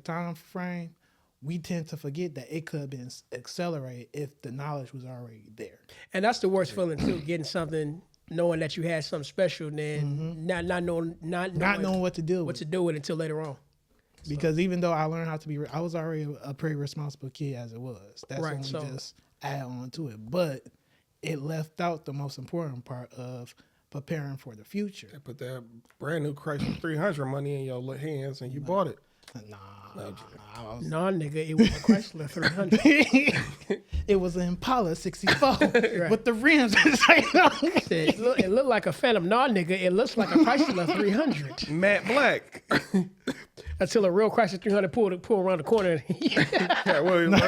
time frame, we tend to forget that it could have been accelerated if the knowledge was already there. And that's the worst feeling, too, getting something, knowing that you had something special, then not knowing what to do what to do with it until later on. Because even though I learned how to be, I was already a pretty responsible kid as it was. That's Right, when we so- just add on to it. But it left out the most important part of preparing for the future. They put that brand new Chrysler 300 money in your hands and you bought it. Nah, No, nigga, it was a Chrysler 300. it was an Impala 64 with the rims. It looked like a Phantom. No, nigga, it looks like a Chrysler 300. Matte Black. Until a real Chrysler 300 pulled around the corner. Yeah, well, No,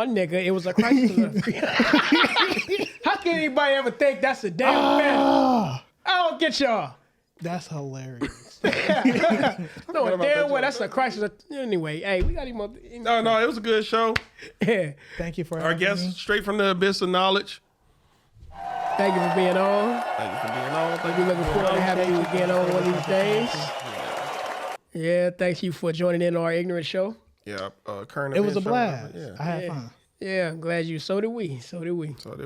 nigga, it was a Chrysler 300. How can anybody ever think that's a damn Phantom? I don't get y'all. That's hilarious. No, damn well, that's a Chrysler. Anyway, hey, we got him up. no, it was a good show. Yeah. Thank you for Our having me. guest, straight from the abyss of knowledge. Thank you for being on. Thank you for being on. Thank We're looking forward to having you again on one of these days. Yeah, thank you for joining in our ignorant show. Yeah, current. It was a event show. blast. Yeah. I had fun. Yeah, I'm glad you. So did we. So did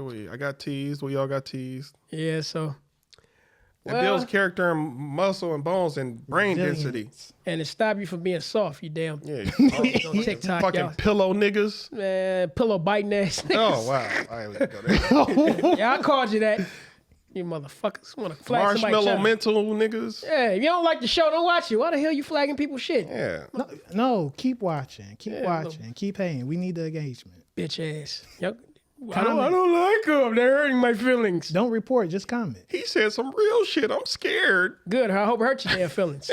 we. I got teased. We all got teased. Yeah, so. It Well- builds character and muscle and bones and brain density. Resilience. And it stop you from being soft, you damn Yeah. TikTok, Fucking y'all. pillow niggas. Man, pillow biting ass niggas. Oh wow. I ain't gonna go there. Yeah, I called you that. You motherfuckers want to flag somebody. Marshmallow child. mental niggas. Yeah, if you don't like the show, don't watch it. Why the hell you flagging people's shit? Yeah. No, keep watching. Keep Yeah, watching. Keep paying. We need the engagement. Bitch ass. Yep. I Comment. don't like them. They're hurting my feelings. Don't report, just comment. He said some real shit. I'm scared. Good. I hope it hurt your damn feelings.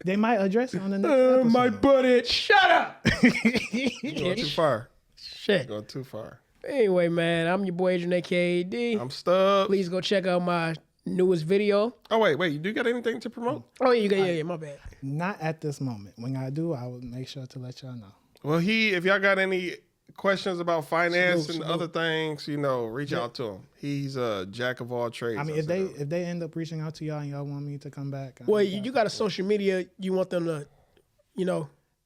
They might address it on the next episode. My butt itch. Shut up. Going too far. Shit. Going too far. Anyway, man, I'm your boy Adrian, aka D. I'm stuck. Please go check out my newest video. Oh wait, you do got anything to promote? Oh yeah, you got yeah, my bad. Not at this moment. When I do, I will make sure to let y'all know. Well, if y'all got any questions about finance Salute. other things, reach out to him. He's a jack of all trades. I mean, if they end up reaching out to y'all and y'all want me to come back, Well, you got a social media. You want them to,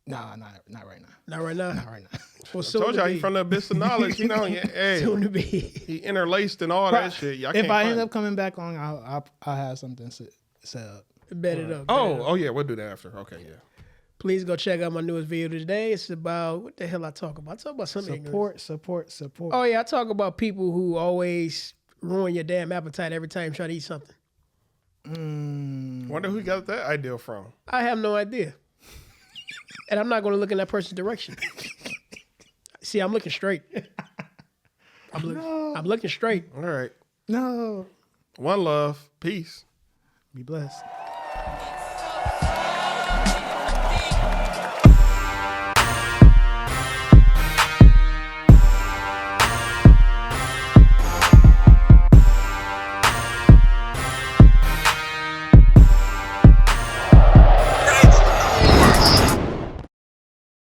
Nah, not right now. Not right now. Not right now. Well, I told y'all he from the abyss of knowledge. Hey, soon to be. he interlaced and all that shit. Y'all If can't I find end it. up coming back on, I'll have something set up. Bet it up. Oh yeah, we'll do that after. Okay, yeah. Please go check out my newest video today. It's about what the hell I talk about. I talk about something. Support. Oh yeah, I talk about people who always ruin your damn appetite every time you try to eat something. Wonder who got that idea from. I have no idea. And I'm not going to look in that person's direction. See, I'm looking straight. I'm looking straight. All right. No. One love. Peace. Be blessed.